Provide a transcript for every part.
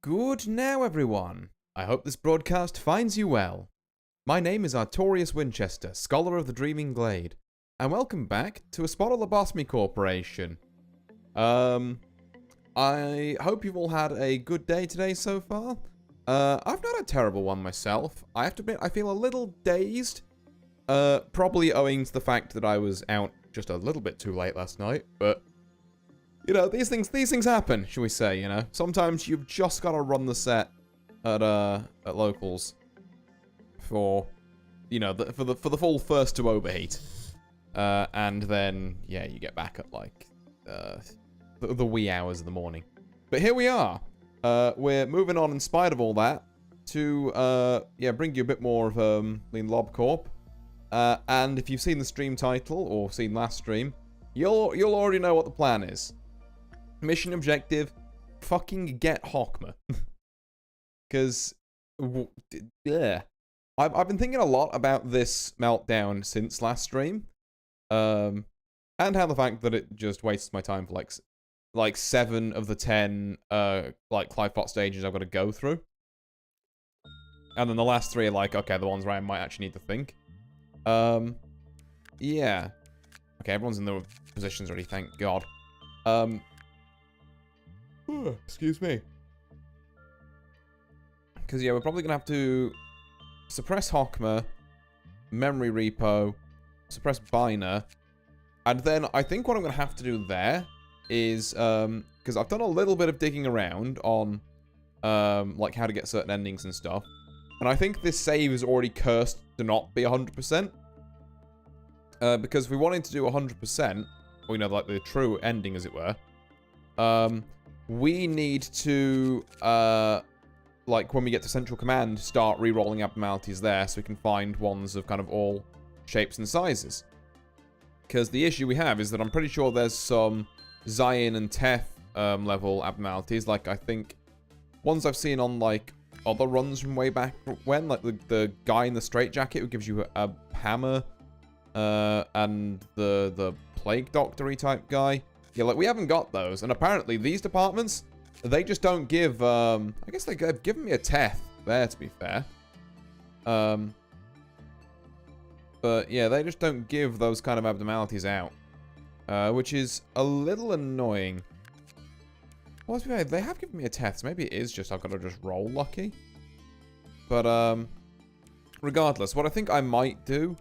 Good now, everyone. I hope this broadcast finds you well. My name is Artorius Winchester, Scholar of the Dreaming Glade, and welcome back to a spot of Lobotomy Corporation. I hope you've all had a good day today so far. I've not a terrible one myself. I have to admit, I feel a little dazed. Probably owing to the fact that I was out just a little bit too late last night, but you know, these things happen, shall we say, you know? Sometimes you've just got to run the set at locals for, you know, for the full first to overheat. And then, yeah, you get back at, like, the wee hours of the morning. But here we are. We're moving on in spite of all that to, yeah, bring you a bit more of, Lob Corp. And if you've seen the stream title, or seen last stream, you'll already know what the plan is. Mission objective, fucking get Hokma. Because, yeah. I've been thinking a lot about this meltdown since last stream. And how the fact that it just wastes my time for, like 7 of the 10, like, Clive Pot stages I've got to go through. And then the last 3 are like, okay, the ones where I might actually need to think. Yeah. Okay, everyone's in their positions already, thank God. Excuse me. Because, yeah, we're probably going to have to suppress Hokma, memory repo, suppress Biner, and then I think what I'm going to have to do there is, because I've done a little bit of digging around on, like, how to get certain endings and stuff, and I think this save is already cursed to not be 100%, because if we wanted to do 100%, or, you know, like, the true ending, as it were, we need to, like, when we get to Central Command, start re-rolling abnormalities there so we can find ones of kind of all shapes and sizes. Because the issue we have is that I'm pretty sure there's some Zion and Teth level abnormalities, like, I think, ones I've seen on, like, other runs from way back when, like the guy in the straitjacket who gives you a hammer, and the plague doctor-y type guy. Yeah, like, we haven't got those, and apparently these departments, they just don't give, I guess they've given me a Teth there, to be fair. But, yeah, they just don't give those kind of abnormalities out, which is a little annoying. Well, to be fair, they have given me a Teth, so maybe it is just I've got to just roll lucky. But, regardless, what I think I might do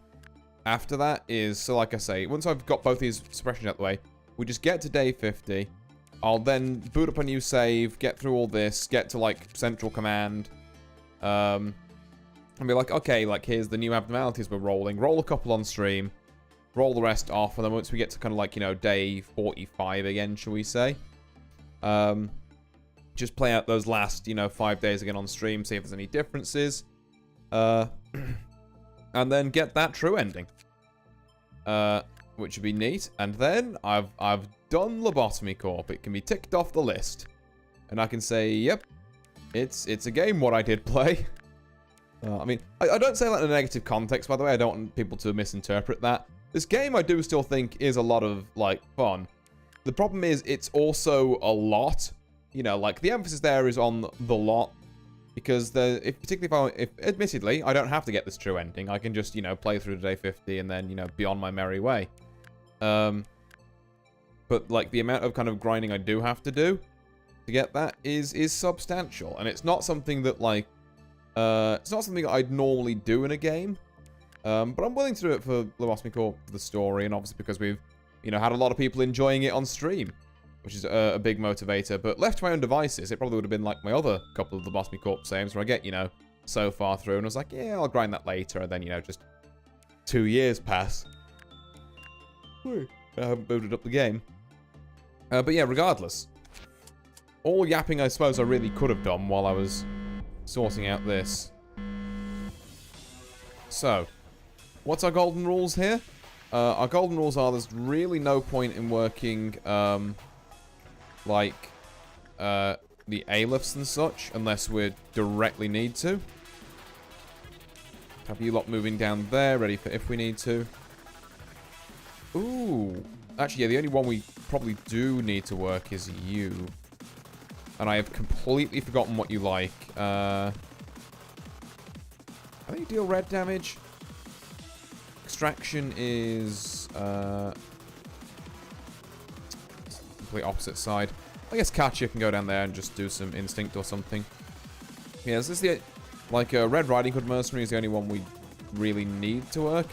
after that is, so like I say, once I've got both these suppressions out the way, we just get to day 50. I'll then boot up a new save, get through all this, get to, like, Central Command. And be like, okay, like, here's the new abnormalities we're rolling. Roll a couple on stream. Roll the rest off. And then once we get to kind of, like, you know, day 45 again, shall we say. Just play out those last, you know, 5 days again on stream. See if there's any differences. And then get that true ending. Which would be neat. And then I've done Lobotomy Corp. It can be ticked off the list. And I can say, yep, it's a game what I did play. I mean, I don't say that in a negative context, by the way. I don't want people to misinterpret that. This game I do still think is a lot of, like, fun. The problem is it's also a lot. You know, like, the emphasis there is on the lot. Because, particularly if admittedly, I don't have to get this true ending. I can just, you know, play through to day 50 and then, you know, be on my merry way. But, like, the amount of kind of grinding I do have to do to get that is substantial. And it's not something that, like, it's not something I'd normally do in a game. But I'm willing to do it for Lobotomy Corp, for the story, and obviously because we've, you know, had a lot of people enjoying it on stream, which is a big motivator. But left to my own devices, it probably would have been like my other couple of Lobotomy Corp saves where I get, you know, so far through, and I was like, yeah, I'll grind that later, and then, you know, just 2 years pass. I haven't booted up the game. But yeah, regardless. All yapping I suppose I really could have done while I was sorting out this. So, what's our golden rules here? Our golden rules are there's really no point in working, like, the A-lifts and such, unless we directly need to. Have you lot moving down there, ready for if we need to. Ooh. Actually, yeah, the only one we probably do need to work is you. And I have completely forgotten what you like. I think you deal red damage. Extraction is complete opposite side. I guess Katya can go down there and just do some instinct or something. Yeah, this is the Red Riding Hood Mercenary is the only one we really need to work.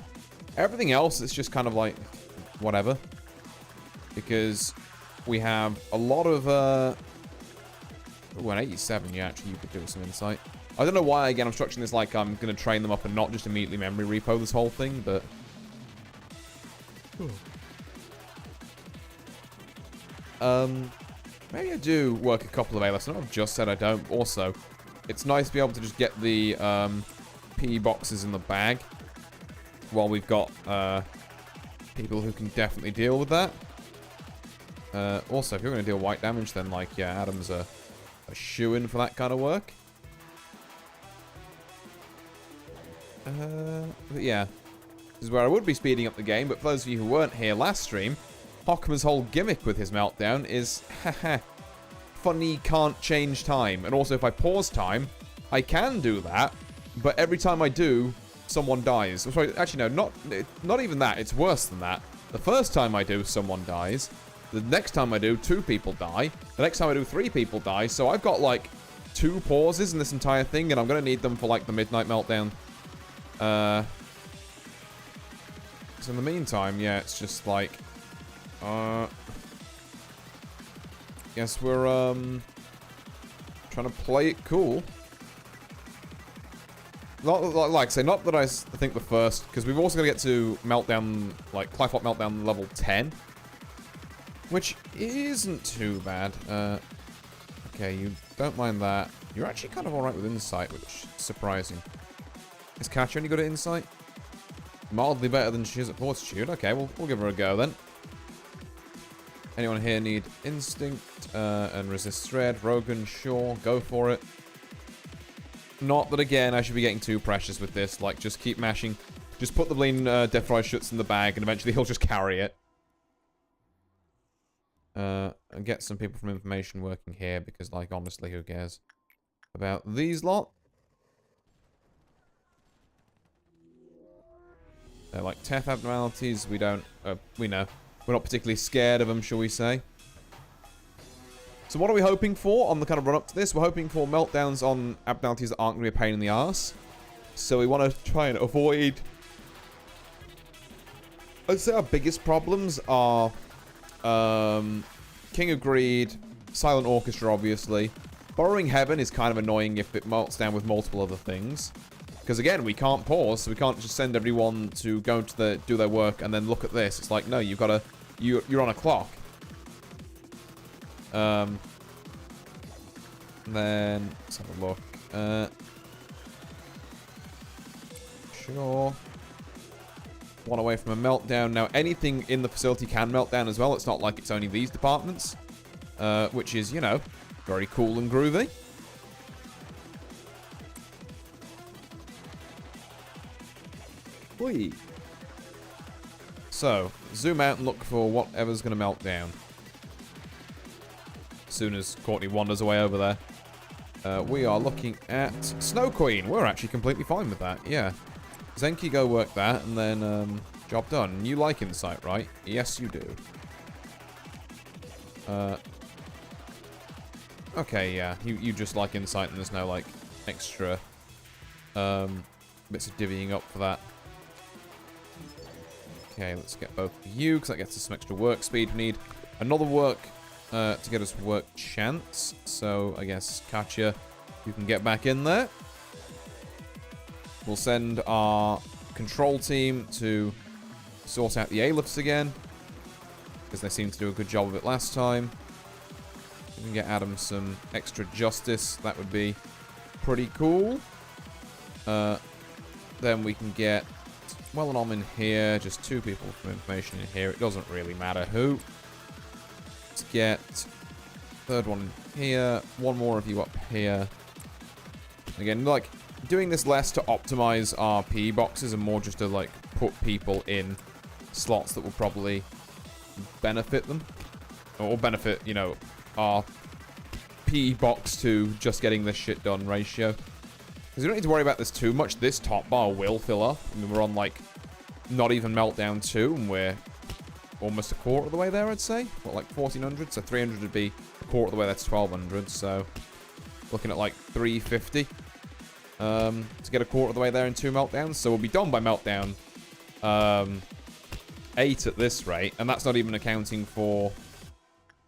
Everything else is just kind of like whatever, because we have a lot of an 87. Yeah, actually, you could do some insight. I don't know why, again, I'm structuring this like I'm going to train them up and not just immediately memory repo this whole thing, but... maybe I do work a couple of A-levels. I know I've just said I don't. Also, it's nice to be able to just get the PE boxes in the bag while we've got people who can definitely deal with that. Also, if you're going to deal white damage, then, like, yeah, Adam's a shoo-in for that kind of work. But yeah, this is where I would be speeding up the game, but for those of you who weren't here last stream, Hokma's whole gimmick with his meltdown is, haha, funny can't change time. And also, if I pause time, I can do that, but every time I do, someone dies. Sorry, actually, no, not even that. It's worse than that. The first time I do, someone dies. The next time I do, 2 people die. The next time I do, 3 people die. So I've got, like, 2 pauses in this entire thing, and I'm going to need them for, like, the midnight meltdown. So in the meantime, yeah, it's just like, guess we're, trying to play it cool. Not, like I say, not that I think the first, because we've also got to get to meltdown, like, Cliflop meltdown level 10. Which isn't too bad. Okay, you don't mind that. You're actually kind of alright with insight, which is surprising. Is Katya any good at insight? Mildly better than she is at fortitude. Okay, we'll give her a go then. Anyone here need instinct and resist thread? Rogan, sure, go for it. Not that, again, I should be getting too precious with this. Like, just keep mashing. Just put the bleeding Death Rise Schutz in the bag, and eventually he'll just carry it. And get some people from information working here, because, like, honestly, who cares about these lot? They're like Teth abnormalities. We don't, we know. We're not particularly scared of them, shall we say. So what are we hoping for on the kind of run-up to this? We're hoping for meltdowns on abnormalities that aren't going to be a pain in the arse. So we want to try and avoid... I'd say our biggest problems are... King of Greed, Silent Orchestra, obviously. Borrowing Heaven is kind of annoying if it melts down with multiple other things. Because again, we can't pause, so we can't just send everyone to go to do their work and then look at this. It's like, no, you've got to... You're on a clock. Then... Let's have a look. Sure. One away from a meltdown. Now, anything in the facility can melt down as well. It's not like it's only these departments. Which is, you know, very cool and groovy. Whee. So, zoom out and look for whatever's going to melt down. As soon as Courtney wanders away over there. We are looking at Snow Queen. We're actually completely fine with that, yeah. Zenki, go work that, and then, job done. You like insight, right? Yes, you do. Okay, yeah. You just like insight, and there's no, like, extra, bits of divvying up for that. Okay, let's get both of you, because that gets us some extra work speed. We need another work to get us work chance. So, I guess, Katya, you can get back in there. We'll send our control team to sort out the A-lifts again, because they seemed to do a good job of it last time. We can get Adam some extra justice. That would be pretty cool. Then we can get... Well, and I'm in here. Just 2 people from information in here. It doesn't really matter who. Let's get 3rd one in here. 1 more of you up here. Again, like, doing this less to optimize our PE boxes and more just to, like, put people in slots that will probably benefit them. Or benefit, you know, our PE box to just getting this shit done ratio. Because you don't need to worry about this too much. This top bar will fill up. I mean, we're on, like, not even Meltdown 2, and we're almost a quarter of the way there, I'd say. What, like 1,400? So 300 would be a quarter of the way, that's 1,200. So looking at, like, 350 to get a quarter of the way there in 2 Meltdowns. So we'll be done by Meltdown 8 at this rate. And that's not even accounting for,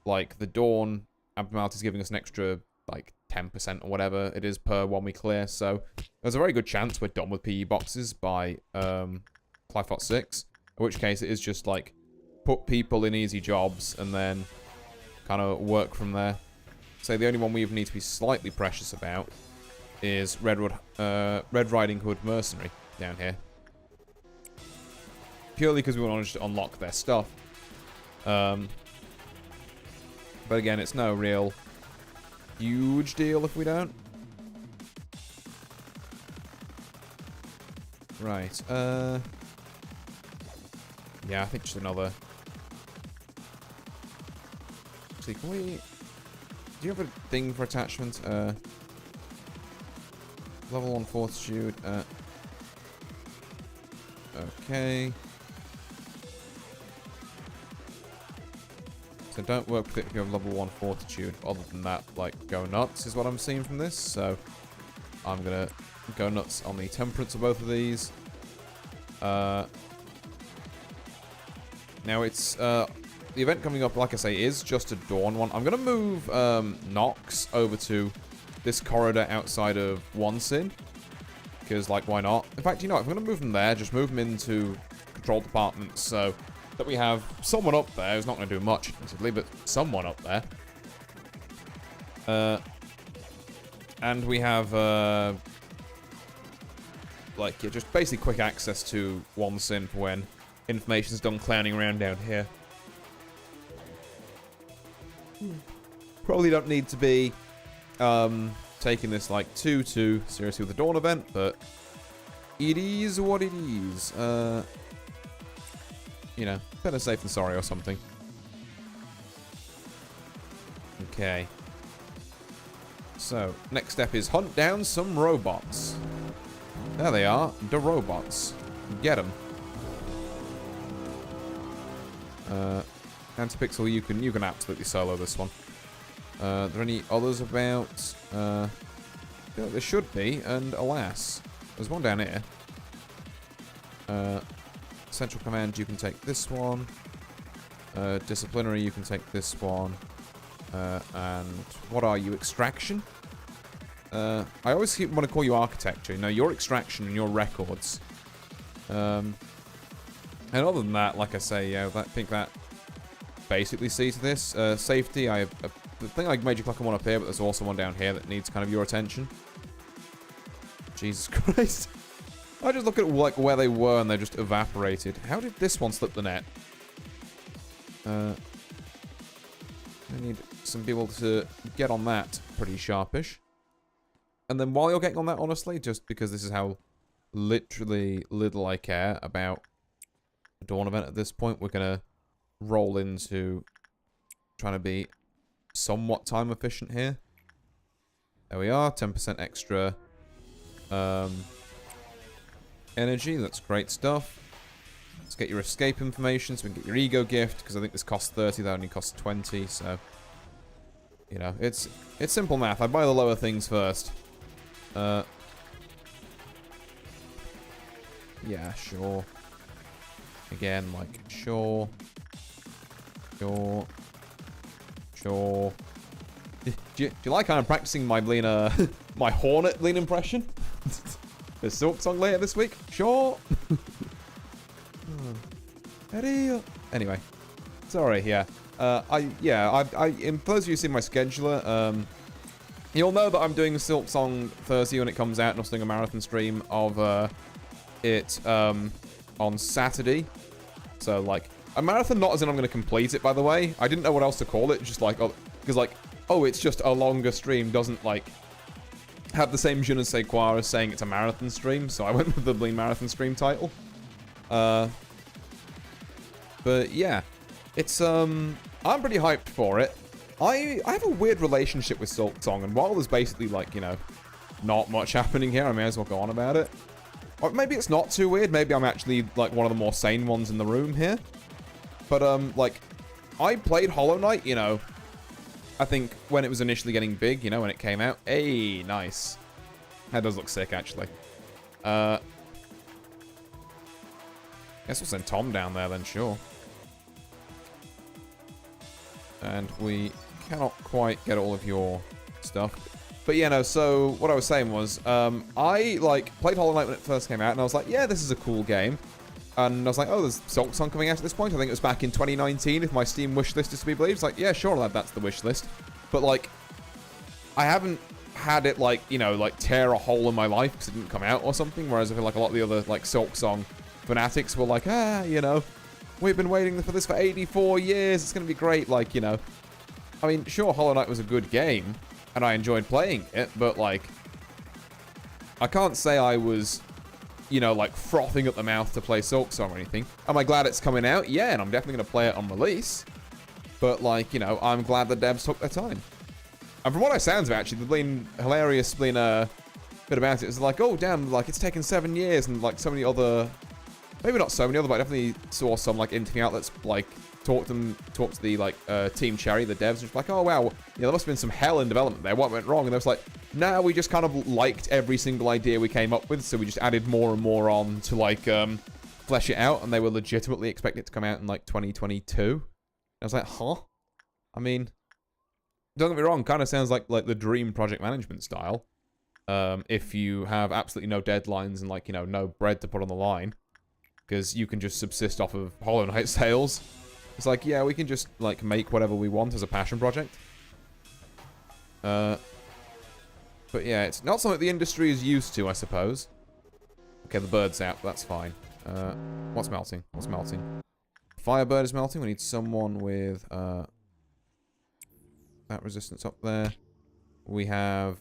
like, the Dawn abnormalities giving us an extra, like, 10% or whatever it is per one we clear. So there's a very good chance we're done with PE boxes by Clifot 6. In which case it is just, like, put people in easy jobs and then kind of work from there. So the only one we need to be slightly precious about is Red Riding Hood Mercenary down here. Purely because we want to just unlock their stuff. But again, it's no real huge deal if we don't. Right, yeah, I think just another... See, can we... Do you have a thing for attachment? Level 1 fortitude, okay. So don't work with it if you have level 1 fortitude. Other than that, like, go nuts is what I'm seeing from this. So I'm gonna go nuts on the temperance of both of these. Now it's the event coming up, like I say, is just a Dawn one. I'm gonna move Nox over to this corridor outside of One Sin, because, like, why not? In fact, you know what, if I'm gonna move them there, just move them into control departments so that we have someone up there who's not gonna do much, admittedly, but someone up there. And we have like, yeah, just basically quick access to One Sin for when information's done clowning around down here. Probably don't need to be taking this, like, too seriously with the Dawn event, but it is what it is. You know, better safe than sorry or something. Okay. So, next step is hunt down some robots. There they are, the robots. Get them. Antipixel, you can absolutely solo this one. Are there any others about? There should be, and alas, there's one down here. Central Command, you can take this one. Disciplinary, you can take this one. And what are you? Extraction? I always want to call you Architecture. No, you're Extraction and you're Records. And other than that, like I say, yeah, I think that basically sees this. Safety, I have the thing I made you click on one up here, but there's also one down here that needs kind of your attention. Jesus Christ. I just look at, like, where they were and they just evaporated. How did this one slip the net? I need some people to get on that pretty sharpish. And then while you're getting on that, honestly, just because this is how literally little I care about the Dawn event at this point, we're going to roll into trying to be somewhat time efficient here. There we are, 10% extra energy. That's great stuff. Let's get your escape information so we can get your ego gift, because I think this costs 30, that only costs 20, so you know, it's simple math. I buy the lower things first. Yeah, sure. Again, like, sure. Do you like how I'm practicing my Lena, my Hornet Lena impression? The Silk song later this week? Sure. Anyway, sorry. Yeah. For those of you who see my scheduler, you'll know that I'm doing Silk Song Thursday when it comes out, and also doing a marathon stream of it on Saturday. So, like, a marathon, not as in I'm going to complete it, by the way. I didn't know what else to call it, just like, because, like, oh, it's just a longer stream, doesn't, like, have the same je ne sais quoi as saying it's a marathon stream, so I went with the Blean Marathon stream title. But, yeah. It's, I'm pretty hyped for it. I have a weird relationship with Silksong, and while there's basically, like, you know, not much happening here, I may as well go on about it. Or maybe it's not too weird. Maybe I'm actually, like, one of the more sane ones in the room here. But, like, I played Hollow Knight, you know, I think when it was initially getting big, you know, when it came out. Hey, nice. That does look sick, actually. Guess we'll send Tom down there then, sure. And we cannot quite get all of your stuff. But yeah, no, so what I was saying was, I, like, played Hollow Knight when it first came out, and I was like, yeah, this is a cool game. And I was like, oh, there's Silksong coming out at this point. I think it was back in 2019, if my Steam wishlist is to be believed. It's like, yeah, sure, lad, that's the wishlist. But, like, I haven't had it, like, you know, like, tear a hole in my life because it didn't come out or something. Whereas I feel like a lot of the other, like, Silksong fanatics were like, you know, we've been waiting for this for 84 years. It's going to be great. Like, you know, I mean, sure, Hollow Knight was a good game, and I enjoyed playing it, but, like, I can't say I was, you know, like, frothing at the mouth to play Silksong or anything. Am I glad it's coming out? Yeah, and I'm definitely going to play it on release. But, like, you know, I'm glad the devs took their time. And from what I sounds of, actually, the hilarious bit about it is like, oh, damn, like, it's taken 7 years, and, like, so many other... Maybe not so many other, but I definitely saw some, like, interview outlets, like, talk to the, like, Team Cherry, the devs, and just like, oh, wow, you know, there must have been some hell in development there. What went wrong? And they was like, nah, we just kind of liked every single idea we came up with, so we just added more and more on to, like, flesh it out, and they were legitimately expecting it to come out in, like, 2022. I was like, huh? I mean, don't get me wrong, kind of sounds like the dream project management style. If you have absolutely no deadlines and, like, you know, no bread to put on the line. Because you can just subsist off of Hollow Knight sales. It's like, yeah, we can just, like, make whatever we want as a passion project. But yeah, it's not something the industry is used to, I suppose. Okay, the bird's out, but that's fine. What's melting? What's melting? Firebird is melting. We need someone with, that resistance up there. We have,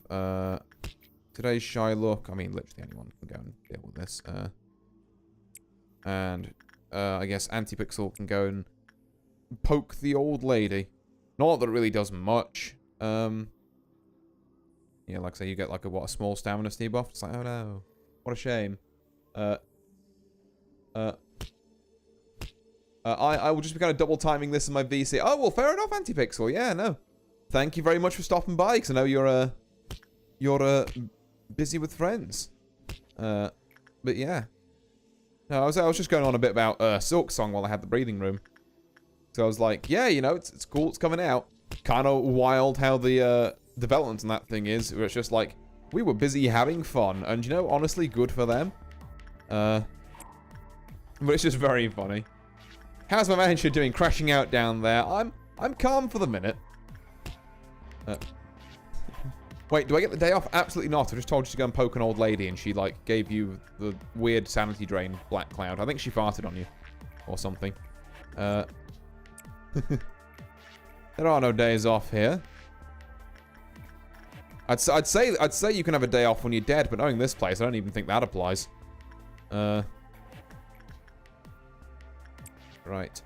today's shy look. I mean, literally anyone can go and deal with this. And, I guess Antipixel can go and poke the old lady. Not that it really does much. Yeah, like I say, you get like a small stamina debuff. It's like, oh no, what a shame. I will just be kind of double timing this in my VC. Oh well, fair enough, Antipixel. Yeah, no, thank you very much for stopping by. Because I know you're busy with friends. But yeah. No, I was just going on a bit about Silksong while I had the breathing room. So I was like, yeah, you know, it's cool, it's coming out. Kind of wild how the development on that thing is. Where it's just like, we were busy having fun, and you know, honestly, good for them. But it's just very funny. How's my manager doing? Crashing out down there. I'm calm for the minute. Wait, do I get the day off? Absolutely not. I just told you to go and poke an old lady, and she, like, gave you the weird sanity drain black cloud. I think she farted on you. Or something. There are no days off here. I'd say you can have a day off when you're dead, but knowing this place, I don't even think that applies. Right,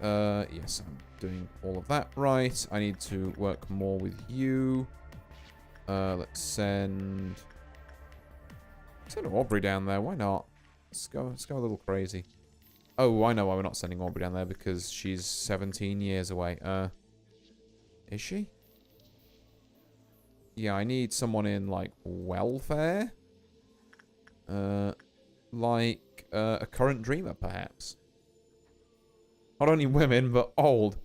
yes, I'm doing all of that right. I need to work more with you. Let's send Aubrey down there. Why not? Let's go a little crazy. Oh, I know why we're not sending Aubrey down there, because she's 17 years away. Is she? Yeah, I need someone in, like, welfare. Like, a current dreamer, perhaps. Not only women, but old.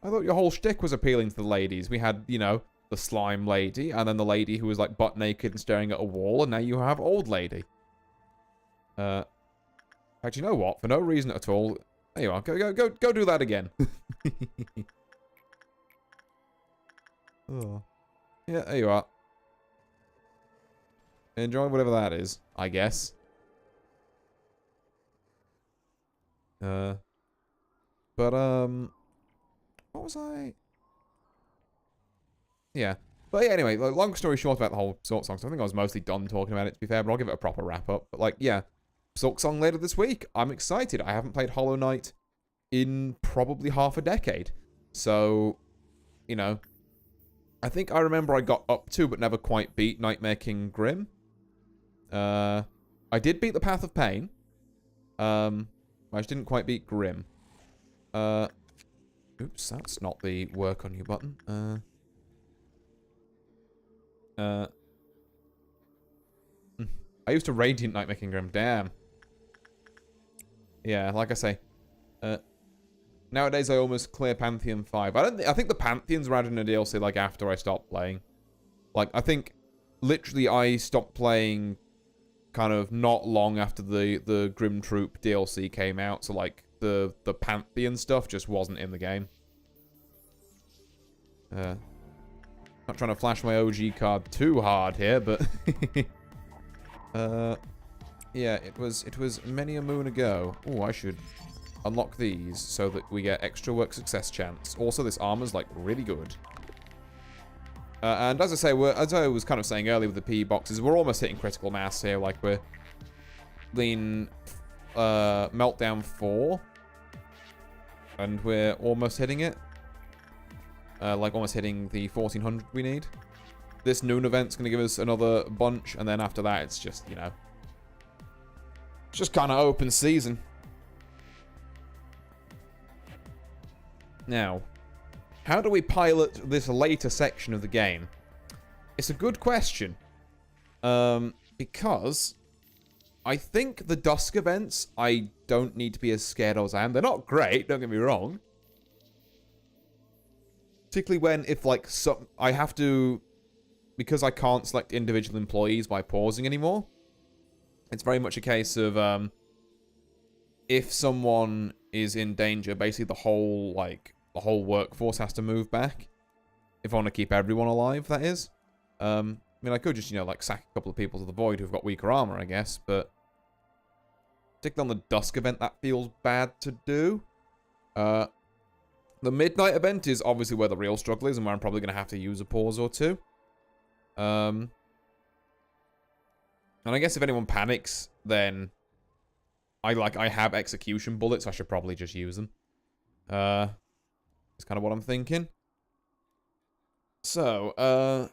I thought your whole shtick was appealing to the ladies. We had, you know, the slime lady, and then the lady who was, like, butt naked and staring at a wall, and now you have old lady. Actually, you know what? For no reason at all. There you are. Go do that again. Oh. Yeah, there you are. Enjoy whatever that is, I guess. But, what was I? Yeah. But yeah, anyway, like, long story short about the whole Silksong, so I think I was mostly done talking about it, to be fair, but I'll give it a proper wrap-up. But, like, yeah, Silksong later this week. I'm excited. I haven't played Hollow Knight in probably half a decade. So, you know, I think I remember I got up to but never quite beat Nightmare King Grim. I did beat the Path of Pain. I just didn't quite beat Grim. Oops, that's not the work on you button. I used to Radiant Nightmare King Grim. Damn. Yeah, like I say, nowadays I almost clear Pantheon 5. I think the Pantheons were added in a DLC like after I stopped playing. Like, I think literally I stopped playing kind of not long after the Grim Troop DLC came out, so like the Pantheon stuff just wasn't in the game. Not trying to flash my OG card too hard here, but yeah, it was many a moon ago. Oh, I should unlock these so that we get extra work success chance. Also, this armor's like really good. And as I say, as I was kind of saying earlier with the PE boxes, we're almost hitting critical mass here. Like we're lean Meltdown 4, and we're almost hitting it. Like almost hitting the 1400 we need. This noon event's going to give us another bunch, and then after that, it's just, you know, it's just kind of open season. Now, how do we pilot this later section of the game? It's a good question. Because I think the Dusk events, I don't need to be as scared as I am. They're not great, don't get me wrong. Particularly when, if like, I have to, because I can't select individual employees by pausing anymore. It's very much a case of, if someone is in danger, basically the whole workforce has to move back. If I want to keep everyone alive, that is. I mean, I could just, you know, like, sack a couple of people to the void who've got weaker armor, I guess, but particularly on the Dusk event, that feels bad to do. The Midnight event is obviously where the real struggle is, and where I'm probably going to have to use a pause or two. And I guess if anyone panics, then I have execution bullets, so I should probably just use them. It's kind of what I'm thinking. So,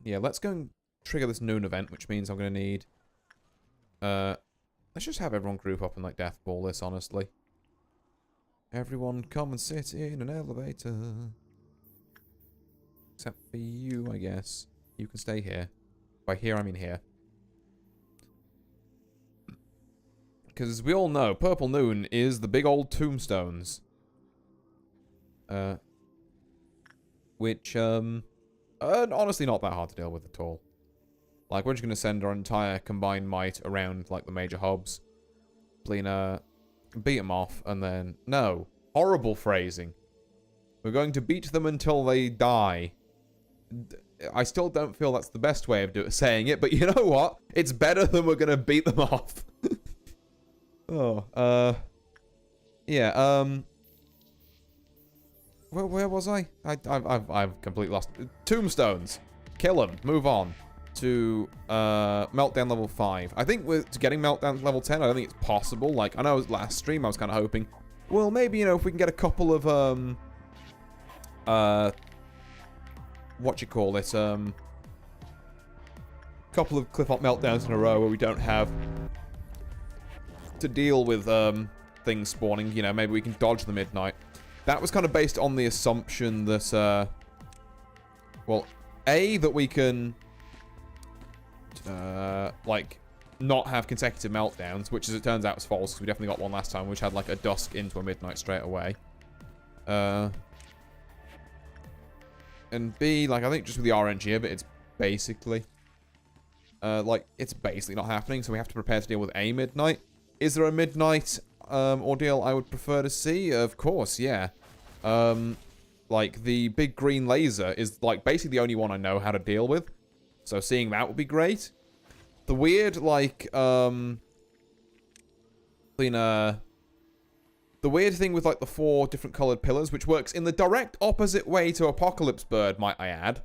yeah, let's go and trigger this noon event, which means I'm going to need... let's just have everyone group up and, like, deathball this, honestly. Everyone come and sit in an elevator. Except for you, I guess. You can stay here. By here, I mean here. Because as we all know, Purple Noon is the big old tombstones. Which, honestly not that hard to deal with at all. Like, we're just going to send our entire combined might around, like, the major hubs. Beat them off, and then... No. Horrible phrasing. We're going to beat them until they die. I still don't feel that's the best way of saying it, but you know what? It's better than we're going to beat them off. Oh, yeah, where was I? I've completely lost... Tombstones. Kill them. Move on. To, Meltdown level 5. I think to getting Meltdown level 10, I don't think it's possible. Like, I know last stream I was kind of hoping, well, maybe, you know, if we can get a couple of, couple of cliff-up meltdowns in a row where we don't have to deal with, things spawning. You know, maybe we can dodge the midnight. That was kind of based on the assumption that, well, A, that we can... like, not have consecutive meltdowns, which as it turns out is false, because we definitely got one last time, which had, like, a dusk into a midnight straight away. And B, like, I think just with the RNG of it, it's basically... like, it's basically not happening, so we have to prepare to deal with a midnight. Is there a midnight, ordeal I would prefer to see? Of course, yeah. Like, the big green laser is, like, basically the only one I know how to deal with. So seeing that would be great. The weird, like, the weird thing with, like, the 4 different colored pillars, which works in the direct opposite way to Apocalypse Bird, might I add.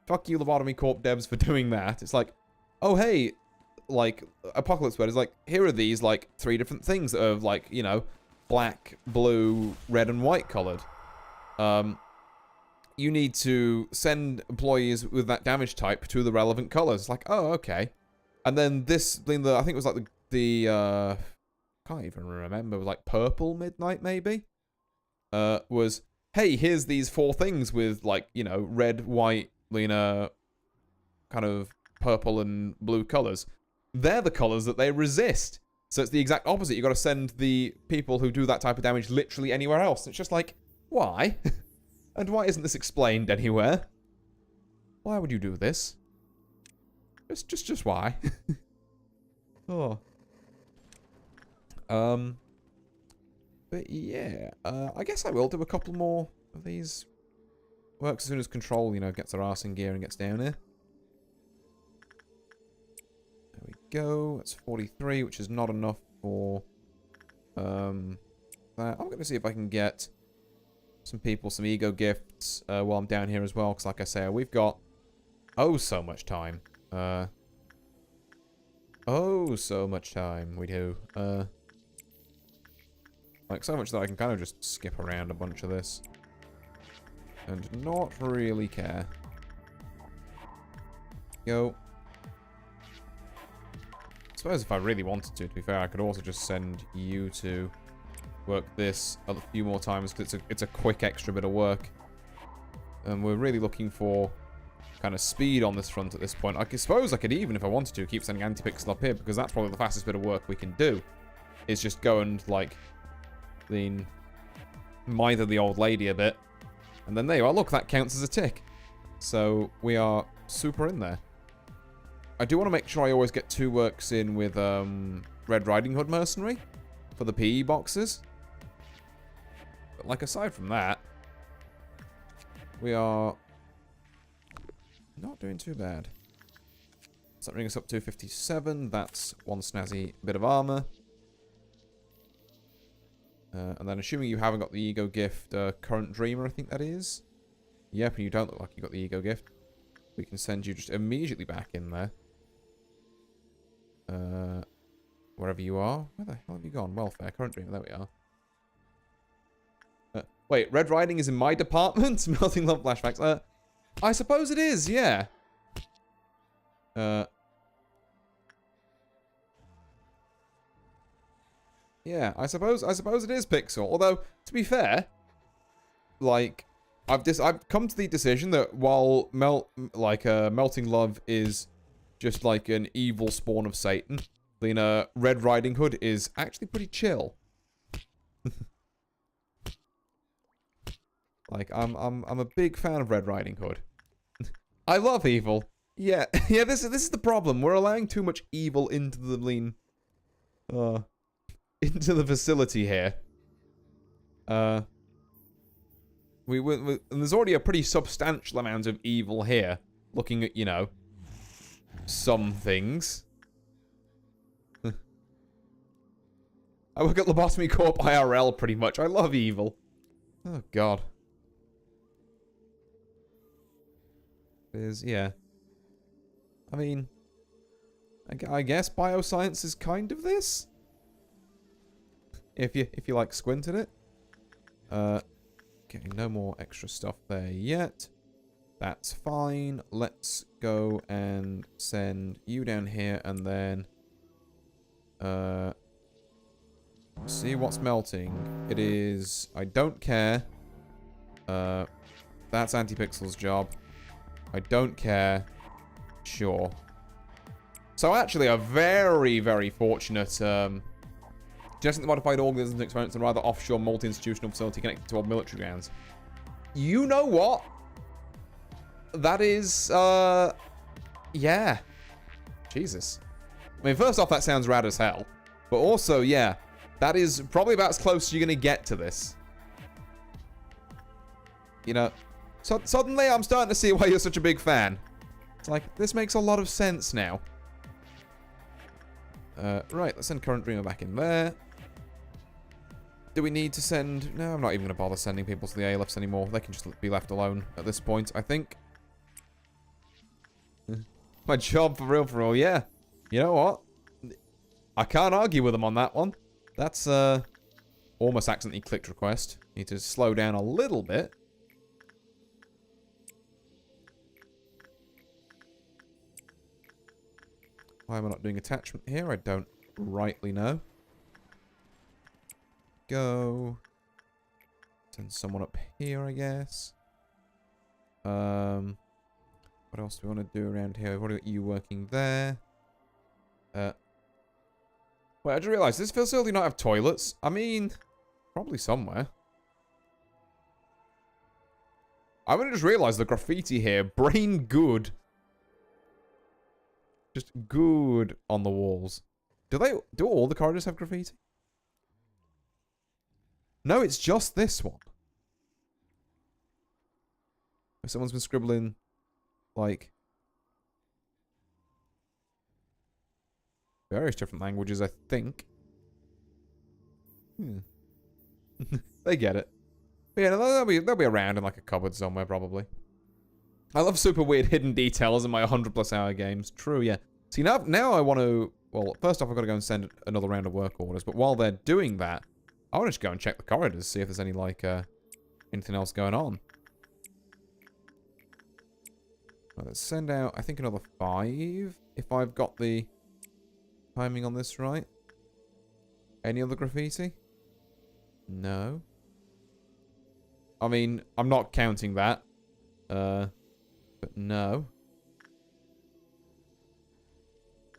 Fuck you, Lobotomy Corp devs, for doing that. It's like, oh, hey, like, Apocalypse Bird is like, here are these, like, 3 different things that are, like, you know, black, blue, red, and white colored. you need to send employees with that damage type to the relevant colors. Like, oh, okay. And then this, I think it was like can't even remember, it was like purple midnight maybe? Was, hey, here's these 4 things with like, you know, red, white, kind of purple and blue colors. They're the colors that they resist. So it's the exact opposite. You got to send the people who do that type of damage literally anywhere else. It's just like, why? And why isn't this explained anywhere? Why would you do this? Just why? Oh. But yeah, I guess I will do a couple more of these works as soon as Control, you know, gets their arse in gear and gets down here. There we go. That's 43, which is not enough for that. I'm going to see if I can get some people some ego gifts while I'm down here as well, because like I say, we've got so much time. So much time we do. Like so much that I can kind of just skip around a bunch of this and not really care. Go. I suppose if I really wanted to be fair, I could also just send you to work this a few more times because it's a quick extra bit of work. And we're really looking for kind of speed on this front at this point. I suppose I could even, if I wanted to, keep sending anti-pixel up here because that's probably the fastest bit of work we can do. Is just go and, like, mither the old lady a bit. And then there you are. Look, that counts as a tick. So we are super in there. I do want to make sure I always get 2 works in with Red Riding Hood Mercenary for the PE boxes. But, like, aside from that, we are not doing too bad. So that brings us up to 57. That's 1 snazzy bit of armor. And then assuming you haven't got the ego gift, Current Dreamer, I think that is. Yep, and you don't look like you got the ego gift. We can send you just immediately back in there. Wherever you are. Where the hell have you gone? Welfare, Current Dreamer, there we are. Wait, Red Riding is in my department? Melting Love Flashbacks. I suppose it is, yeah. Yeah, I suppose it is Pixel. Although, to be fair, like, I've come to the decision that while Melting Love is just like an evil spawn of Satan, then Red Riding Hood is actually pretty chill. Like, I'm a big fan of Red Riding Hood. I love evil. Yeah, yeah. This is the problem. We're allowing too much evil into the into the facility here. And there's already a pretty substantial amount of evil here. Looking at, you know, some things. I work at Lobotomy Corp IRL pretty much. I love evil. Oh god. Yeah. I mean, I guess bioscience is kind of this. If you like squinted it. Okay, no more extra stuff there yet. That's fine. Let's go and send you down here and then see what's melting. It is, I don't care. That's Antipixel's job. I don't care. Sure. So actually a very, very fortunate suggesting the modified organisms experiments in a rather offshore multi-institutional facility connected to old military grounds. You know what? That is, yeah. Jesus. I mean, first off, that sounds rad as hell. But also, yeah, that is probably about as close as you're going to get to this. You know, so suddenly I'm starting to see why you're such a big fan. It's like, this makes a lot of sense now. Right, let's send Current Dreamer back in there. Do we need to send... No, I'm not even going to bother sending people to the ALFs anymore. They can just be left alone at this point, I think. My job, for real, yeah. You know what? I can't argue with them on that one. That's, almost accidentally clicked request. Need to slow down a little bit. Why am I not doing attachment here? I don't rightly know. Go. Send someone up here, I guess. What else do we want to do around here? We've already got you working there. Wait, I just realised this facility not have toilets. I mean, probably somewhere. I would just realised the graffiti here. Brain good. Just good on the walls. Do all the corridors have graffiti? No, it's just this one. Someone's been scribbling, like, various different languages, I think. They get it. But yeah, they'll be around in like a cupboard somewhere, probably. I love super weird hidden details in my 100+ hour games. True, yeah. See, now I want to... Well, first off, I've got to go and send another round of work orders. But while they're doing that, I want to just go and check the corridors, see if there's any, like, anything else going on. Well, let's send out, I think, another 5. If I've got the timing on this right. Any other graffiti? No. I mean, I'm not counting that. But no.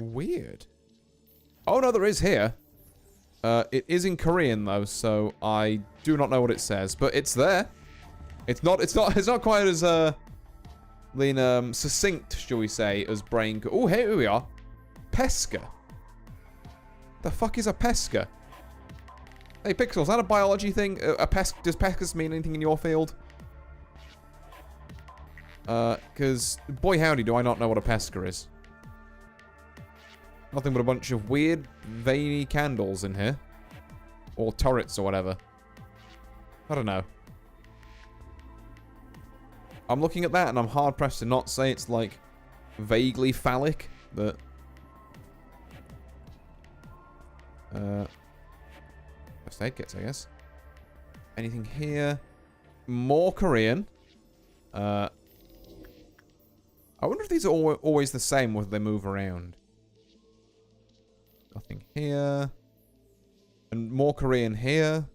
Weird. Oh, no, there is here. It is in Korean, though, so I do not know what it says. But it's there. It's not quite as, succinct, shall we say, as Brain... Oh, here we are. Pesca. The fuck is a pesca? Hey, Pixel, is that a biology thing? Does pescas mean anything in your field? Because, boy howdy, do I not know what a pesca is. Nothing but a bunch of weird, veiny candles in here. Or turrets or whatever. I don't know. I'm looking at that and I'm hard-pressed to not say it's, like, vaguely phallic, but... First aid kits, I guess. Anything here? More Korean. I wonder if these are always the same whether they move around. Nothing here. And more Korean here.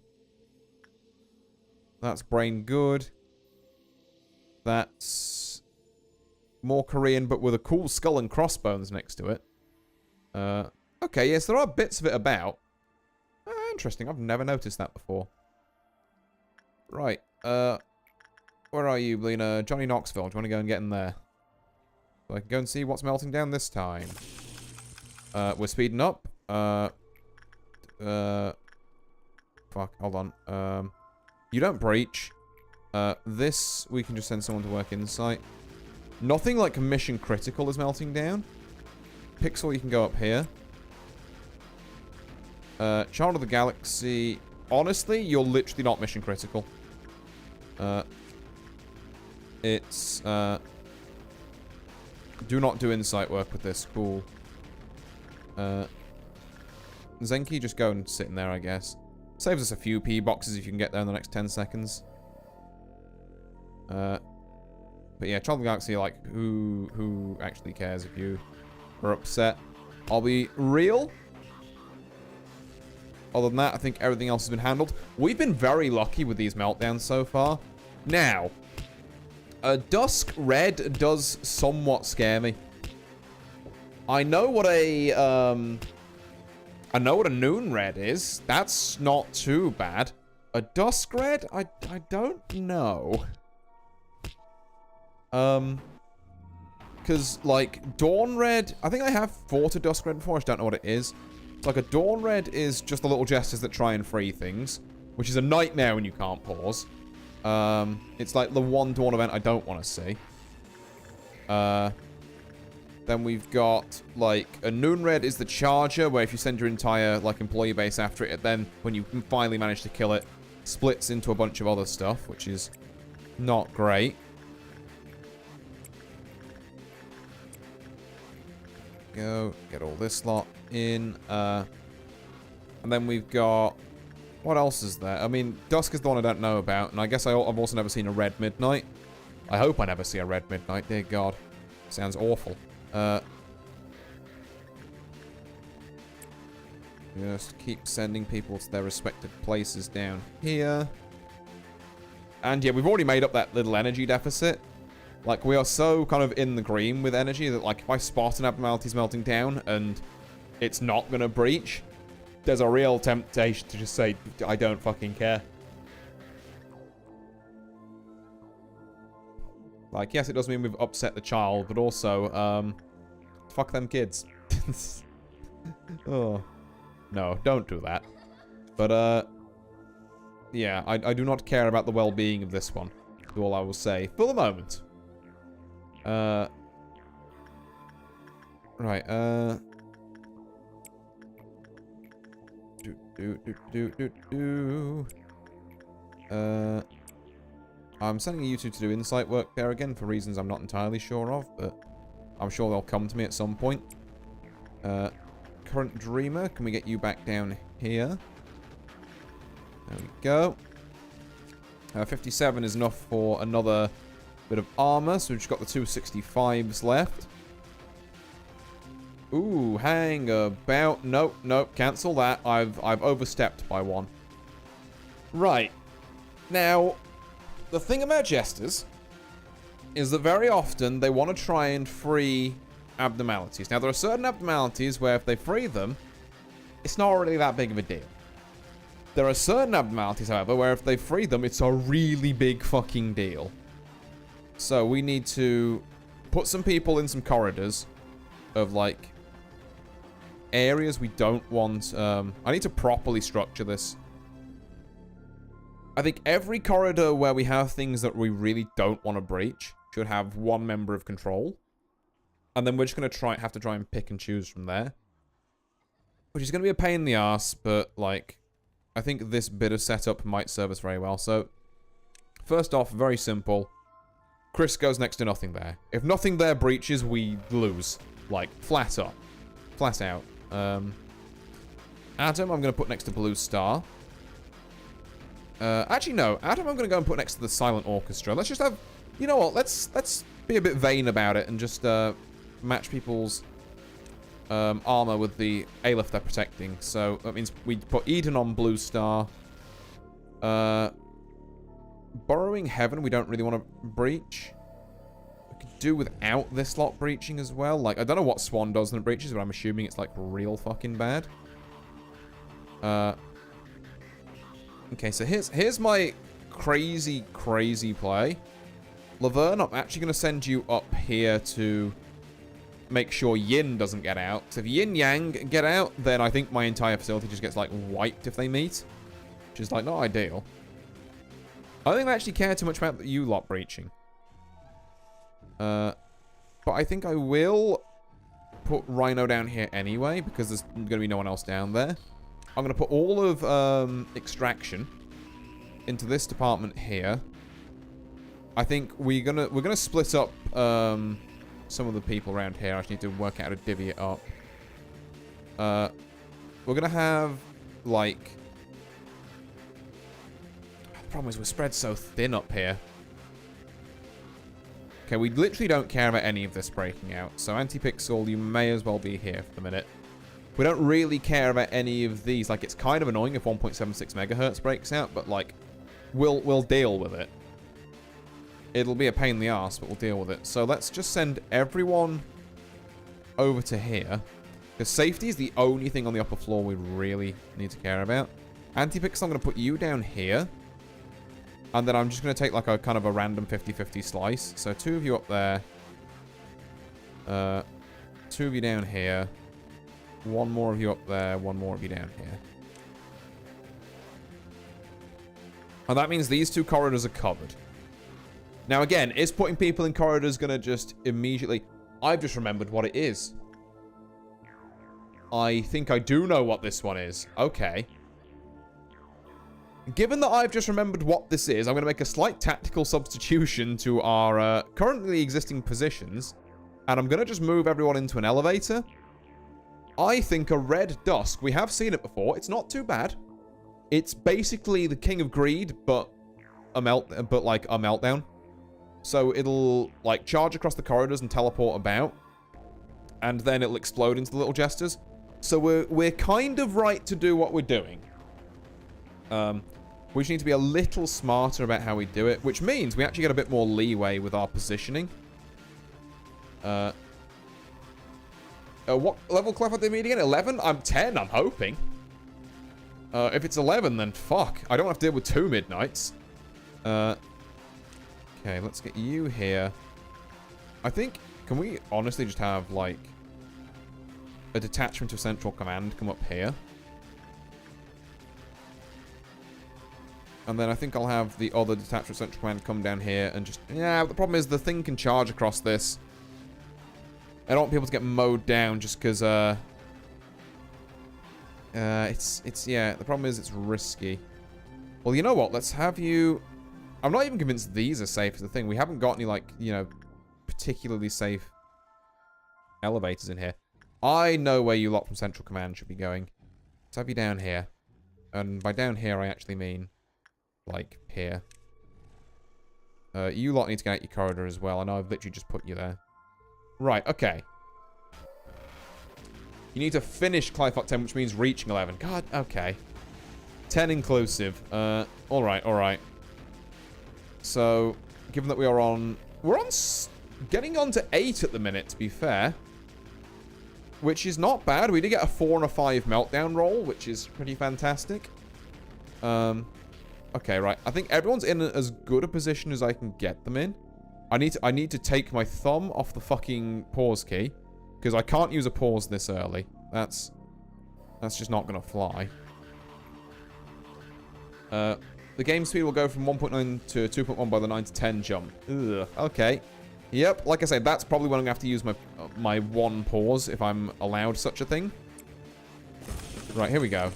That's Brain Good. That's more Korean, but with a cool skull and crossbones next to it. Okay, yes, there are bits of it about. Interesting, I've never noticed that before. Right, where are you, Lena? Johnny Knoxville, do you want to go and get in there? So I can go and see what's melting down this time. We're speeding up. Fuck, hold on. You don't breach. This, we can just send someone to work inside. Nothing like mission critical is melting down. Pixel, you can go up here. Child of the Galaxy. Honestly, you're literally not mission critical. It's, do not do insight work with this. Cool. Zenki, just go and sit in there, I guess. Saves us a few P boxes if you can get there in the next 10 seconds. But yeah, Child of the Galaxy, like, who actually cares if you are upset? I'll be real. Other than that, I think everything else has been handled. We've been very lucky with these meltdowns so far. Now, Dusk Red does somewhat scare me. I know what a Noon Red is. That's not too bad. A Dusk Red? I don't know. Because, like, Dawn Red... I think I have fought a Dusk Red before. I just don't know what it is. Like, a Dawn Red is just the little gestures that try and free things. Which is a nightmare when you can't pause. It's like the one Dawn event I don't want to see. Then we've got, like, a Noon Red is the Charger, where if you send your entire, like, employee base after it, then when you finally manage to kill it, splits into a bunch of other stuff, which is not great. Go, get all this lot in. And then we've got... What else is there? I mean, Dusk is the one I don't know about, and I guess I've also never seen a Red Midnight. I hope I never see a Red Midnight, dear God. Sounds awful. Just keep sending people to their respective places down here. And yeah, we've already made up that little energy deficit. Like, we are so kind of in the green with energy that, like, if I spot an abnormality's melting down and it's not going to breach, there's a real temptation to just say, I don't fucking care. Like, yes, it does mean we've upset the child, but also, fuck them kids. Oh. No, don't do that. But, yeah, I do not care about the well-being of this one. That's all I will say for the moment. Right, I'm sending you two to do insight work there again for reasons I'm not entirely sure of, but I'm sure they'll come to me at some point. Current Dreamer, can we get you back down here? There we go. 57 is enough for another bit of armor, so we've just got the 265s left. Ooh, hang about. Nope, nope, cancel that. I've overstepped by one. Right. Now, the thing about jesters is that very often they want to try and free abnormalities. Now, there are certain abnormalities where if they free them, it's not really that big of a deal. There are certain abnormalities, however, where if they free them, it's a really big fucking deal. So we need to put some people in some corridors of, like, areas we don't want. I need to properly structure this. I think every corridor where we have things that we really don't want to breach should have one member of control. And then we're just going to have to try and pick and choose from there. Which is going to be a pain in the ass, but, like, I think this bit of setup might serve us very well. So, first off, very simple. Chris goes next to nothing there. If nothing there breaches, we lose. Like, flat up. Flat out. Adam, I'm going to put next to Blue Star. Actually, no. Adam, I'm going to go and put next to the Silent Orchestra. Let's just have... You know what? Let's be a bit vain about it and just match people's armor with the Aleph they're protecting. So, that means we put Eden on Blue Star. Borrowing Heaven, we don't really want to breach. We could do without this lot breaching as well. Like, I don't know what Swan does when it breaches, but I'm assuming it's, like, real fucking bad. Okay, so here's my crazy play. Laverne, I'm actually going to send you up here to make sure Yin doesn't get out. So if Yin Yang get out, then I think my entire facility just gets, like, wiped if they meet. Which is, like, not ideal. I don't think I actually care too much about you lot breaching. But I think I will put Rhino down here anyway, because there's going to be no one else down there. I'm going to put all of Extraction into this department here. I think we're gonna split up some of the people around here. I just need to work out how to divvy it up. We're gonna have, like... The problem is we're spread so thin up here. Okay, we literally don't care about any of this breaking out. So Antipixel, you may as well be here for the minute. We don't really care about any of these. Like, it's kind of annoying if 1.76 megahertz breaks out, but, like, we'll deal with it. It'll be a pain in the ass, but we'll deal with it. So let's just send everyone over to here. Because safety is the only thing on the upper floor we really need to care about. Antipixel, I'm going to put you down here. And then I'm just going to take, like, a kind of a random 50-50 slice. So 2 of you up there. 2 of you down here. 1 more of you up there. 1 more of you down here. And that means these 2 corridors are covered. Now, again, is putting people in corridors going to just immediately... I've just remembered what it is. I think I do know what this one is. Okay. Given that I've just remembered what this is, I'm going to make a slight tactical substitution to our currently existing positions. And I'm going to just move everyone into an elevator. I think a red dusk. We have seen it before. It's not too bad. It's basically the King of Greed, but like a meltdown. So it'll, like, charge across the corridors and teleport about. And then it'll explode into the little jesters. So we're kind of right to do what we're doing. We just need to be a little smarter about how we do it, which means we actually get a bit more leeway with our positioning. What level clef are they meeting at? 11? I'm 10, I'm hoping. If it's 11, then fuck. I don't have to deal with 2 midnights. Okay, let's get you here. I think, can we honestly just have, like, a detachment of Central Command come up here? And then I think I'll have the other detachment of Central Command come down here and just... Yeah, the problem is the thing can charge across this. I don't want people to get mowed down just because, yeah, the problem is it's risky. Well, you know what? Let's have you... I'm not even convinced these are safe as the thing. We haven't got any, like, you know, particularly safe elevators in here. I know where you lot from Central Command should be going. Let's have you down here. And by down here, I actually mean, like, here. You lot need to get out your corridor as well. I know I've literally just put you there. Right, okay. You need to finish Clifot 10, which means reaching 11. God, okay. 10 inclusive. Alright, alright. So, given that we are on... We're on... Getting on to 8 at the minute, to be fair. Which is not bad. We did get a 4 and a 5 meltdown roll, which is pretty fantastic. Okay, right. I think everyone's in as good a position as I can get them in. I need to take my thumb off the fucking pause key. Because I can't use a pause this early. That's just not going to fly. The game speed will go from 1.9 to 2.1 by the 9 to 10 jump. Ugh, okay. Yep, like I said, that's probably when I'm going to have to use my one pause, if I'm allowed such a thing. Right, here we go.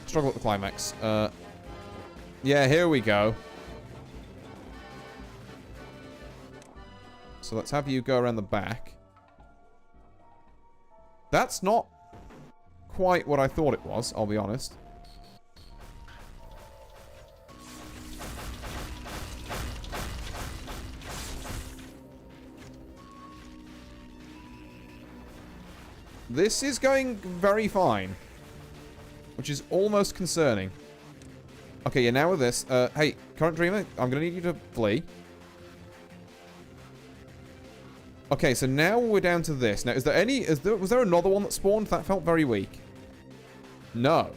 Struggle at the climax. Yeah, here we go. So let's have you go around the back. That's not quite what I thought it was, I'll be honest. This is going very fine. Which is almost concerning. Okay, yeah, now with this. Hey, Current Dreamer, I'm going to need you to flee. Okay, so now we're down to this. Now, is there any... was there another one that spawned? That felt very weak. No.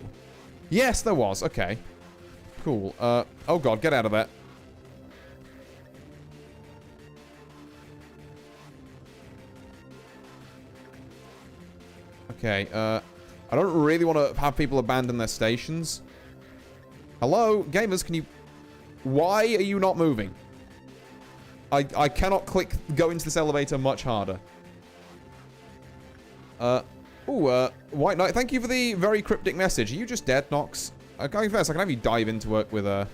Yes, there was. Okay. Cool. Oh god, get out of there. Okay, I don't really want to have people abandon their stations. Hello? Gamers, can you... Why are you not moving? I cannot go into this elevator much harder. White Knight, thank you for the very cryptic message. Are you just dead, Nox? Going first, I can have you dive into work with a...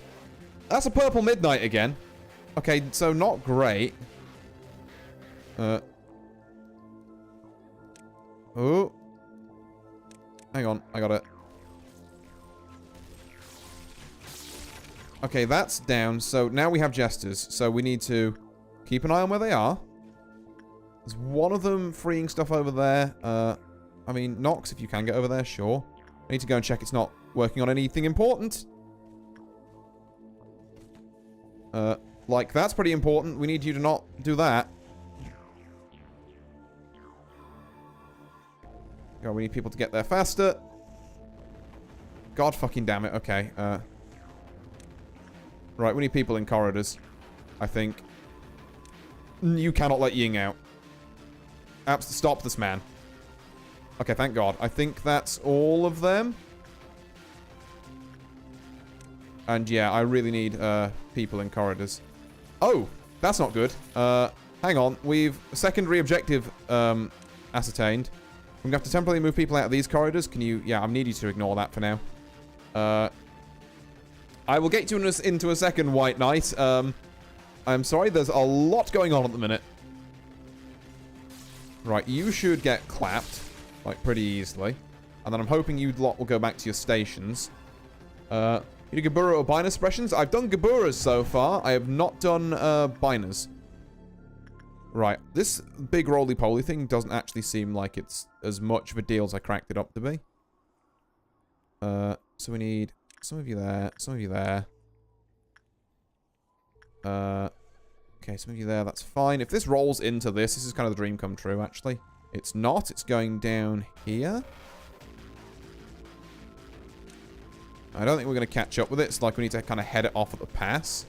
That's a purple midnight again. Okay, so not great. Oh. Hang on, I got it. Okay, that's down. So now we have jesters. So we need to keep an eye on where they are. There's one of them freeing stuff over there. I mean, Nox, if you can get over there, sure. I need to go and check it's not working on anything important. Like, that's pretty important. We need you to not do that. Oh, we need people to get there faster. God fucking damn it. Okay, right, we need people in corridors, I think. You cannot let Ying out. Stop this man. Okay, thank God. I think that's all of them. And yeah, I really need people in corridors. Oh, that's not good. Hang on. We've secondary objective ascertained. I'm going to have to temporarily move people out of these corridors. Can you... Yeah, I need you to ignore that for now. I will get you into a second, White Knight. I'm sorry, there's a lot going on at the minute. Right, you should get clapped, like, pretty easily. And then I'm hoping you lot will go back to your stations. You do Gabura or Biner suppressions? I've done Gaburas so far. I have not done Biners. Right. This big roly-poly thing doesn't actually seem like it's as much of a deal as I cracked it up to be. So we need some of you there, some of you there. Okay, some of you there, that's fine. If this rolls into this, this is kind of the dream come true, actually. It's not. It's going down here. I don't think we're going to catch up with it. It's like we need to kind of head it off at the pass.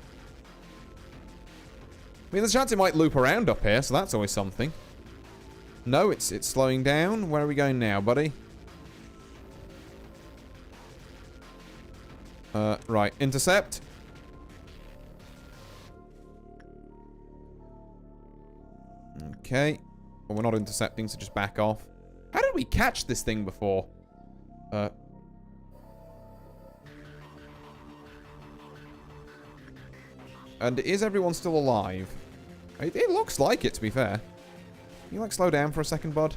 I mean, there's a chance it might loop around up here, so that's always something. No, it's slowing down. Where are we going now, buddy? Right. Intercept. Okay. Well, we're not intercepting, so just back off. How did we catch this thing before? And is everyone still alive? It looks like it, to be fair. Can you, like, slow down for a second, bud?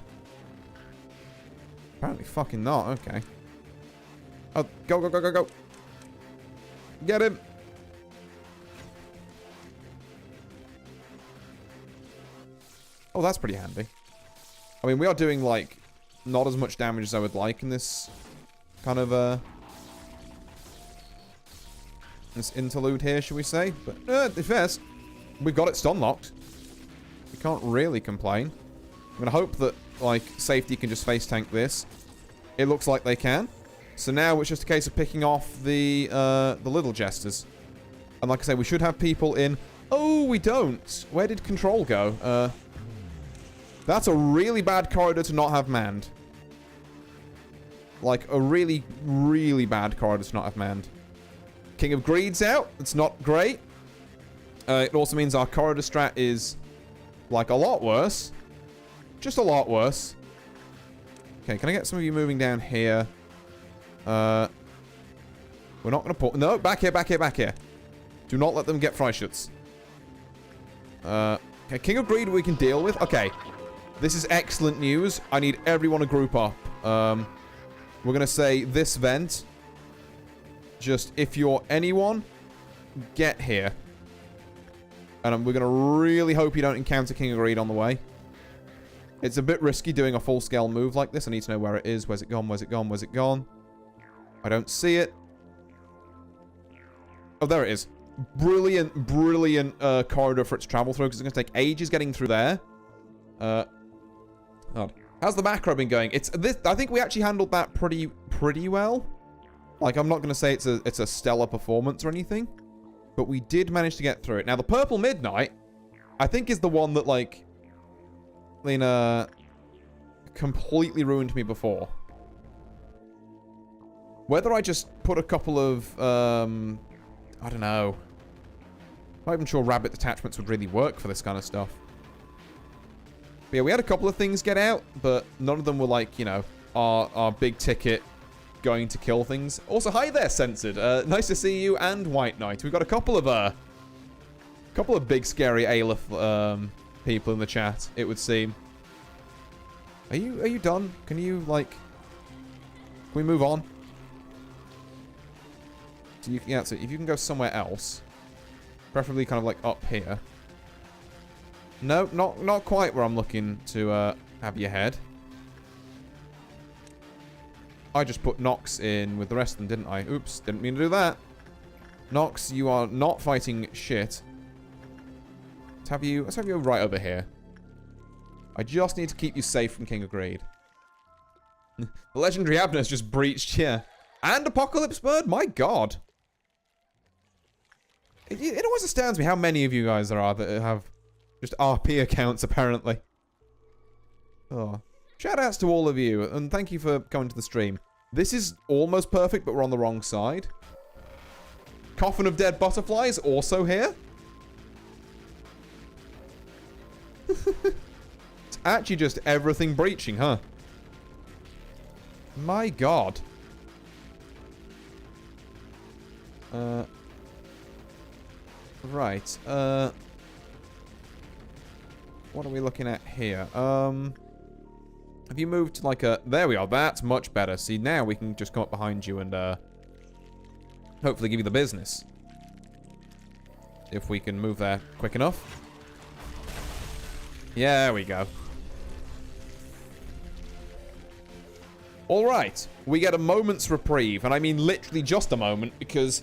Apparently fucking not. Okay. Oh, go, go, go, go, go. Get him. Oh, that's pretty handy. I mean, we are doing, like, not as much damage as I would like in this kind of, this interlude here, shall we say? But, first, we've got it stun locked. We can't really complain. I'm gonna hope that, like, safety can just face tank this. It looks like they can. So now it's just a case of picking off the little jesters. And like I say, we should have people in... Oh, we don't. Where did control go? That's a really bad corridor to not have manned. Like, a really, really bad corridor to not have manned. King of Greed's out. It's not great. It also means our corridor strat is, like, a lot worse. Just a lot worse. Okay, can I get some of you moving down here? We're not going to put... No, back here, back here, back here. Do not let them get Freischutz. Okay, King of Greed we can deal with. Okay. This is excellent news. I need everyone to group up. We're going to say this vent. Just, if you're anyone, get here. And we're going to really hope you don't encounter King of Greed on the way. It's a bit risky doing a full-scale move like this. I need to know where it is. Where's it gone? Where's it gone? Where's it gone? I don't see it. Oh, there it is. Brilliant, brilliant corridor for it to travel through, because it's going to take ages getting through there. God. How's the macro been going? It's this. I think we actually handled that pretty well. Like, I'm not going to say it's a stellar performance or anything, but we did manage to get through it. Now, the Purple Midnight, I think, is the one that, like, completely ruined me before. Whether I just put a couple of, I don't know. I'm not even sure rabbit detachments would really work for this kind of stuff. But yeah, we had a couple of things get out, but none of them were like, you know, our big ticket going to kill things. Also, hi there, Censored. Nice to see you and White Knight. We've got a couple of big scary Aleph people in the chat, it would seem. Are you done? Can you, like... Can we move on? So you, yeah, so if you can go somewhere else. Preferably kind of like up here. No, not quite where I'm looking to have your head. I just put Nox in with the rest of them, didn't I? Oops, didn't mean to do that. Nox, you are not fighting shit. Let's have you right over here. I just need to keep you safe from King of Greed. The legendary Abner's just breached here. And Apocalypse Bird? My god. It always astounds me how many of you guys there are that have just RP accounts, apparently. Oh. Shoutouts to all of you, and thank you for coming to the stream. This is almost perfect, but we're on the wrong side. Coffin of Dead Butterflies, also here. It's actually just everything breaching, huh? My god. Right. What are we looking at here? Have you moved to like a... There we are. That's much better. See, now we can just come up behind you and hopefully give you the business. If we can move there quick enough. Yeah, there we go. Alright, we get a moment's reprieve, and I mean literally just a moment, because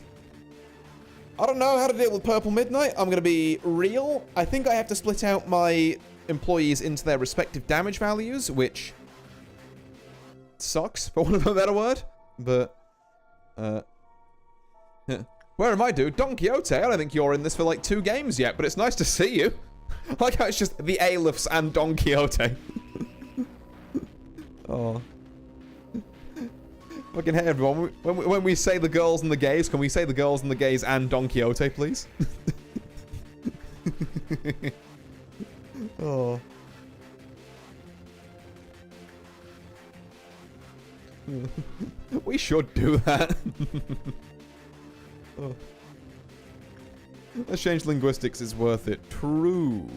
I don't know how to deal with Purple Midnight. I'm going to be real. I think I have to split out my employees into their respective damage values, which sucks, for want of a better word. But, where am I, dude? Don Quixote, I don't think you're in this for like 2 games yet, but it's nice to see you. I like how it's just the Aleph and Don Quixote. Oh. Fucking hey, everyone. When we say the girls and the gays, can we say the girls and the gays and Don Quixote, please? Oh. We should do that. Oh. Let's change linguistics is worth it. True.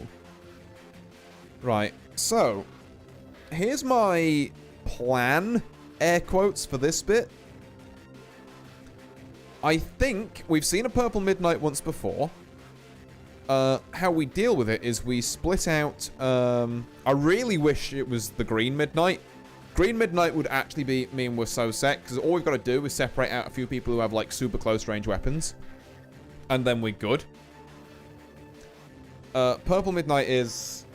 Right. So, here's my plan, air quotes, for this bit. I think we've seen a Purple Midnight once before. How we deal with it is we split out... I really wish it was the Green Midnight. Green Midnight would actually mean we're so set, because all we've got to do is separate out a few people who have, like, super close range weapons. And then we're good. Purple Midnight is...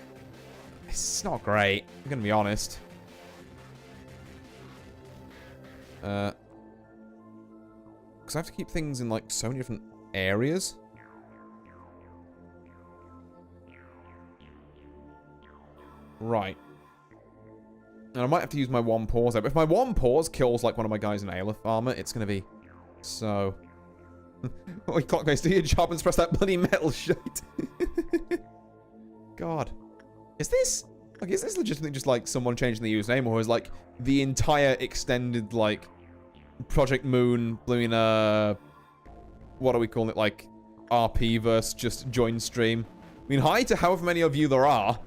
It's not great, I'm gonna be honest. Because I have to keep things in, like, so many different areas. Right. And I might have to use my one pause there. But if my one pause kills, like, one of my guys in Aleph armor, it's gonna be so... Oh, Clockface, do your job and press that bloody metal shite. God. Is this legitimately just, like, someone changing the username? Or is, like, the entire extended, like, Project Moon, Blumina... What do we call it? Like, RP-verse just join stream? I mean, hi to however many of you there are.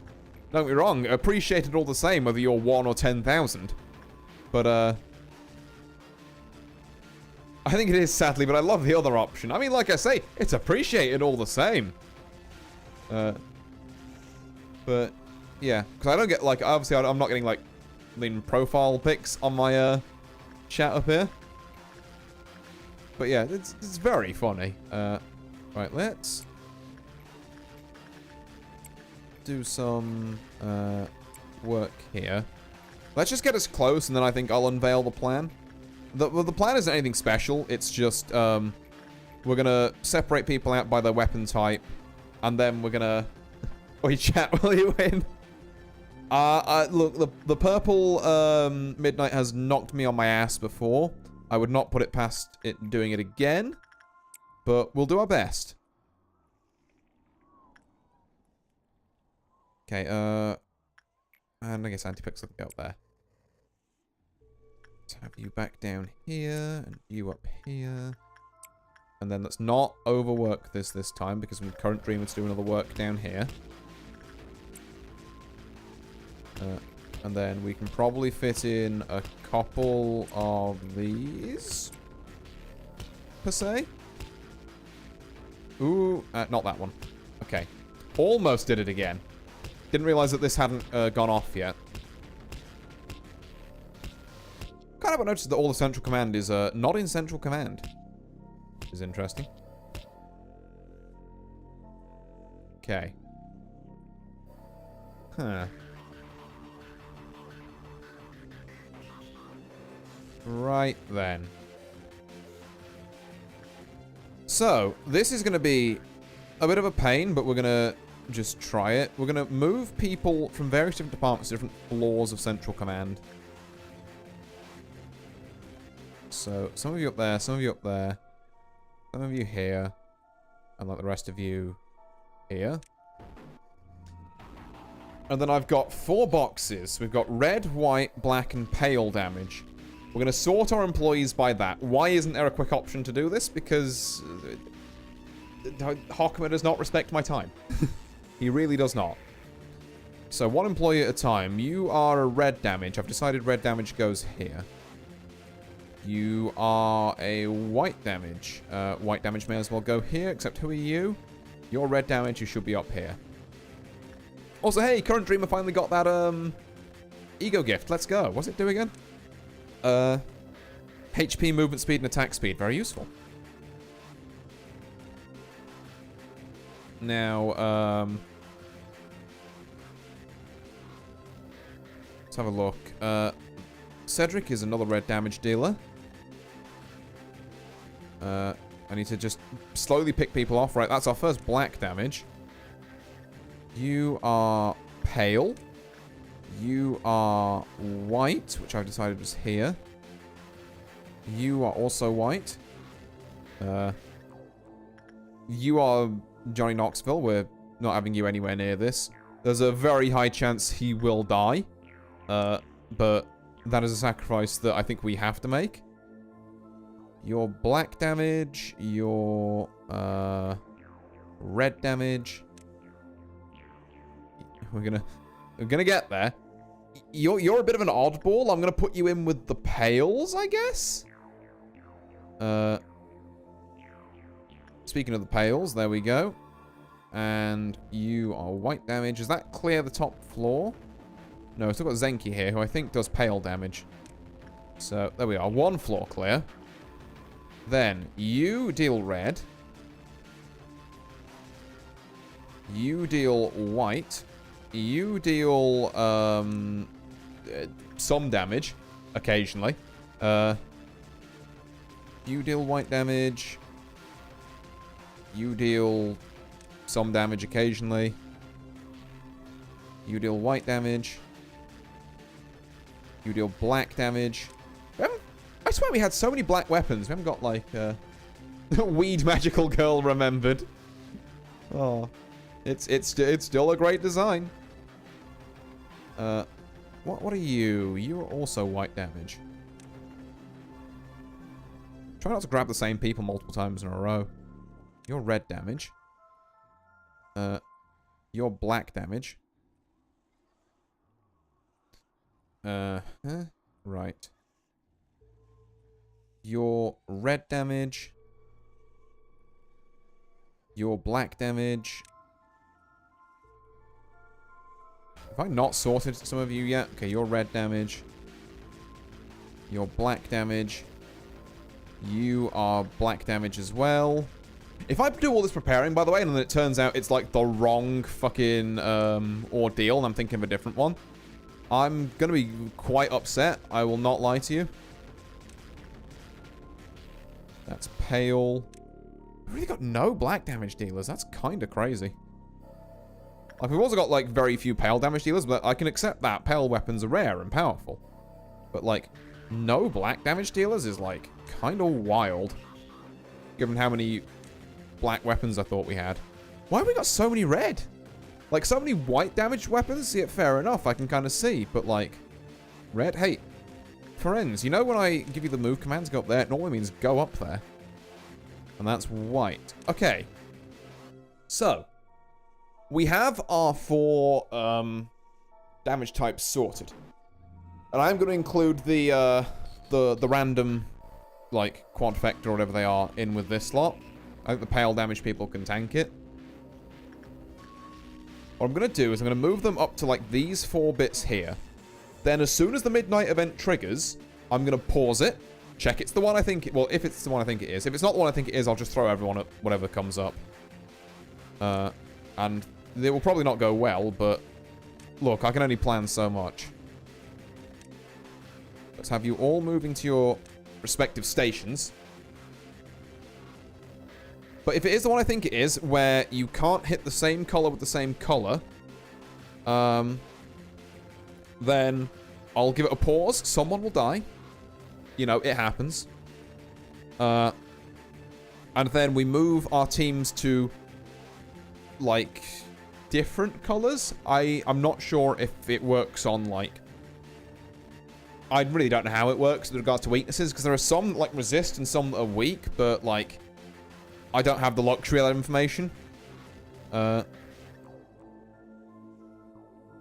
Don't get me wrong, appreciate it all the same, whether you're 1 or 10,000. But, I think it is, sadly, but I love the other option. I mean, like I say, it's appreciated all the same. But, yeah. Because I don't get, like, obviously I'm not getting, like, profile pics on my, chat up here. But, yeah, it's very funny. Right, let's do some, work here. Let's just get us close, and then I think I'll unveil the plan. The plan isn't anything special. It's just, we're gonna separate people out by their weapon type, and then we're gonna... Oi, chat, will you win? Look, the Purple Midnight has knocked me on my ass before. I would not put it past it doing it again, but we'll do our best. Okay, and I guess Antipix will go up there. Let's have you back down here, and you up here. And then let's not overwork this time, because with current dream, let's do another work down here. And then we can probably fit in a couple of these, per se. Ooh, not that one. Okay. Almost did it again. Didn't realize that this hadn't gone off yet. Kind of noticed that all the Central Command is not in Central Command. Which is interesting. Okay. Huh. Right then. So, this is going to be a bit of a pain, but we're going to just try it. We're going to move people from various different departments to different floors of Central Command. So, some of you up there, some of you up there, some of you here, and like the rest of you here. And then I've got 4 boxes. We've got red, white, black, and pale damage. We're going to sort our employees by that. Why isn't there a quick option to do this? Because Hokma does not respect my time. He really does not. So, 1 employee at a time. You are a red damage. I've decided red damage goes here. You are a white damage. White damage may as well go here, except who are you? You're red damage, you should be up here. Also, hey, Current Dreamer finally got that, ego gift. Let's go. What's it do again? HP, movement speed, and attack speed. Very useful. Now, let's have a look. Cedric is another red damage dealer. I need to just slowly pick people off. Right, that's our first black damage. You are pale. You are white, which I've decided was here. You are also white. You are Johnny Knoxville. We're not having you anywhere near this. There's a very high chance he will die. But that is a sacrifice that I think we have to make. Your black damage, your red damage. We're gonna get there. You're a bit of an oddball. I'm gonna put you in with the pales, I guess. Speaking of the pales, there we go. And you are white damage. Does that clear the top floor? No, I've still got Zenki here, who I think does pale damage. So, there we are. One floor clear. Then, you deal red. You deal white. You deal, some damage, occasionally. You deal white damage. You deal some damage occasionally. You deal white damage. You deal black damage. I swear we had so many black weapons. We haven't got, like, Weed Magical Girl remembered. Oh. It's still a great design. What are you? You're also white damage. Try not to grab the same people multiple times in a row. You're red damage. You're black damage. Right. You're red damage. You're black damage. Have I not sorted some of you yet? Okay, you're red damage. You're black damage. You are black damage as well. If I do all this preparing, by the way, and then it turns out it's like the wrong fucking ordeal, and I'm thinking of a different one, I'm gonna be quite upset. I will not lie to you. That's pale. We've really got no black damage dealers. That's kind of crazy. Like, we've also got, like, very few pale damage dealers, but I can accept that. Pale weapons are rare and powerful. But, like, no black damage dealers is, like, kind of wild. Given how many black weapons I thought we had. Why have we got so many red? Like, so many white damage weapons? Yeah, fair enough, I can kind of see. But, like, red? Hey, friends, you know when I give you the move commands, go up there? It normally means go up there. And that's white. Okay. So, we have our 4 damage types sorted. And I'm going to include the random, like, quadfecta or whatever they are in with this slot. I think the pale damage people can tank it. What I'm going to do is I'm going to move them up to, like, these 4 bits here. Then as soon as the midnight event triggers, I'm going to pause it. Check it's the one I think... Well, if it's the one I think it is. If it's not the one I think it is, I'll just throw everyone at whatever comes up. And it will probably not go well, but... Look, I can only plan so much. Let's have you all moving to your respective stations. But if it is the one I think it is, where you can't hit the same color with the same color, then I'll give it a pause. Someone will die. You know, it happens. And then we move our teams to, like, different colors. I'm not sure if it works on, like... I really don't know how it works with regards to weaknesses, because there are some that, like, resist and some that are weak, but, like, I don't have the luxury of that information. I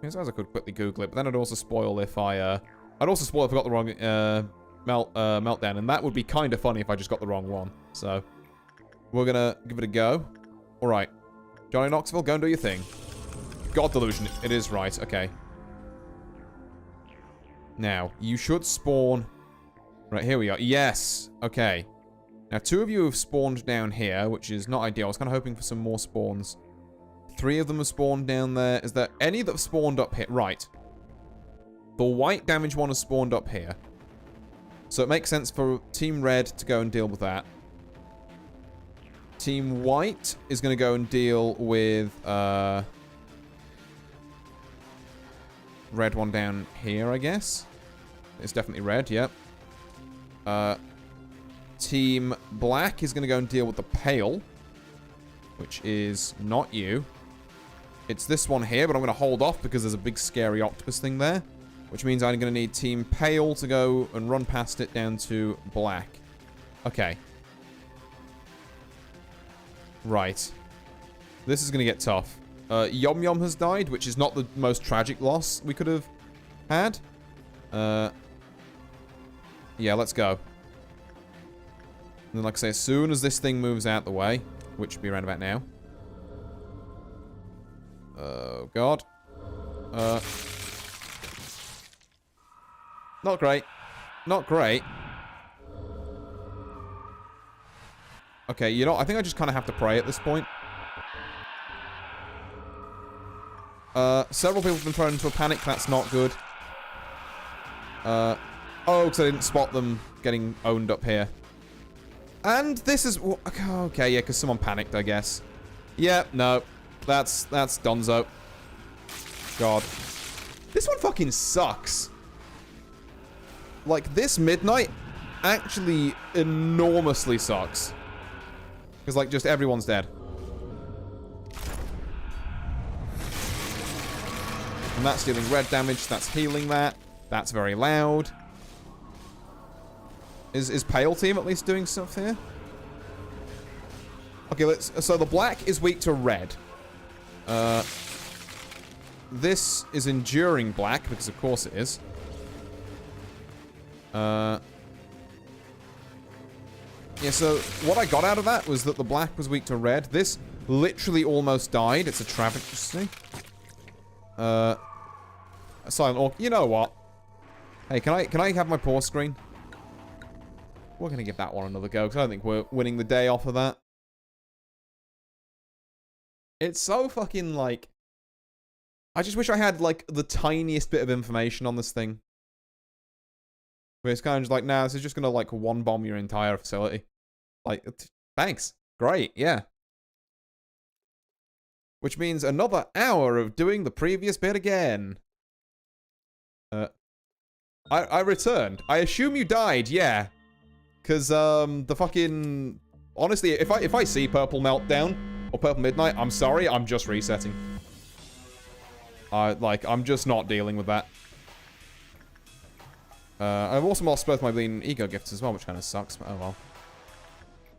suppose I could quickly Google it, but then I'd also spoil if I got the wrong meltdown, and that would be kind of funny if I just got the wrong one. So, we're gonna give it a go. Alright. Johnny Knoxville, go and do your thing. God delusion. It is right. Okay. Now, you should spawn... Right, here we are. Yes. Okay. Now, 2 of you have spawned down here, which is not ideal. I was kind of hoping for some more spawns. 3 of them have spawned down there. Is there any that have spawned up here? Right. The white damage one has spawned up here. So it makes sense for Team Red to go and deal with that. Team White is going to go and deal with... red one down here, I guess. It's definitely red, yep. Team Black is going to go and deal with the Pale, which is not you. It's this one here, but I'm going to hold off because there's a big scary octopus thing there, which means I'm going to need Team Pale to go and run past it down to Black. Okay. Right. This is going to get tough. Yum Yum has died, which is not the most tragic loss we could have had. Yeah, let's go. And then, like I say, as soon as this thing moves out the way, which should be around about now. Oh, God. Not great. Not great. Okay, you know, I think I just kind of have to pray at this point. Several people have been thrown into a panic. That's not good. Oh, because I didn't spot them getting owned up here. And this is... Okay, yeah, because someone panicked, I guess. Yeah, no. That's Donzo. God. This one fucking sucks. Like, this midnight actually enormously sucks. Because, like, just everyone's dead. And that's dealing red damage. That's healing that. That's very loud. Is Pale Team at least doing stuff here? Okay, let's... So the black is weak to red. This is enduring black, because of course it is. Yeah, so what I got out of that was that the black was weak to red. This literally almost died. It's a travesty. Silent Orc. You know what? Hey, can I have my pause screen? We're gonna give that one another go, because I don't think we're winning the day off of that. It's so fucking, like... I just wish I had, like, the tiniest bit of information on this thing. Where it's kind of just like, nah, this is just gonna, like, one-bomb your entire facility. Like, thanks. Great, yeah. Which means another hour of doing the previous bit again. I returned. I assume you died, yeah. Because, the fucking... Honestly, if I see Purple Meltdown, or Purple Midnight, I'm sorry, I'm just resetting. I'm just not dealing with that. I've also lost both my bleeding ego gifts as well, which kind of sucks, but oh well.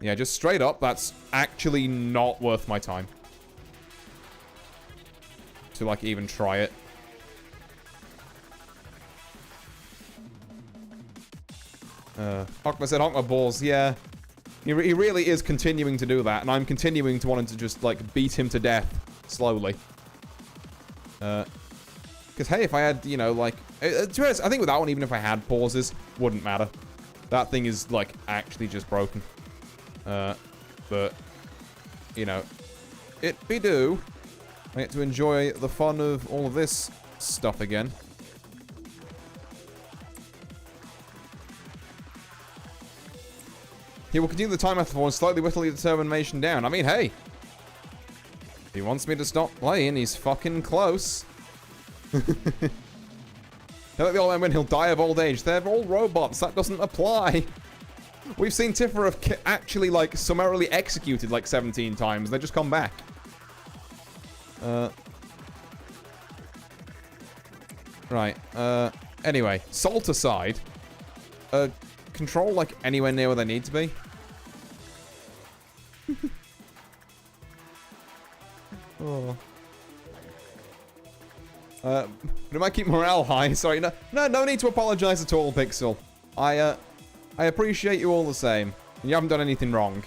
Yeah, just straight up, that's actually not worth my time. To, like, even try it. Hokma said Hokma balls, yeah. He really is continuing to do that, and I'm continuing to want to just, like, beat him to death. Slowly. Because, hey, if I had, you know, like... to be honest, I think with that one, even if I had pauses, wouldn't matter. That thing is, like, actually just broken. But, you know, it be do. I get to enjoy the fun of all of this stuff again. He will continue the time method and slightly whittle the determination down. I mean, hey. If he wants me to stop playing, he's fucking close. Don't let the old man win, he'll die of old age. They're all robots. That doesn't apply. We've seen Tifa actually, like, summarily executed, like, 17 times. They just come back. Right. Anyway, salt aside. Control, like, anywhere near where they need to be. Oh. But it might keep morale high. Sorry, no need to apologize at all, Pixel. I appreciate you all the same. You haven't done anything wrong.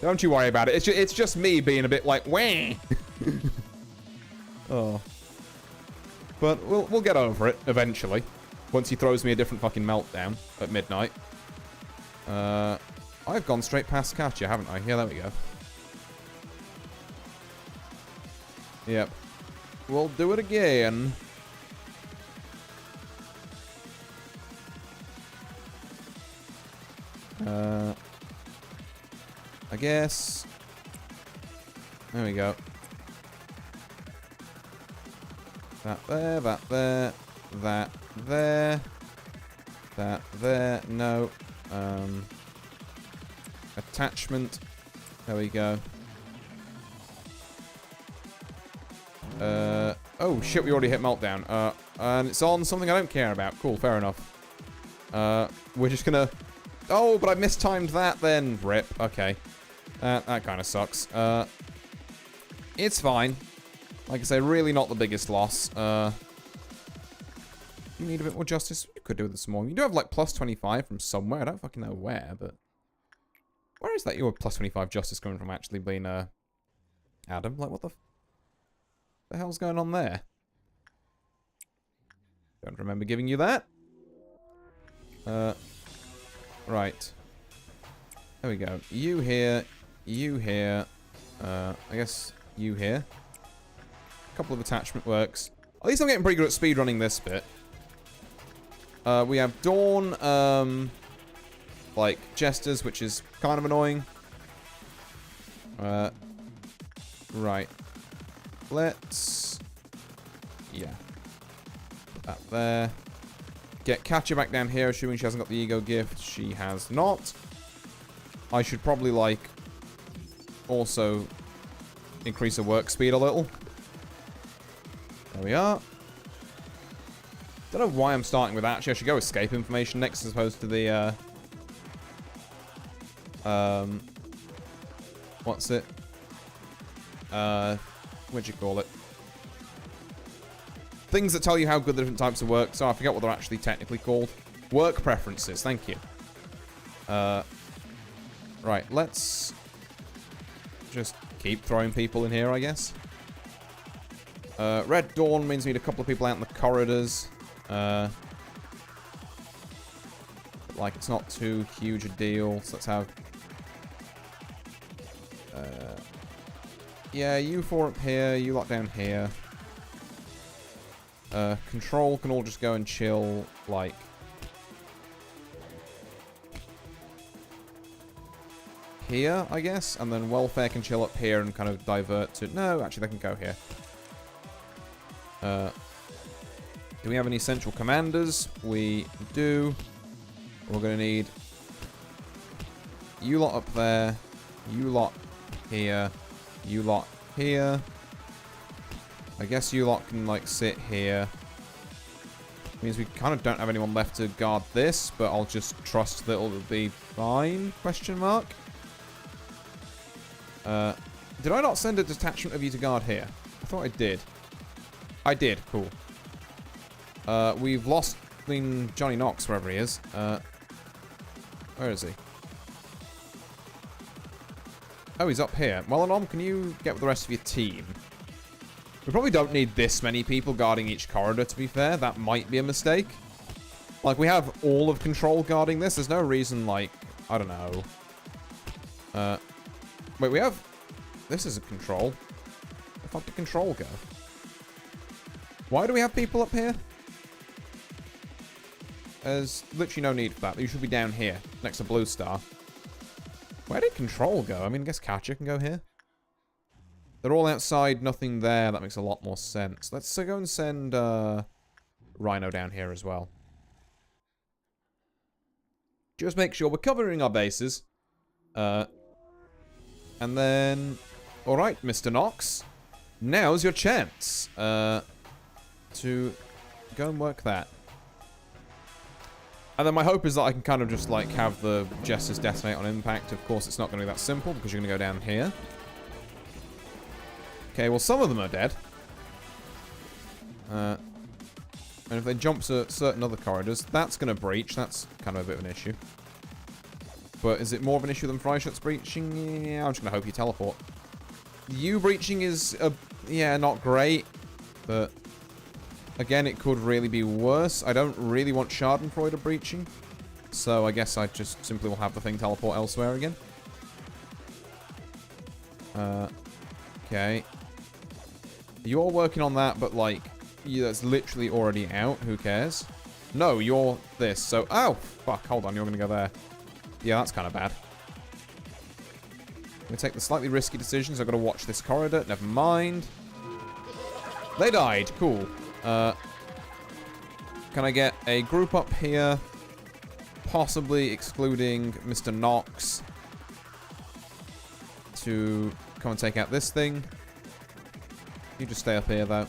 Don't you worry about it. It's just me being a bit like, wah. Oh. But we'll get over it eventually. Once he throws me a different fucking meltdown at midnight. I've gone straight past Katya, haven't I? Yeah, there we go. Yep. We'll do it again. I guess. There we go. That there, that there, that there, that there. No. Attachment. There we go. Oh shit, we already hit meltdown. And it's on something I don't care about. Cool, fair enough. We're just gonna... Oh, but I mistimed that then. Rip. Okay. That kind of sucks. It's fine. Like I say, really not the biggest loss. You need a bit more justice? You could do with some more. You do have like plus 25 from somewhere. I don't fucking know where, but... Where is that your plus 25 justice coming from actually being, Adam? Like, what the hell's going on there? Don't remember giving you that. Right. There we go. You here. You here. I guess you here. A couple of attachment works. At least I'm getting pretty good at speedrunning this bit. We have Dawn, like, jesters, which is kind of annoying. Right. Let's... Yeah. Put that there. Get Katya back down here, assuming she hasn't got the ego gift. She has not. I should probably, like, also increase her work speed a little. There we are. Don't know why I'm starting with that. Actually, I should go escape information next as opposed to the, what's it? What'd you call it? Things that tell you how good the different types of work. So I forget what they're actually technically called. Work preferences. Thank you. Right. Let's just keep throwing people in here, I guess. Red Dawn means we need a couple of people out in the corridors. Like, it's not too huge a deal. So let's have... yeah, you four up here. You lot down here. Control can all just go and chill, like... here, I guess? And then welfare can chill up here and kind of divert to... No, actually, they can go here. Do we have any central commanders? We do. We're going to need... you lot up there. You lot here. You lot here. I guess you lot can, like, sit here. Means we kind of don't have anyone left to guard this, but I'll just trust that it'll be fine, question mark. Did I not send a detachment of you to guard here? I thought I did. I did, cool. We've lost Johnny Knox, wherever he is. Where is he? Oh, he's up here. Melanom, can you get with the rest of your team? We probably don't need this many people guarding each corridor, to be fair. That might be a mistake. Like, we have all of Control guarding this. There's no reason, like, I don't know. Wait, we have... this is a Control. Where the fuck did Control go? Why do we have people up here? There's literally no need for that. You should be down here, next to Blue Star. Where did Control go? I mean, I guess Katya can go here. They're all outside, nothing there. That makes a lot more sense. Let's go and send Rhino down here as well. Just make sure we're covering our bases. And then... alright, Mr. Knox. Now's your chance to go and work that. And then my hope is that I can kind of just, like, have the Jesters detonate on impact. Of course, it's not going to be that simple, because you're going to go down here. Okay, well, some of them are dead. And if they jump to certain other corridors, that's going to breach. That's kind of a bit of an issue. But is it more of an issue than Freischutz breaching? Yeah, I'm just going to hope you teleport. You breaching is, yeah, not great. But, again, it could really be worse. I don't really want Schadenfreude breaching. So I guess I just simply will have the thing teleport elsewhere again. Okay. You're working on that, but, like, that's literally already out. Who cares? No, you're this. So, oh, fuck. Hold on. You're going to go there. Yeah, that's kind of bad. I'm going to take the slightly risky decisions. I've got to watch this corridor. Never mind. They died. Cool. Can I get a group up here? Possibly excluding Mr. Knox to come and take out this thing. You just stay up here, though.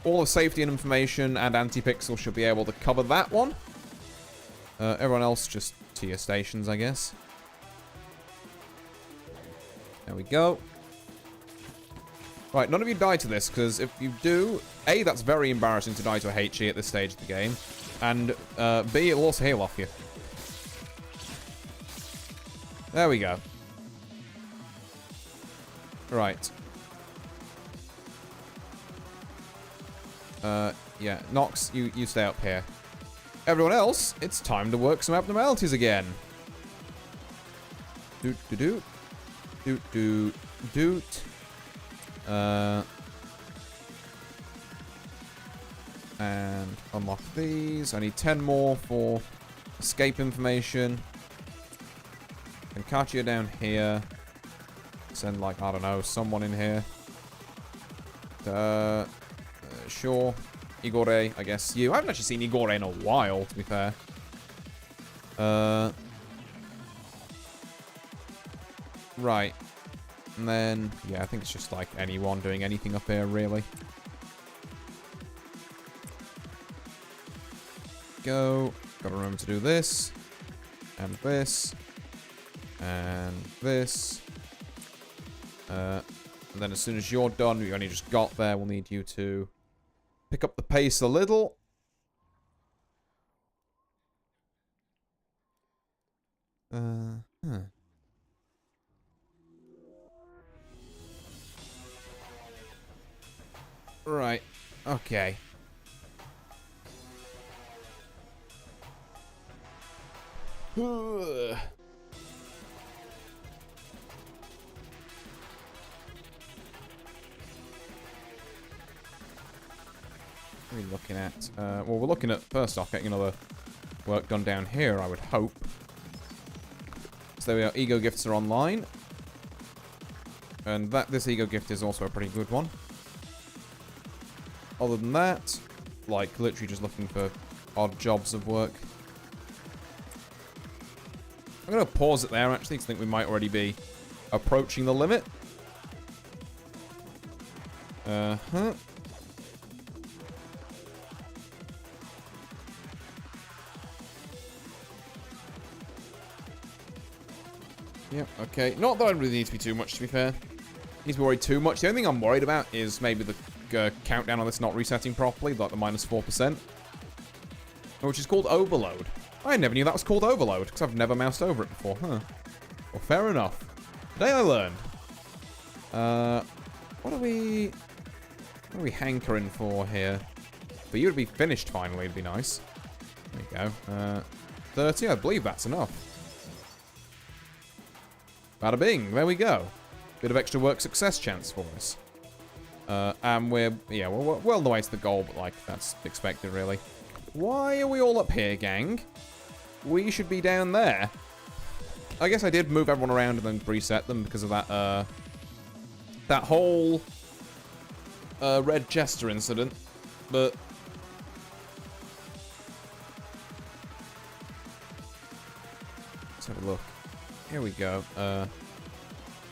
All of safety and information and anti-pixel should be able to cover that one. Everyone else just to your stations, I guess. There we go. Right, none of you die to this, because if you do, A, that's very embarrassing to die to a HE at this stage of the game, and B, it'll also heal off you. There we go. Right. Yeah, Nox, you stay up here. Everyone else, it's time to work some abnormalities again. Doot doot doot. Doot doot doot. And unlock these. I need 10 more for escape information. And Katia down here. Send, like, I don't know, someone in here. Sure. Igore, I guess you. I haven't actually seen Igore in a while, to be fair. Right. And then, yeah, I think it's just, like, anyone doing anything up here, really. Go. Gotta remember to do this. And this. And this. And then as soon as you're done, you only just got there, we'll need you to pick up the pace a little. Right. Okay. What are we looking at? Well, we're looking at, first off, getting another work done down here, I would hope. So there we are. Ego gifts are online. And this ego gift is also a pretty good one. Other than that, like, literally just looking for odd jobs of work. I'm going to pause it there, actually, because I think we might already be approaching the limit. Uh-huh. Yep, okay. Not that I really need to be too much, to be fair. Need to be worried too much. The only thing I'm worried about is maybe the countdown on this not resetting properly, like the -4%. Which is called overload. I never knew that was called overload, because I've never moused over it before. Huh. Well, fair enough. Today I learned. What are we hankering for here? For you to be finished finally would be nice. There you go. 30, I believe that's enough. Bada bing, there we go. Bit of extra work success chance for us. And we're well on the way to the goal, but, like, that's expected, really. Why are we all up here, gang? We should be down there. I guess I did move everyone around and then reset them because of that, that whole, Red Chester incident. But let's have a look. Here we go.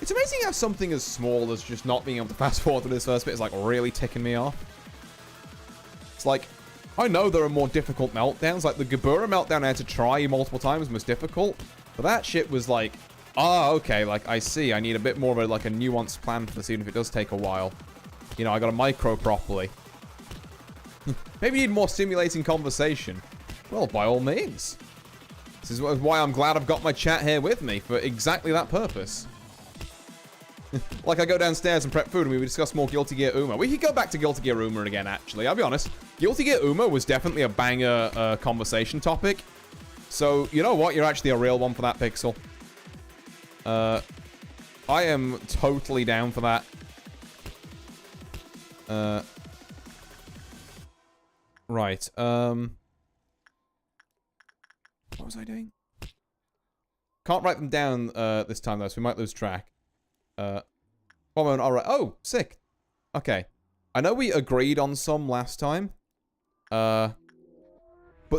It's amazing how something as small as just not being able to fast forward to this first bit is, like, really ticking me off. It's like, I know there are more difficult meltdowns. Like, the Gebura meltdown I had to try multiple times was difficult. But that shit was like, okay, like, I see. I need a bit more of a, like, a nuanced plan for this, even if it does take a while. You know, I gotta micro properly. Maybe you need more stimulating conversation. Well, by all means. This is why I'm glad I've got my chat here with me, for exactly that purpose. Like I go downstairs and prep food and we discuss more Guilty Gear Uma. We could go back to Guilty Gear Uma again, actually. I'll be honest. Guilty Gear Uma was definitely a banger conversation topic. So, you know what? You're actually a real one for that, Pixel. I am totally down for that. Right. What was I doing? Can't write them down this time, though, so we might lose track. One moment, alright. Oh, sick. Okay. I know we agreed on some last time. But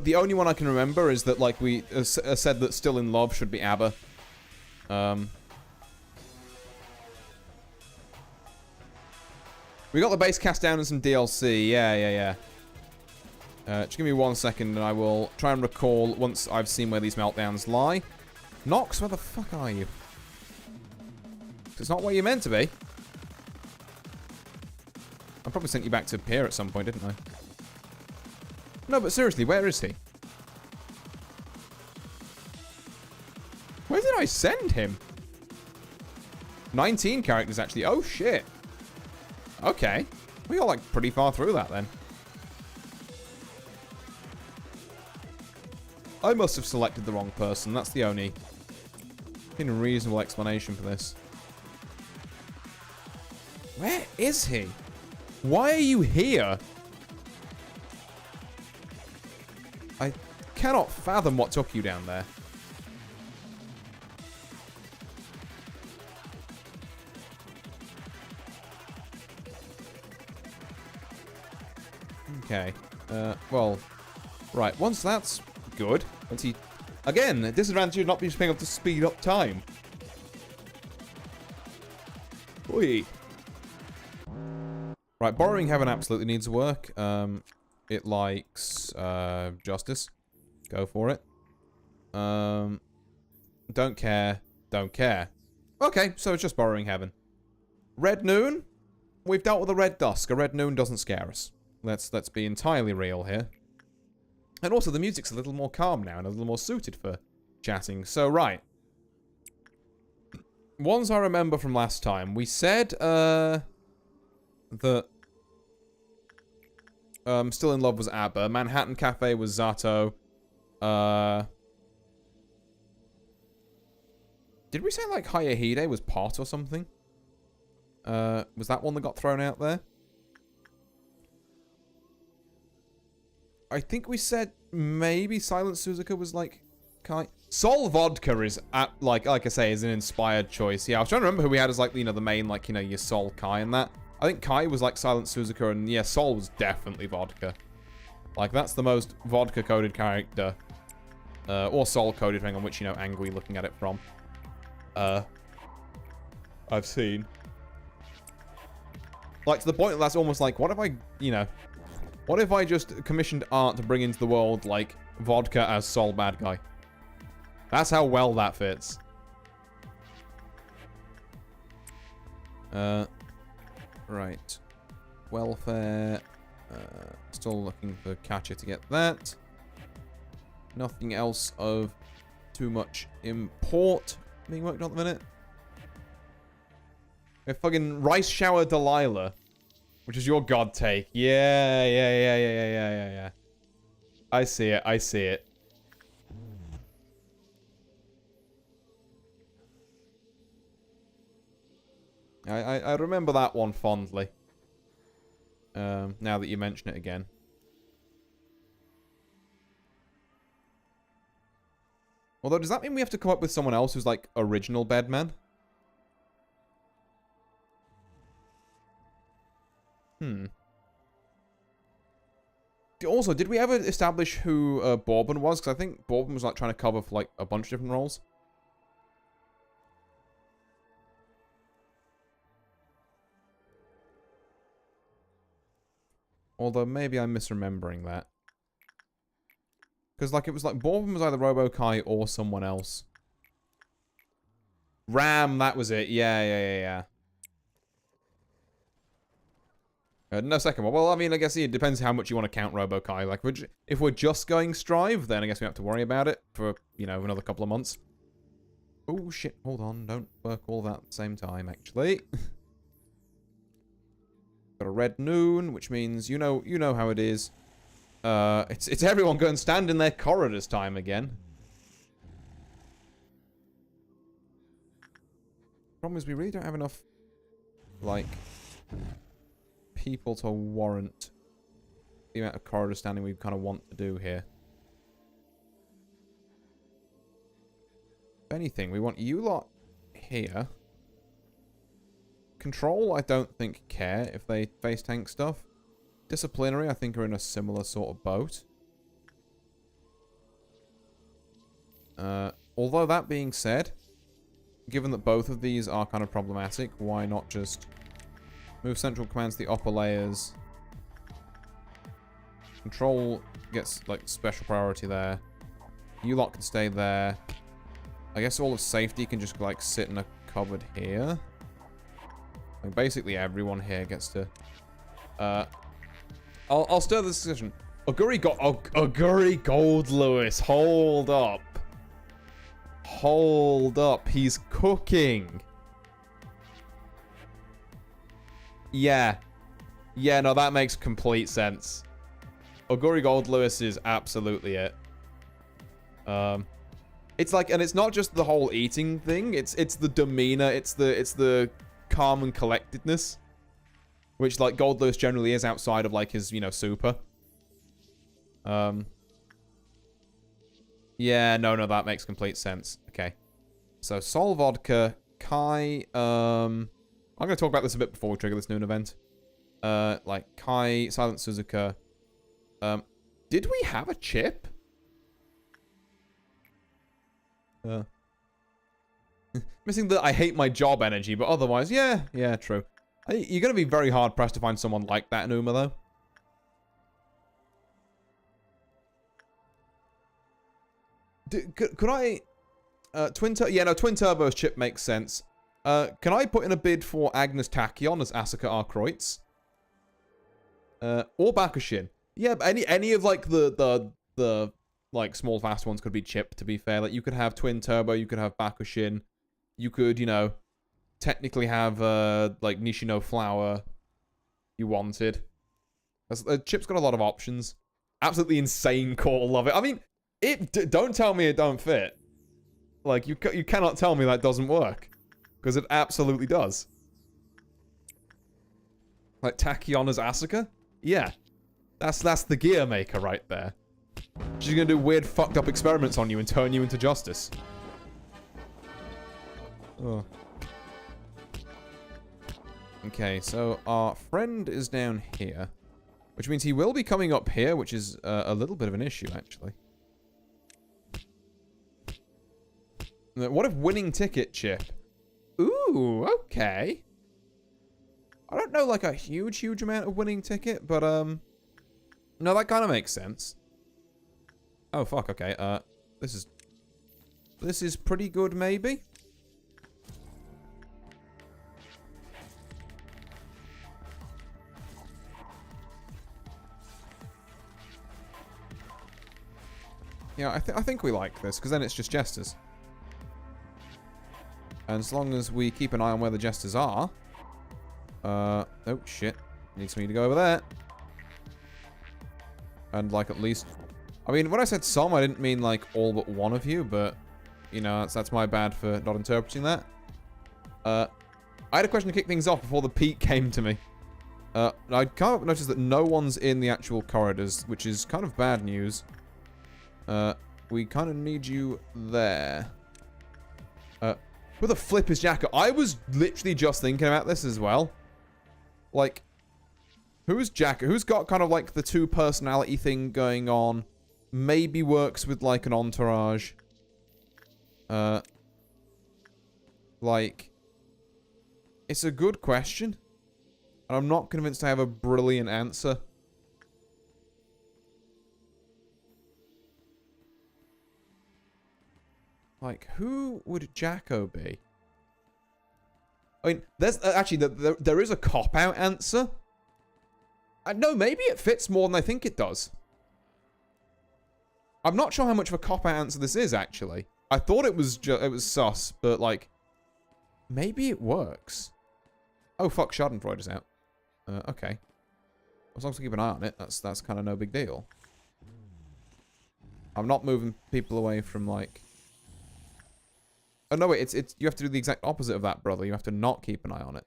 the only one I can remember is that, like, we said that Still in Love should be ABBA. We got the base cast down and some DLC. Yeah. Just give me 1 second and I will try and recall once I've seen where these meltdowns lie. Nox, where the fuck are you? It's not where you're meant to be. I probably sent you back to here at some point, didn't I? No, but seriously, where is he? Where did I send him? 19 characters, actually. Oh, shit. Okay. We got, like, pretty far through that, then. I must have selected the wrong person. That's the only reasonable explanation for this. Where is he? Why are you here? I cannot fathom what took you down there. Okay. Well, right. Once that's good. Once he... Again, disadvantage of not being able to speed up time. Oi. Right, Borrowing Heaven absolutely needs work. It likes justice. Go for it. Don't care. Don't care. Okay, so it's just Borrowing Heaven. Red Noon? We've dealt with a Red Dusk. A Red Noon doesn't scare us. Let's be entirely real here. And also, the music's a little more calm now and a little more suited for chatting. So, right. Ones I remember from last time. We said, that... Still in Love was ABBA. Manhattan Cafe was Zato. Did we say, like, Hayahide was Pot or something? Was that one that got thrown out there? I think we said maybe Silent Suzuka was like Kai. Sol Vodka is like I say is an inspired choice. Yeah, I was trying to remember who we had as like the main like your Sol Kai and that. I think Kai was like Silent Suzuka and yeah, Sol was definitely vodka. Like that's the most vodka coded character. Or Sol coded, depending on which angle you're looking at it from. I've seen. Like to the point that that's almost like what if I what if I just commissioned art to bring into the world, like, vodka as Sol bad guy? That's how well that fits. Right. Welfare. Still looking for Catcher to get that. Nothing else of too much import being worked on at the minute. We have fucking Rice Shower Delilah. Which is your god take. Yeah. I see it. I remember that one fondly. Now that you mention it again. Although, does that mean we have to come up with someone else who's like original Bedman? Also, did we ever establish who Bourbon was? Because I think Bourbon was like trying to cover for like a bunch of different roles. Although maybe I'm misremembering that. Because like it was like Bourbon was either Robo-Kai or someone else. Ram, that was it. Yeah. No second one. Well, I mean, I guess it depends how much you want to count Robo-Kai. Like, if we're just going Strive, then I guess we have to worry about it for, another couple of months. Oh, shit. Hold on. Don't work all that at the same time, actually. Got a red noon, which means you know how it is. It's everyone going stand in their corridors time again. Problem is we really don't have enough, like, people to warrant the amount of corridor standing we kind of want to do here. If anything, we want you lot here. Control, I don't think care if they face tank stuff. Disciplinary, I think, are in a similar sort of boat. Although that being said, given that both of these are kind of problematic, why not just move central command to the upper layers? Control gets, like, special priority there. You lot can stay there. I guess all of safety can just, like, sit in a cupboard here. Like, basically everyone here gets to... I'll stir this discussion. Oguri Gold Lewis, hold up. Hold up, he's cooking. Yeah. Yeah, no, that makes complete sense. Oguri Gold Lewis is absolutely it. It's like, and it's not just the whole eating thing, it's the demeanor, it's the calm and collectedness. Which, like, Gold Lewis generally is outside of, like, his, you know, super. Yeah, no, that makes complete sense. Okay. So, Sol Vodka, Kai, I'm going to talk about this a bit before we trigger this noon event. Like, Kai, Silent Suzuka. Did we have a chip? Missing the I hate my job energy, but otherwise, yeah, true. You're going to be very hard-pressed to find someone like that in Uma, though. Could I... Twin Turbo's chip makes sense. Can I put in a bid for Agnes Tachyon as Asuka Arkreutz? Or Bakushin? Yeah, but any of, like, the like, small, fast ones could be chipped, to be fair. Like, you could have Twin Turbo, you could have Bakushin. You could, you know... technically have, like, Nishino Flower you wanted. Chip's got a lot of options. Absolutely insane call, love it. I mean, don't tell me it don't fit. Like, you cannot tell me that doesn't work. Because it absolutely does. Like, Tachyon as Asuka? Yeah. That's the gear maker right there. She's gonna do weird fucked up experiments on you and turn you into justice. Oh. Okay, so our friend is down here. Which means he will be coming up here, which is a little bit of an issue, actually. What if winning ticket chip? Ooh, okay. I don't know, like, a huge amount of winning ticket, but, no, that kind of makes sense. Oh, fuck, okay, this is pretty good, maybe? Yeah, I think we like this, because then it's just jesters. And as long as we keep an eye on where the jesters are... oh, shit. Needs me to go over there. And, like, at least... I mean, when I said some, I didn't mean, like, all but one of you, but... You know, that's my bad for not interpreting that. I had a question to kick things off before the peak came to me. I can't notice that no one's in the actual corridors, which is kind of bad news. We kind of need you there. Who the flip is Jacko? I was literally just thinking about this as well. Like, who's Jacko? Who's got kind of like the two personality thing going on? Maybe works with like an entourage. Like, it's a good question. And I'm not convinced I have a brilliant answer. Like, who would Jacko be? I mean, there's actually there is a cop-out answer. No, maybe it fits more than I think it does. I'm not sure how much of a cop-out answer this is, actually. I thought it was sus, but, like, maybe it works. Oh, fuck, Schadenfreude is out. Okay. As long as I keep an eye on it, that's kind of no big deal. I'm not moving people away from, like... Oh, no, wait, it's you have to do the exact opposite of that, brother. You have to not keep an eye on it.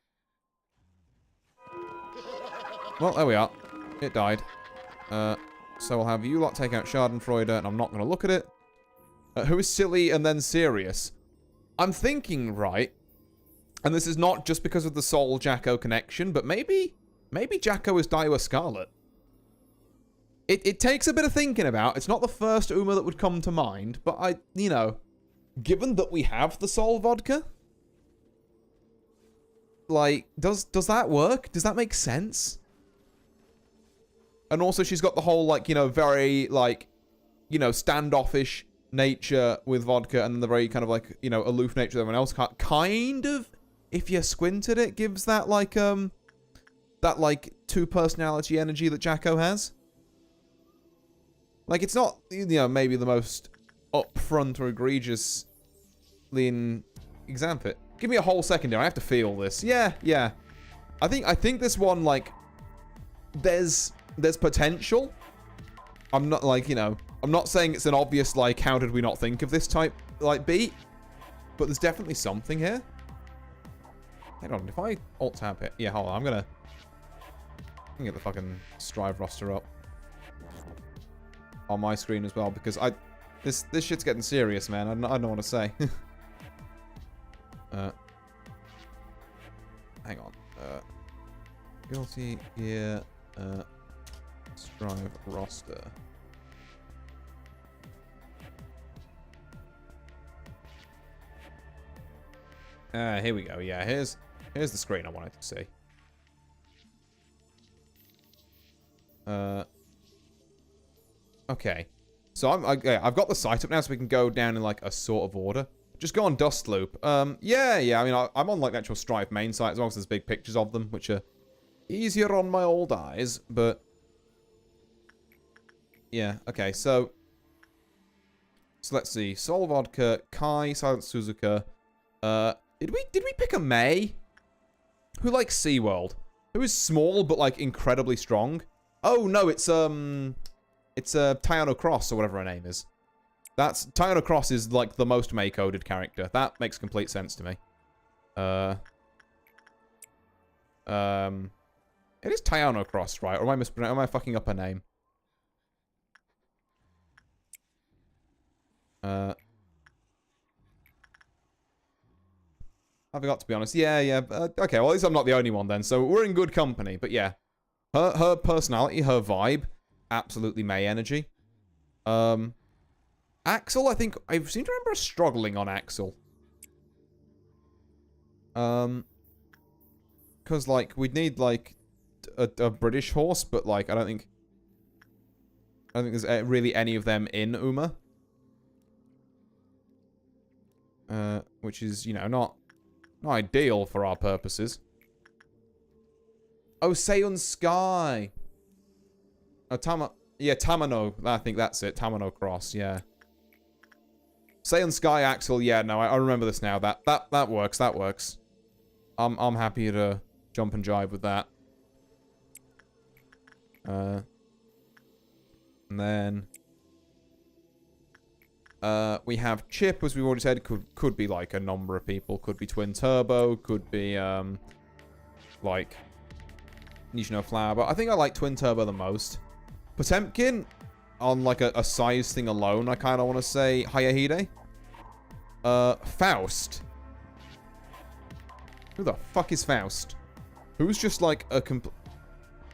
Well, there we are. It died. So we'll have you lot take out Schadenfreude, and I'm not going to look at it. Who is silly and then serious? I'm thinking, right, and this is not just because of the Soul-Jacko connection, but maybe Jacko is Daiwa Scarlet. It takes a bit of thinking about. It's not the first Uma that would come to mind, but you know, given that we have the Soul Vodka, like, does that work? Does that make sense? And also she's got the whole, like, you know, very, like, you know, standoffish nature with vodka, and the very kind of, like, you know, aloof nature of everyone else. Kind of, if you squint at it, gives that, like, two-personality energy that Jacko has. Like, it's not, you know, maybe the most upfront or egregiously in example. Give me a whole second here. I have to feel this. Yeah. I think this one, like, there's potential. I'm not, like, you know, I'm not saying it's an obvious, like, how did we not think of this type, like, beat? But there's definitely something here. Hang on, if I alt-tab it... Yeah, hold on, I'm gonna get the fucking Strive roster up. On my screen as well, because this shit's getting serious, man. I don't know what to say. Hang on. Guilty Gear... Strive roster. Here we go. Yeah, here's the screen I wanted to see. Okay. So I've got the site up now, so we can go down in, like, a sort of order. Just go on Dust Loop. Yeah. I mean, I'm on, like, the actual Strive main site, as long as there's big pictures of them, which are easier on my old eyes, but... Yeah, okay, so let's see. Soul Vodka, Kai, Silent Suzuka. Did we pick a May? Who likes SeaWorld? Who is small but, like, incredibly strong? Oh no, it's Tayano Cross or whatever her name is. Tayano Cross is, like, the most May coded character. That makes complete sense to me. It is Tayano Cross, right? Or am I fucking up her name? I forgot, to be honest. Yeah. Okay, well, at least I'm not the only one then. So we're in good company. But yeah, her personality, her vibe, absolutely May energy. Axel, I think I seem to remember struggling on Axel. Because, like, we'd need, like, a British horse, but, like, I don't think there's really any of them in Uma. Which is, you know, not ideal for our purposes. Oh, Seiyun Sky. Oh, Tamano. I think that's it. Tamano Cross, yeah. Seiyun Sky, Axel, yeah, no, I remember this now. That works, that works. I'm happy to jump and jive with that. And then... we have Chip, as we've already said, could be, like, a number of people. Could be Twin Turbo, could be, like, Nishino Flower. But I think I like Twin Turbo the most. Potemkin, on, like, a size thing alone, I kind of want to say Hayahide. Faust. Who the fuck is Faust? Who's just, like,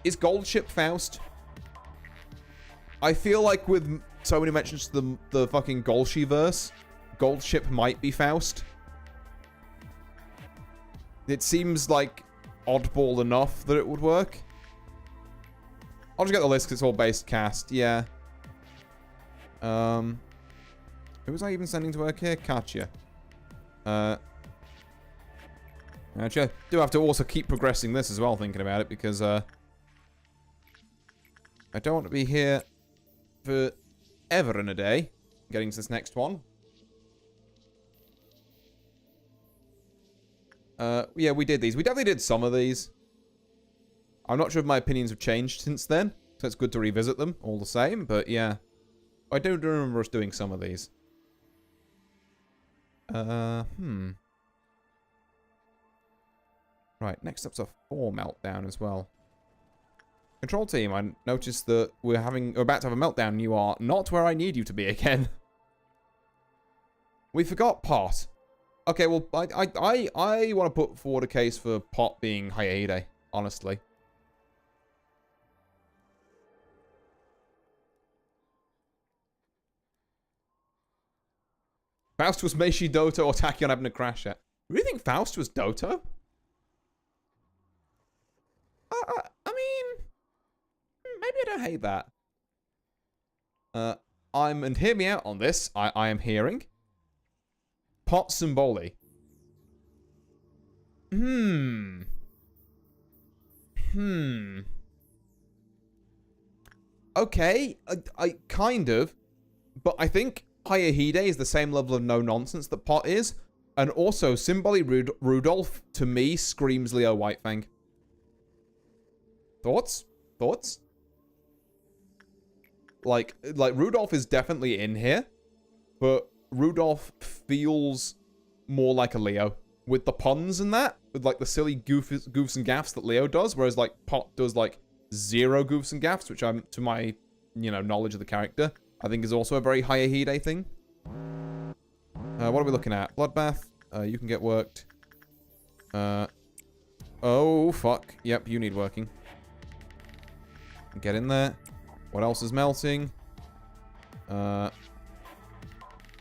Is Goldship Faust? I feel like with... so many mentions to the fucking Golshi-verse, Goldship might be Faust. It seems like oddball enough that it would work. I'll just get the list because it's all based cast. Yeah. Who was I even sending to work here? Katya. Actually, I do have to also keep progressing this as well, thinking about it, because I don't want to be here for ever in a day. Getting to this next one. Yeah, we did these. We definitely did some of these. I'm not sure if my opinions have changed since then, so it's good to revisit them all the same, but yeah. I do remember us doing some of these. Right, next up's a 4 meltdown as well. Control team, I noticed that we're about to have a meltdown. You are not where I need you to be again. We forgot Pot. Okay, well, I want to put forward a case for Pot being Hayade, honestly. Faust was Meishi Doto or Tachyon having a crash at. Really think Faust was Doto? I mean, maybe I don't hate that. And hear me out on this. I am hearing Pot Symboli. Okay, I kind of, but I think Hayahide is the same level of no nonsense that Pot is, and also Symboli Rudolph to me screams Leo Whitefang. Thoughts? Thoughts? Like Rudolph is definitely in here, but Rudolph feels more like a Leo with the puns and that, with like the silly goofs and gaffs that Leo does, whereas like Pot does like 0 goofs and gaffs, which I'm, to my, knowledge of the character, I think is also a very Hayahide thing. What are we looking at? Bloodbath. You can get worked. Oh, fuck. Yep, you need working. Get in there. What else is melting?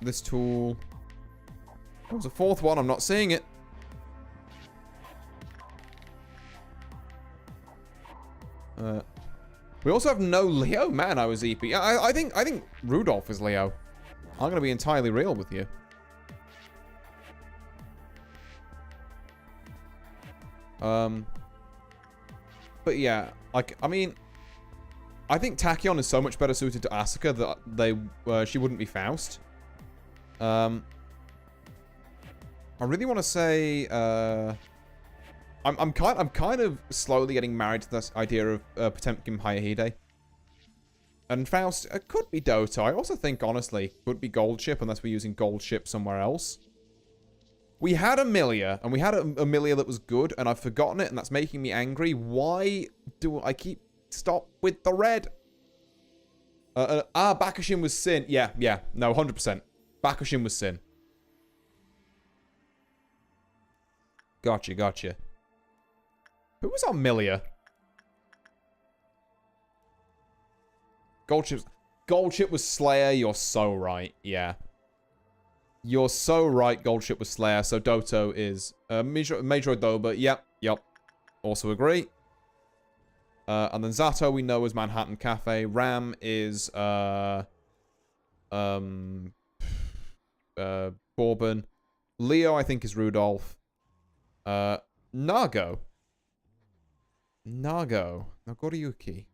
This tool. There was a 4th one. I'm not seeing it. We also have no Leo. Man, I was EP. I think Rudolph is Leo. I'm gonna be entirely real with you. But yeah, like, I mean, I think Tachyon is so much better suited to Asuka that she wouldn't be Faust. I really want to say, I'm kind of slowly getting married to this idea of Potemkin Hayahide. And Faust could be Doto. I also think, honestly, could be Gold Ship unless we're using Gold Ship somewhere else. We had Amelia, and we had Amelia that was good, and I've forgotten it, and that's making me angry. Why do I keep... Stop with the red. Bakushin was Sin. Yeah, no, 100%. Bakushin was Sin. Gotcha. Who was Amelia? Gold Ship was Slayer. You're so right. Yeah. You're so right. Gold Ship was Slayer. So Doto is Metroid Doba. Yep. Also agree. And then Zato we know is Manhattan Cafe. Ram is Bourbon. Leo I think is Rudolph. Nago. Nagoriyuki.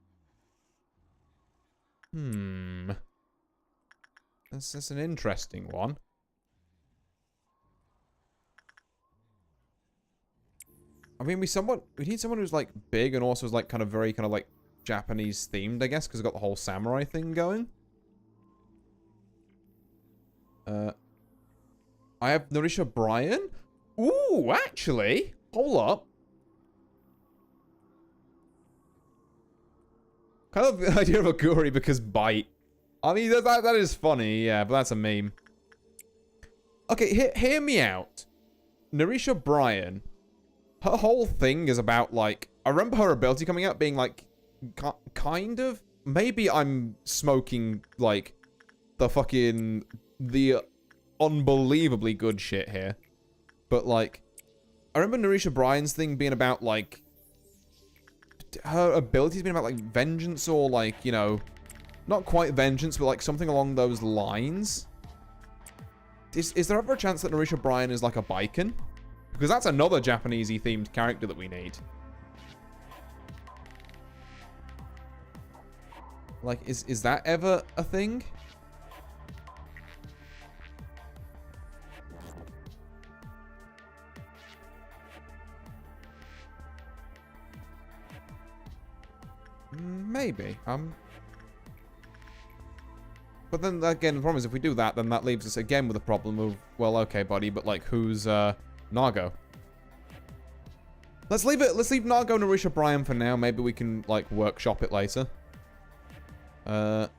That's an interesting one. I mean, we need someone who's like big and also is like kind of like Japanese themed, I guess, because we've got the whole samurai thing going. I have Narisha Bryan. Ooh, actually, hold up. Kind of the idea of a Guri because bite. I mean, that is funny, yeah, but that's a meme. Okay, hear me out. Narisha Bryan. Her whole thing is about, like... I remember her ability coming out being, like... Kind of... Maybe I'm smoking, like... The unbelievably good shit here. But, like... I remember Narisha Bryan's thing being about, like... Her ability's been about, like, vengeance or, like, not quite vengeance, but, like, something along those lines. Is there ever a chance that Narisha Bryan is, like, a Baiken? Because that's another Japanese-y themed character that we need. Like, is that ever a thing? Maybe. But then, again, the problem is if we do that, then that leaves us again with a problem of, well, okay, buddy, but, like, who's, Nargo? Let's leave Nargo and Arisha Bryan for now. Maybe we can, like, workshop it later. So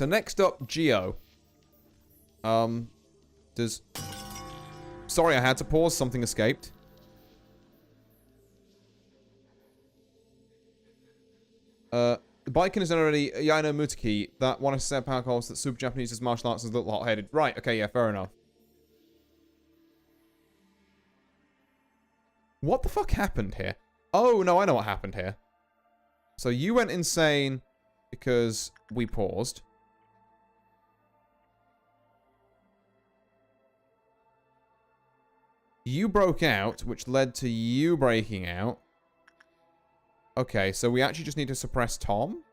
next up, Geo. Sorry, I had to pause. Something escaped. Biking is already Yaino Mutaki. That one said power calls that super Japanese is martial arts is a little hot-headed. Right, okay, yeah, fair enough. What the fuck happened here? Oh, no, I know what happened here. So you went insane because we paused. You broke out, which led to you breaking out. Okay, so we actually just need to suppress Tom.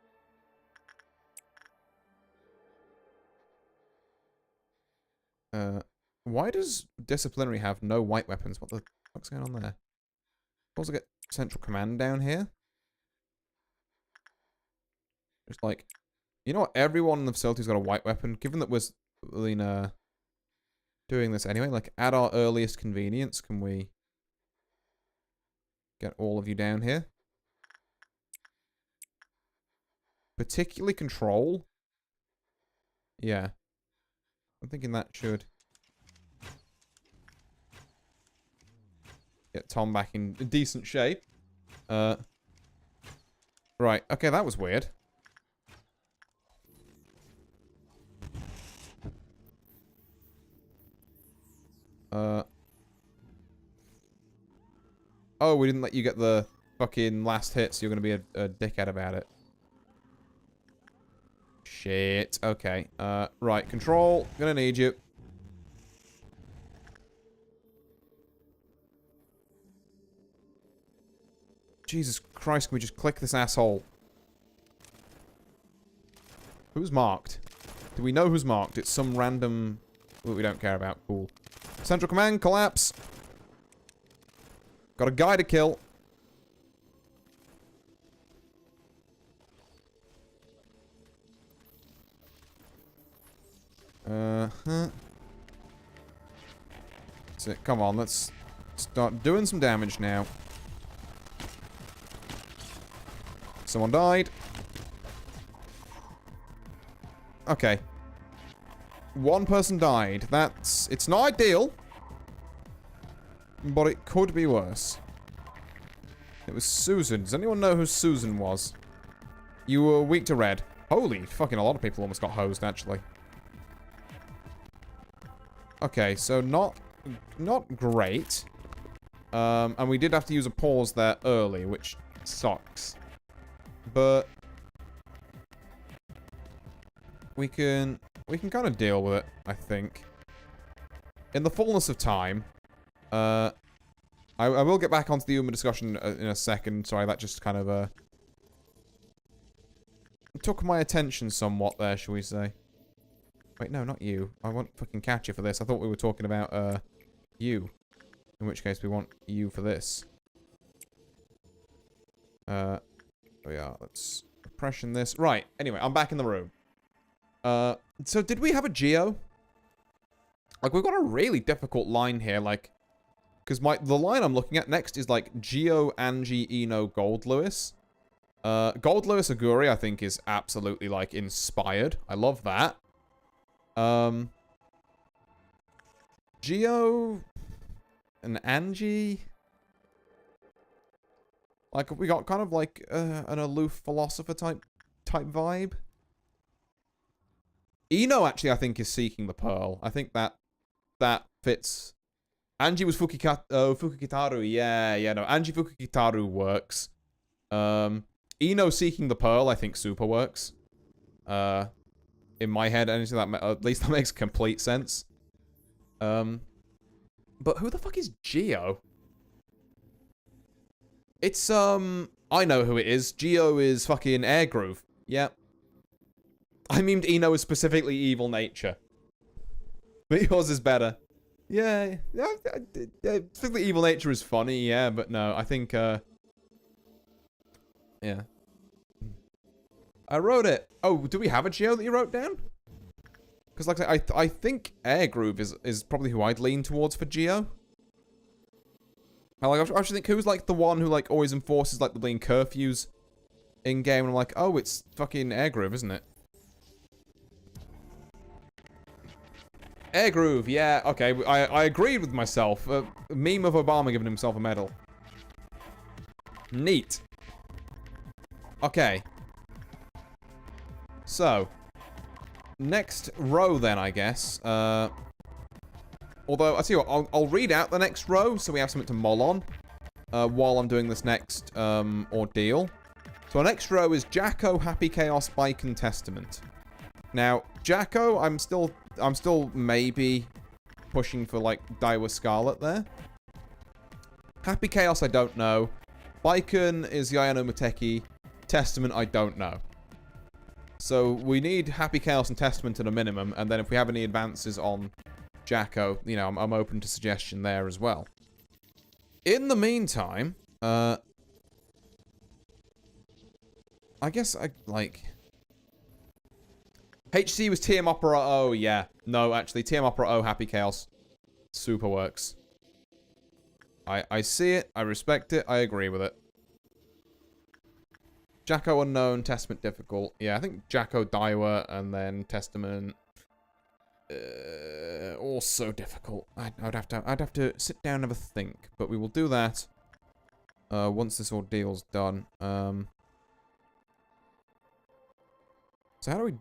Why does disciplinary have no white weapons? What the fuck's going on there? Also get central command down here. Just like, you know what? Everyone in the facility's got a white weapon. Given that we're doing this anyway, like at our earliest convenience, can we get all of you down here? Particularly control. Yeah. I'm thinking that should get Tom back in decent shape. Right. Okay, that was weird. Oh, we didn't let you get the fucking last hit, so you're gonna be a dickhead about it. Shit. Okay. Right. Control. Gonna need you. Jesus Christ, can we just click this asshole? Who's marked? Do we know who's marked? It's some random that we don't care about. Cool. Central command, collapse. Got a guy to kill. That's it. Come on, let's start doing some damage now. Someone died. Okay. One person died. It's not ideal. But it could be worse. It was Susan. Does anyone know who Susan was? You were weak to red. Holy fucking, a lot of people almost got hosed, actually. Okay, so not great. And we did have to use a pause there early, which sucks. But we can kind of deal with it, I think. In the fullness of time. I will get back onto the Uma discussion in a second. Sorry, that just kind of took my attention somewhat there, shall we say. Wait, no, not you. I won't fucking catch you for this. I thought we were talking about you. In which case we want you for this. There we are. Let's oppression this. Right. Anyway, I'm back in the room. So did we have a Geo? Like, we've got a really difficult line here, like, because the line I'm looking at next is like Geo, Angie, Eno, Gold Lewis. Gold Lewis Aguri, I think, is absolutely like inspired. I love that. Geo and Angie. Like, we got kind of like an aloof philosopher type vibe. Eno actually, I think, is seeking the pearl. I think that fits. Angie was Fukukitaru. Yeah, no. Angie Fukukitaru works. Eno seeking the pearl, I think, super works. In my head, anything that at least that makes complete sense. But who the fuck is Geo? It's I know who it is. Geo is fucking Air Groove. Yep. I memed Eno is specifically Evil Nature. But yours is better. Yeah, specifically Evil Nature is funny, yeah, but no, I think Yeah. I wrote it. Oh, do we have a geo that you wrote down? Because, like I said, I think Air Groove is probably who I'd lean towards for geo. I actually think who's, like, the one who, like, always enforces, like, the blinking curfews in-game. And I'm like, oh, it's fucking Air Groove, isn't it? Air Groove, yeah, okay. I agreed with myself. A meme of Obama giving himself a medal. Neat. Okay. So, next row then, I guess. Although, I tell you what, I'll read out the next row so we have something to mull on while I'm doing this next ordeal. So our next row is Jacko, Happy Chaos, Bike, and Testament. Now, Jacko, I'm still maybe pushing for, like, Daiwa Scarlet there. Happy Chaos, I don't know. Baiken is Yayano Muteki. Testament, I don't know. So we need Happy Chaos and Testament at a minimum, and then if we have any advances on Jacko, you know, I'm open to suggestion there as well. In the meantime, I guess HC was TM Opera O, yeah. No, actually, TM Opera O, Happy Chaos. Super works. I see it, I respect it, I agree with it. Jacko unknown, Testament difficult. Yeah, I think Jacko Daiwa and then Testament also difficult. I'd have to sit down and have a think, but we will do that once this ordeal's done. So how do we?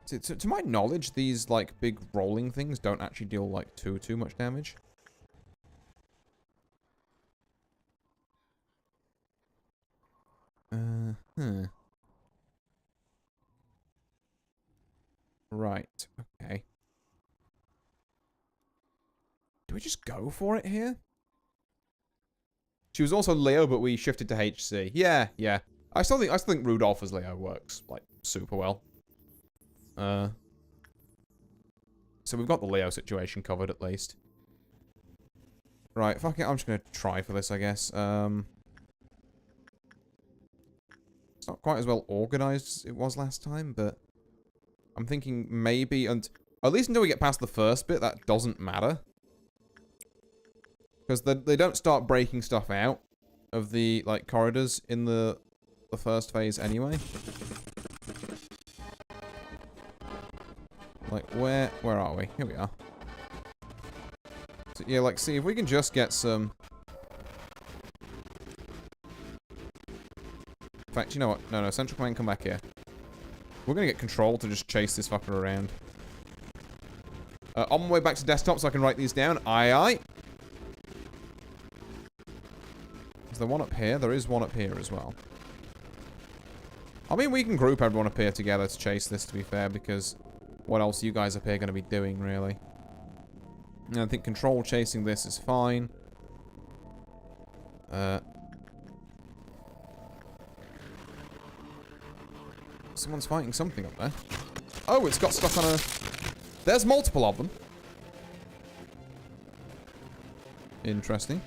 To my knowledge, these, like, big rolling things don't actually deal, like, too much damage. Right, okay. Do we just go for it here? She was also Leo, but we shifted to HC. Yeah, yeah. I still think Rudolph as Leo works, like, super well. So we've got the Leo situation covered, at least. Right, fuck it, I'm just gonna try for this, I guess. It's not quite as well organized as it was last time, but I'm thinking maybe, and at least until we get past the first bit, that doesn't matter. Because they don't start breaking stuff out of the, like, corridors in the first phase anyway. Like, where are we? Here we are. So, yeah, like, see, if we can just get some... In fact, you know what? No, Central Command, come back here. We're gonna get control to just chase this fucker around. On my way back to desktop so I can write these down. Aye, aye. Is there one up here? There is one up here as well. I mean, we can group everyone up here together to chase this, to be fair, because what else are you guys up here going to be doing, really? And I think control chasing this is fine. Someone's fighting something up there. Oh, it's got stuck on a... There's multiple of them. Interesting.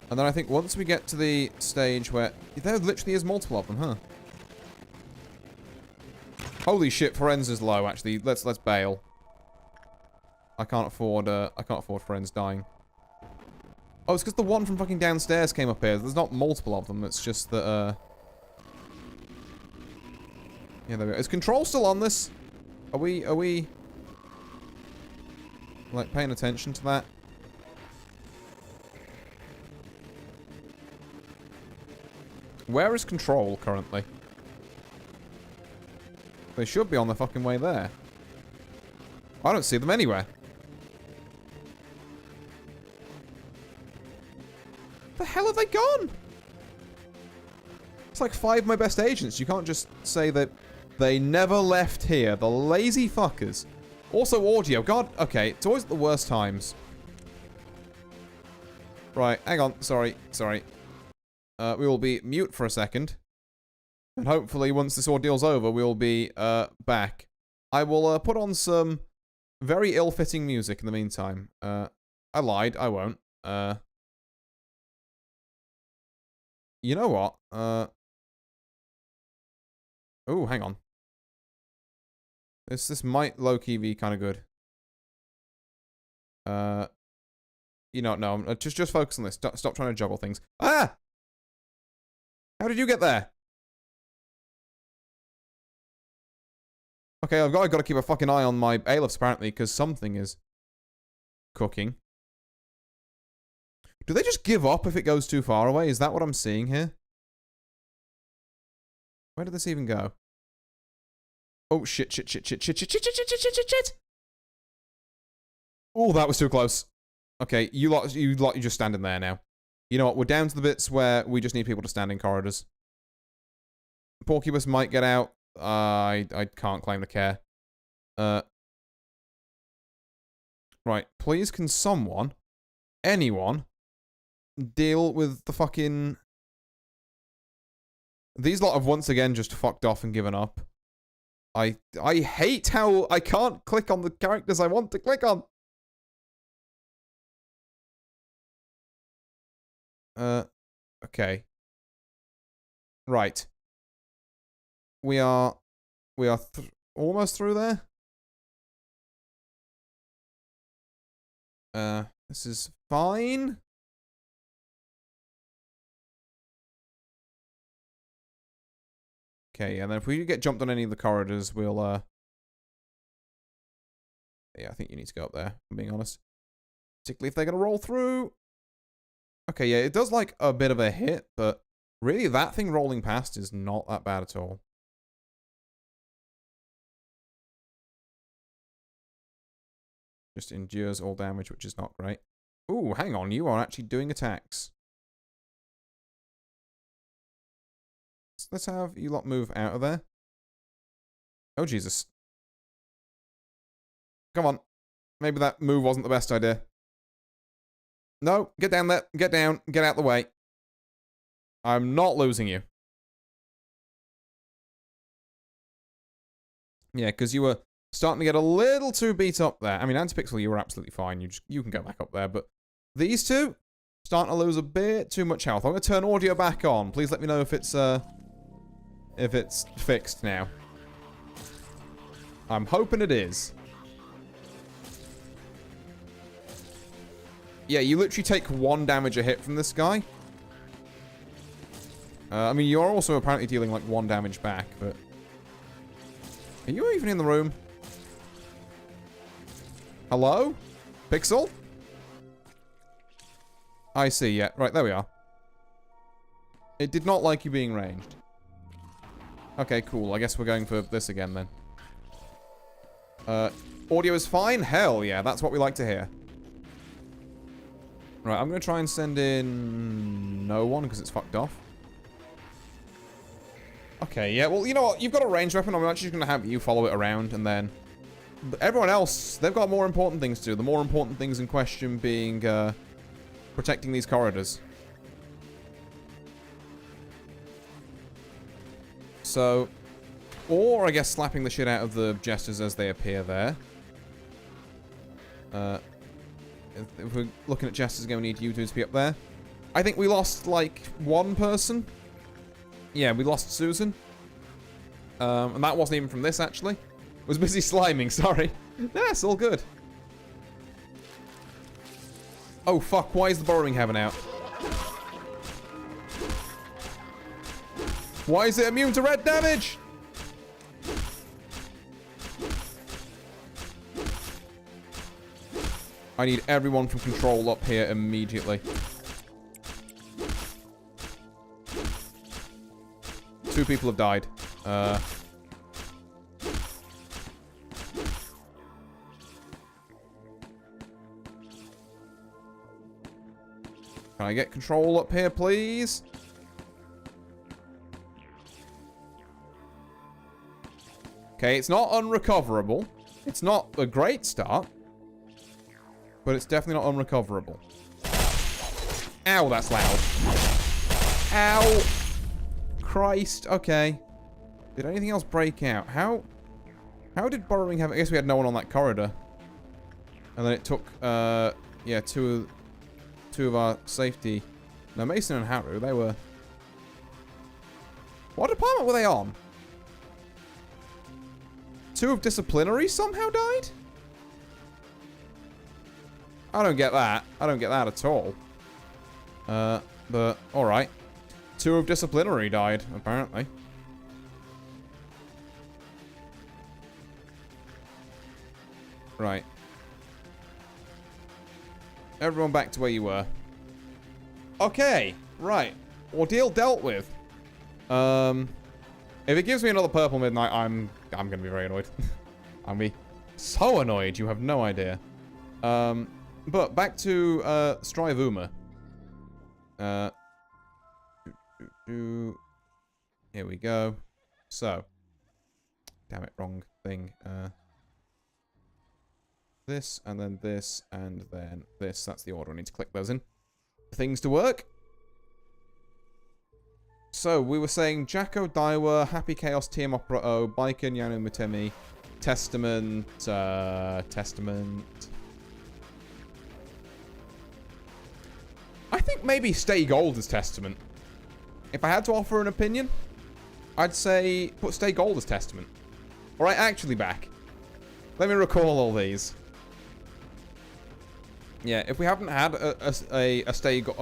And then I think once we get to the stage where... There literally is multiple of them, huh? Holy shit, Ferenz is low, actually. Let's bail. I can't afford Ferenz dying. Oh, it's because the one from fucking downstairs came up here. There's not multiple of them, it's just that, yeah, there we go. Is control still on this? Are we... like, paying attention to that? Where is control currently? They should be on the fucking way there. I don't see them anywhere. The hell have they gone? It's like 5 of my best agents. You can't just say that they never left here. The lazy fuckers. Also audio. God, okay. It's always at the worst times. Right, hang on. Sorry. We will be mute for a second. And hopefully once this ordeal's over, we'll be back. I will put on some very ill-fitting music in the meantime. I lied. I won't. You know what? Oh, hang on. This might low-key be kind of good. You know, no, just focus on this. Stop trying to juggle things. Ah! How did you get there? Okay, I've got to keep a fucking eye on my bailiffs, apparently, because something is cooking. Do they just give up if it goes too far away? Is that what I'm seeing here? Where did this even go? Oh, shit. Oh, that was too close. Okay, you lot, you're just standing there now. You know what? We're down to the bits where we just need people to stand in corridors. Porcupus might get out. I can't claim to care. Right, please can someone, anyone, deal with the fucking... These lot have once again just fucked off and given up. I hate how I can't click on the characters I want to click on. Okay. Right. We are almost through there. This is fine. Okay, and then if we get jumped on any of the corridors, we'll, yeah, I think you need to go up there, if I'm being honest. Particularly if they're gonna roll through. Okay, yeah, it does, like, a bit of a hit, but really, that thing rolling past is not that bad at all. Just endures all damage, which is not great. Ooh, hang on, you are actually doing attacks. Let's have you lot move out of there. Oh, Jesus. Come on. Maybe that move wasn't the best idea. No, get down there. Get down. Get out the way. I'm not losing you. Yeah, because you were starting to get a little too beat up there. I mean, Antipixel, you were absolutely fine. You can go back up there, but these two starting to lose a bit too much health. I'm going to turn audio back on. Please let me know if it's fixed now. I'm hoping it is. Yeah, you literally take 1 damage a hit from this guy. I mean, you're also apparently dealing like 1 damage back, but... Are you even in the room? Hello? Pixel? I see, yeah. Right, there we are. It did not like you being ranged. Okay, cool. I guess we're going for this again, then. Audio is fine? Hell yeah, that's what we like to hear. Right, I'm going to try and send in no one, because it's fucked off. Okay, yeah, well, you know what? You've got a ranged weapon. I'm actually going to have you follow it around, and then... But everyone else, they've got more important things to do. The more important things in question being, protecting these corridors. So... Or, I guess, slapping the shit out of the jesters as they appear there. If we're looking at jesters again, we need you two to be up there. I think we lost, like, 1 person. Yeah, we lost Susan. And that wasn't even from this, actually. I was busy sliming, sorry. That's all good. Oh, fuck, why is the Borrowing Heaven out? Why is it immune to red damage? I need everyone from control up here immediately. 2 people have died. Can I get control up here, please? Okay, it's not unrecoverable. It's not a great start. But it's definitely not unrecoverable. Ow, that's loud. Ow. Christ. Okay. Did anything else break out? How did Borrowing have... I guess we had no one on that corridor. And then it took, yeah, two of our safety... No, Mason and Haru, they were What department were they on? 2 of disciplinary somehow died? I don't get that. I don't get that at all. But, alright. 2 of disciplinary died, apparently. Right. Everyone back to where you were. Okay, right. Ordeal dealt with. If it gives me another purple midnight, I'm gonna be very annoyed. I'm gonna be so annoyed, you have no idea. But back to Strive Uma. Here we go. So, damn it, wrong thing. This, and then this, and then this. That's the order I need to click those in. Things to work. So, we were saying Jacko Daiwa, Happy Chaos, TM Opera O, Biken, Yano Mutemi, Testament, Testament. I think maybe Stay Gold as Testament. If I had to offer an opinion, I'd say put Stay Gold as Testament. Alright, actually back. Let me recall all these. Yeah, if we haven't had a Stay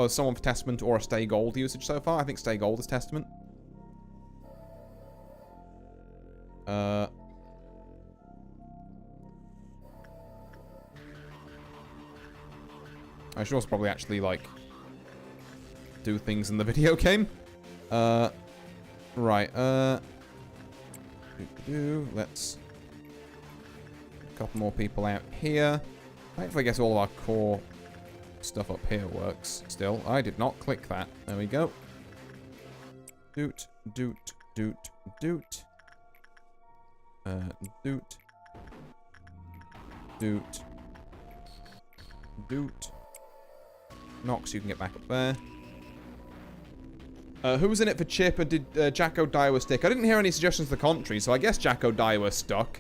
someone for Testament or a Stay Gold usage so far, I think Stay Gold is Testament. I should also probably actually, like, do things in the video game. Right, let's... A couple more people out here. Hopefully, I guess all of our core stuff up here works still. I did not click that. There we go. Doot, doot, doot, doot. Doot. Doot. Doot. Nox, you can get back up there. Who was in it for Chip, and did Jacko Daiwa stick? I didn't hear any suggestions to the contrary, so I guess Jacko Daiwa stuck.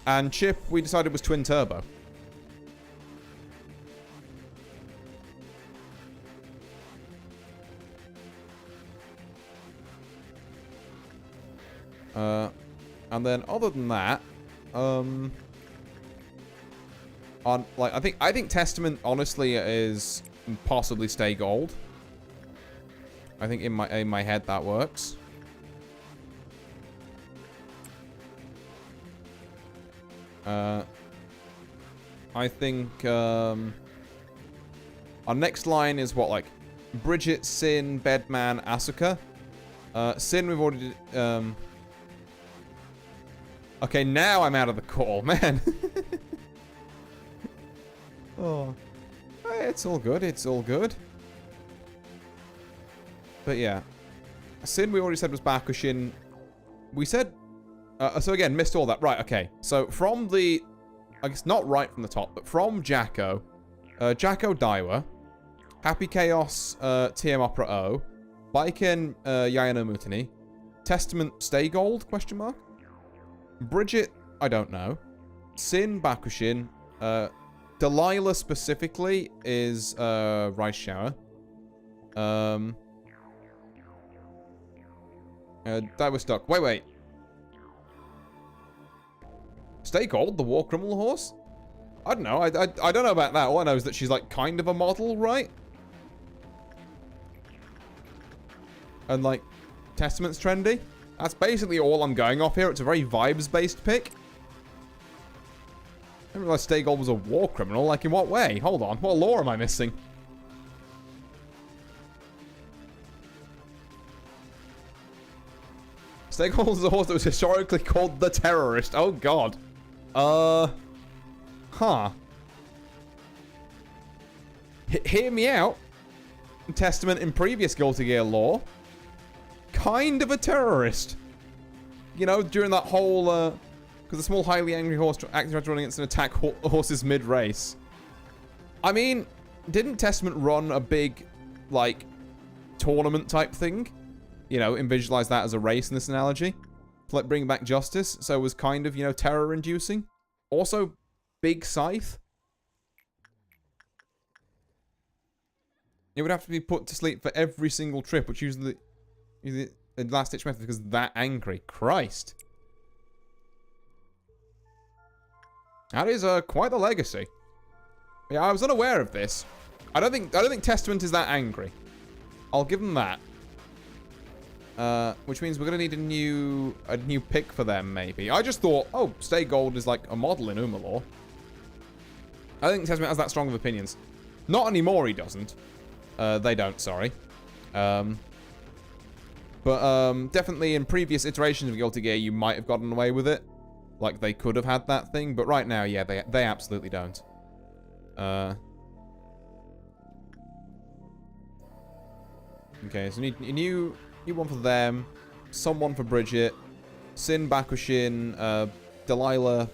And Chip, we decided was Twin Turbo. And then other than that, I think Testament honestly is possibly Stay Gold. I think in my head that works. I think our next line is what, like Bridget, Sin, Bedman, Asuka. Sin we've already okay, now I'm out of the call, man. Oh. Hey, it's all good, it's all good. But yeah. Sin we already said was Bakushin. We said... so again, missed all that. Right, okay. So from the... I guess not right from the top, but from Jacko. Jacko Daiwa. Happy Chaos, TM Opera O. Biken, Yayano Mutani. Testament Stay Gold, question mark? Bridget, I don't know. Sin, Bakushin. Delilah specifically is Rice Shower. Daiwa stuck. Wait. Stay Gold, the War Criminal Horse? I don't know. I don't know about that. All I know is that she's like kind of a model, right? And like, Testament's trendy. That's basically all I'm going off here. It's a very vibes-based pick. I didn't realize Stay Gold was a war criminal. Like, in what way? Hold on. What law am I missing? Stay Gold was a horse that was historically called the Terrorist. Oh, God. Huh. Hear me out. Testament in previous Guilty Gear lore. Kind of a terrorist. You know, during that whole, because the small, highly angry horse acting running against an attack horses mid-race. I mean, didn't Testament run a big, like, tournament type thing? You know, and visualize that as a race in this analogy. To, like, bring back justice. So it was kind of, you know, terror-inducing. Also, big scythe. It would have to be put to sleep for every single trip, which usually last-ditch method because that angry. Christ. That is quite the legacy. Yeah, I was unaware of this. I don't think Testament is that angry. I'll give them that. Which means we're gonna need a new pick for them, maybe. I just thought, oh, Stay Gold is like a model in Umalore. I think Testament has that strong of opinions. Not anymore, he doesn't. They don't, sorry. But definitely in previous iterations of Guilty Gear, you might have gotten away with it. Like, they could have had that thing. But right now, yeah, they absolutely don't. Okay, so need a new one for them. Someone for Bridget. Sin, Bakushin, Delilah,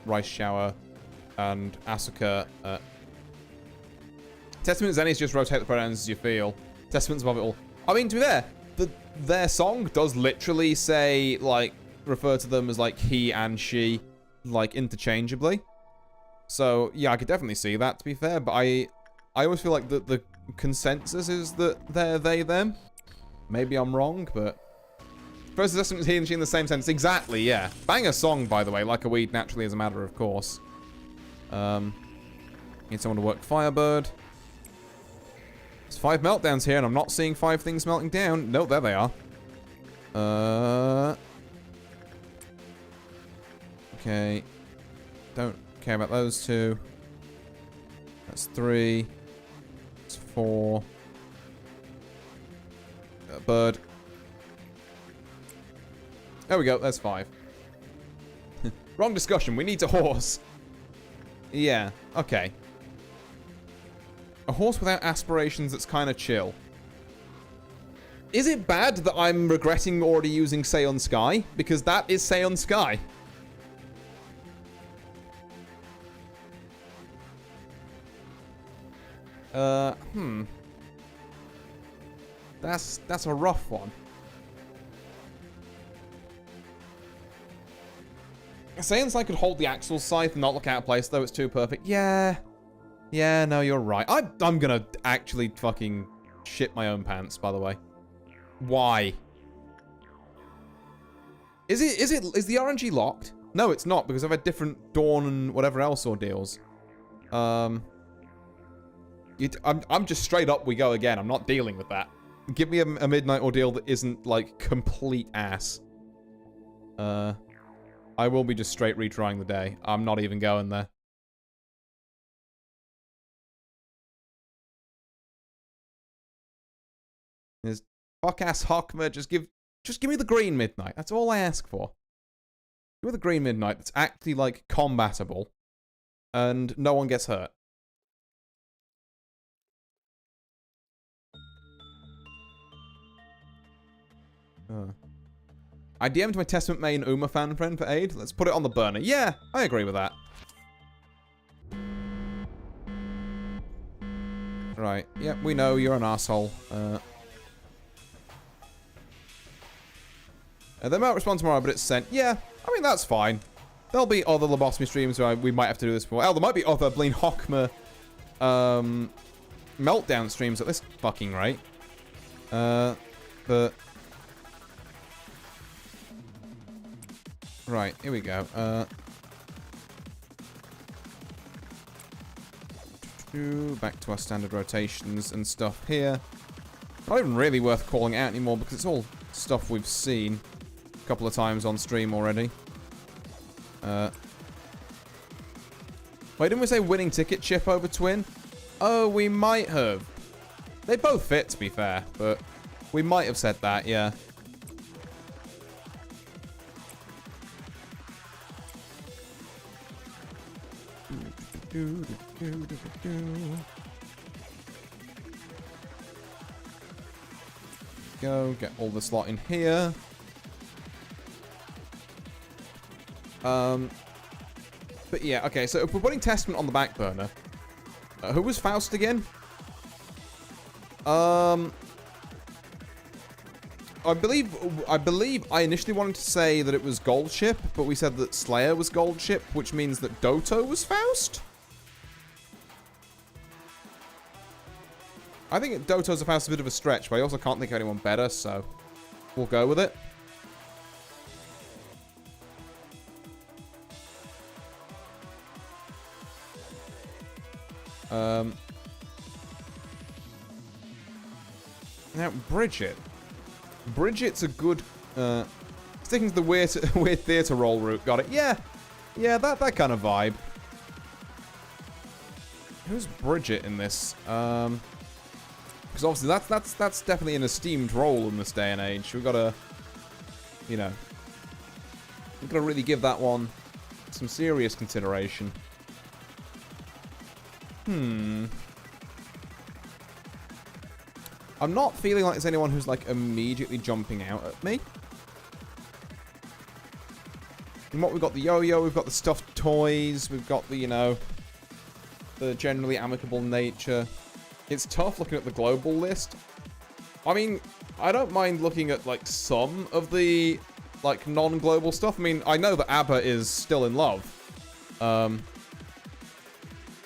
Rice Shower, and Asuka. Testament Zennies just rotate the pronouns as you feel. Testament's above it all. I mean, to be fair, their song does literally say, like, refer to them as, like, he and she, like, interchangeably. So, yeah, I could definitely see that, to be fair, but I always feel like the consensus is that they're they, them. Maybe I'm wrong, but... First Testament is he and she in the same sentence. Exactly, yeah. Banger song, by the way, Like a Weed, naturally, as a matter of course. Need someone to work Firebird. There's 5 meltdowns here, and I'm not seeing 5 things melting down. No, there they are. Okay. Don't care about those 2. That's 3. That's 4. Bird. There we go, that's 5. Wrong discussion, we need a horse. Yeah, okay. A horse without aspirations that's kind of chill. Is it bad that I'm regretting already using Seon Sky? Because that is Seon Sky. That's a rough one. Seon Sky could hold the Axel scythe and not look out of place, though it's too perfect. Yeah. Yeah, no, you're right. I'm gonna actually fucking shit my own pants, by the way. Why? Is the RNG locked? No, it's not, because I've had different Dawn and whatever else ordeals. I'm just straight up we go again. I'm not dealing with that. Give me a midnight ordeal that isn't, like, complete ass. I will be just straight retrying the day. I'm not even going there. There's fuck-ass Hokma. Just give me the green midnight. That's all I ask for. Give me the green midnight that's actually, like, combatable. And no one gets hurt. I DM'd my Testament main Uma fan friend for aid. Let's put it on the burner. Yeah, I agree with that. Right. Yep, we know you're an asshole. They might respond tomorrow, but it's sent. Yeah, I mean, that's fine. There'll be other Lobotomy streams where we might have to do this before. Oh, there might be other Bleen Hokma meltdown streams at this fucking rate. But... Right, here we go. Back to our standard rotations and stuff here. Not even really worth calling out anymore because it's all stuff we've seen a couple of times on stream already. Wait, didn't we say winning ticket chip over twin? Oh, we might have. They both fit, to be fair, but we might have said that, yeah. Go, get all the slot in here. But yeah, okay, so if we're putting Testament on the back burner, who was Faust again? I believe I initially wanted to say that it was Gold Ship, but we said that Slayer was Gold Ship, which means that Doto was Faust? I think Doto's a Faust a bit of a stretch, but I also can't think of anyone better, so... We'll go with it. Now, Bridget. Bridget's a good, sticking to the weird theatre role route. Got it. Yeah. Yeah, that kind of vibe. Who's Bridget in this? Because obviously that's definitely an esteemed role in this day and age. We've got to, you know, we've got to really give that one some serious consideration. I'm not feeling like there's anyone who's, like, immediately jumping out at me. And what, we've got the yo-yo, we've got the stuffed toys, we've got the, you know, the generally amicable nature. It's tough looking at the global list. I mean, I don't mind looking at, like, some of the, like, non-global stuff. I mean, I know that ABBA is still in love.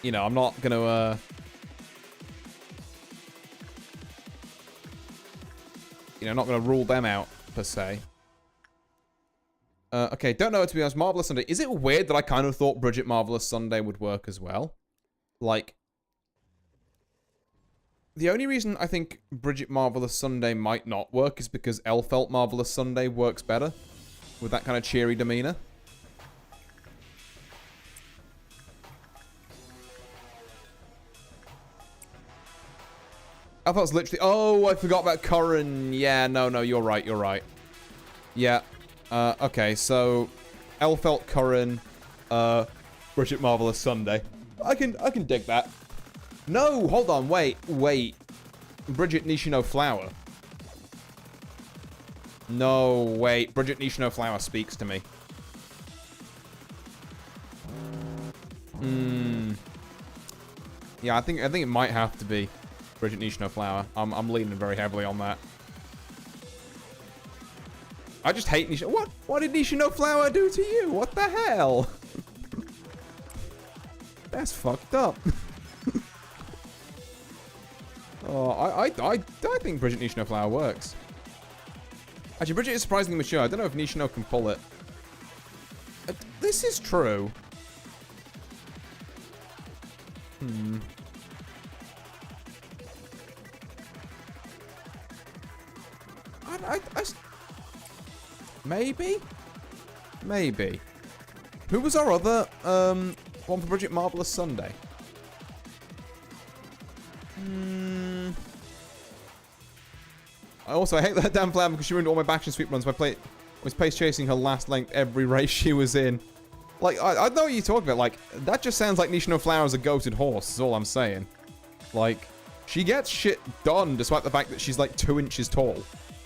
You know, I'm not gonna, you know, not going to rule them out, per se. Okay, don't know, to be honest. Marvelous Sunday. Is it weird that I kind of thought Bridget Marvelous Sunday would work as well? Like, the only reason I think Bridget Marvelous Sunday might not work is because Elfelt Marvelous Sunday works better with that kind of cheery demeanor. I thought it was literally... Oh, I forgot about Curran. Yeah, no, you're right, you're right. Yeah. Okay, so... Elfelt Curran, Bridget Marvelous Sunday. I can dig that. No, hold on, wait. Bridget Nishino Flower. No, wait. Bridget Nishino Flower speaks to me. Yeah, I think it might have to be Bridget Nishino Flower. I'm leaning very heavily on that. I just hate Nishino. What did Nishino Flower do to you? What the hell? That's fucked up. Oh, I think Bridget Nishino Flower works. Actually, Bridget is surprisingly mature. I don't know if Nishino can pull it. This is true. Maybe. Who was our other, one for Bridget Marvelous Sunday? I hate that damn plan because she ruined all my back and sweep runs by was pace chasing her last length every race she was in. Like, I know what you're talking about. Like, that just sounds like Nishino Flower's a goated horse, is all I'm saying. Like, she gets shit done despite the fact that she's like 2 inches tall.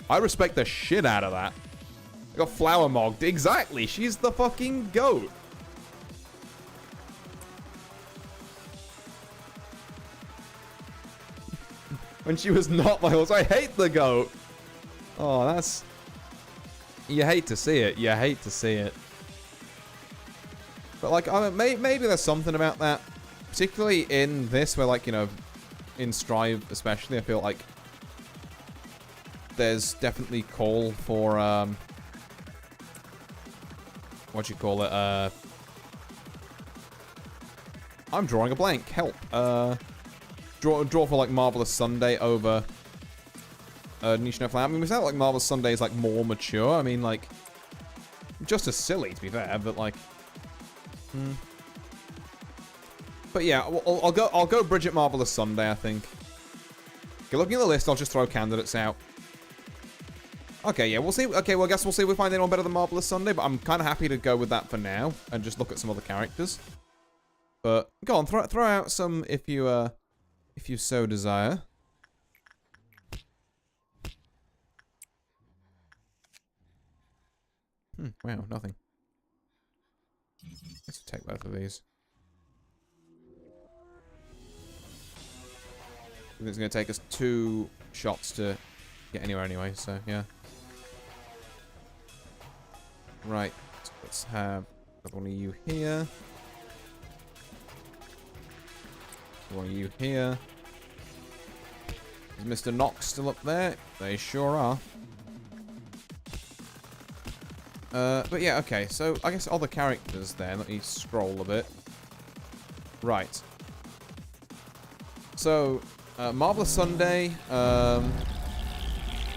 I respect the shit out of that. I got flower mogged. Exactly. She's the fucking goat. When she was not my horse. I hate the goat. Oh, that's... You hate to see it. You hate to see it. But, like, maybe there's something about that. Particularly in this, where, like, you know, in Strive especially, I feel like there's definitely call for, what do you call it? I'm drawing a blank. Help. Draw for, like, Marvelous Sunday over Nishino Flower. I mean, we sound like Marvelous Sunday is, like, more mature. I mean, like, just as silly, to be fair, but, like... But yeah, I'll go Bridget Marvelous Sunday, I think. Okay, looking at the list, I'll just throw candidates out. Okay, yeah, we'll see. Okay, well, I guess we'll see if we find anyone better than Marvelous Sunday, but I'm kind of happy to go with that for now and just look at some other characters. But go on, throw out some if you so desire. Wow, nothing. Let's take both of these. I think it's going to take us 2 shots to get anywhere anyway, so yeah. Right, so let's have one of you here. One of you here. Is Mr. Knox still up there? They sure are. But yeah, okay. So I guess other characters then. Let me scroll a bit. Right. So, Marvelous Sunday,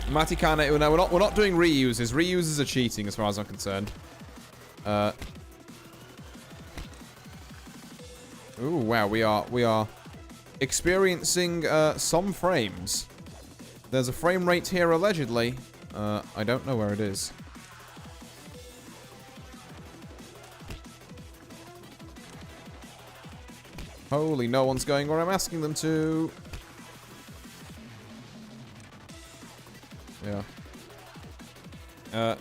Matikane. No, we're not doing reuses. Reuses are cheating as far as I'm concerned. Ooh, wow, we are experiencing some frames. There's a frame rate here allegedly. I don't know where it is. Holy, no one's going where I'm asking them to. Yeah.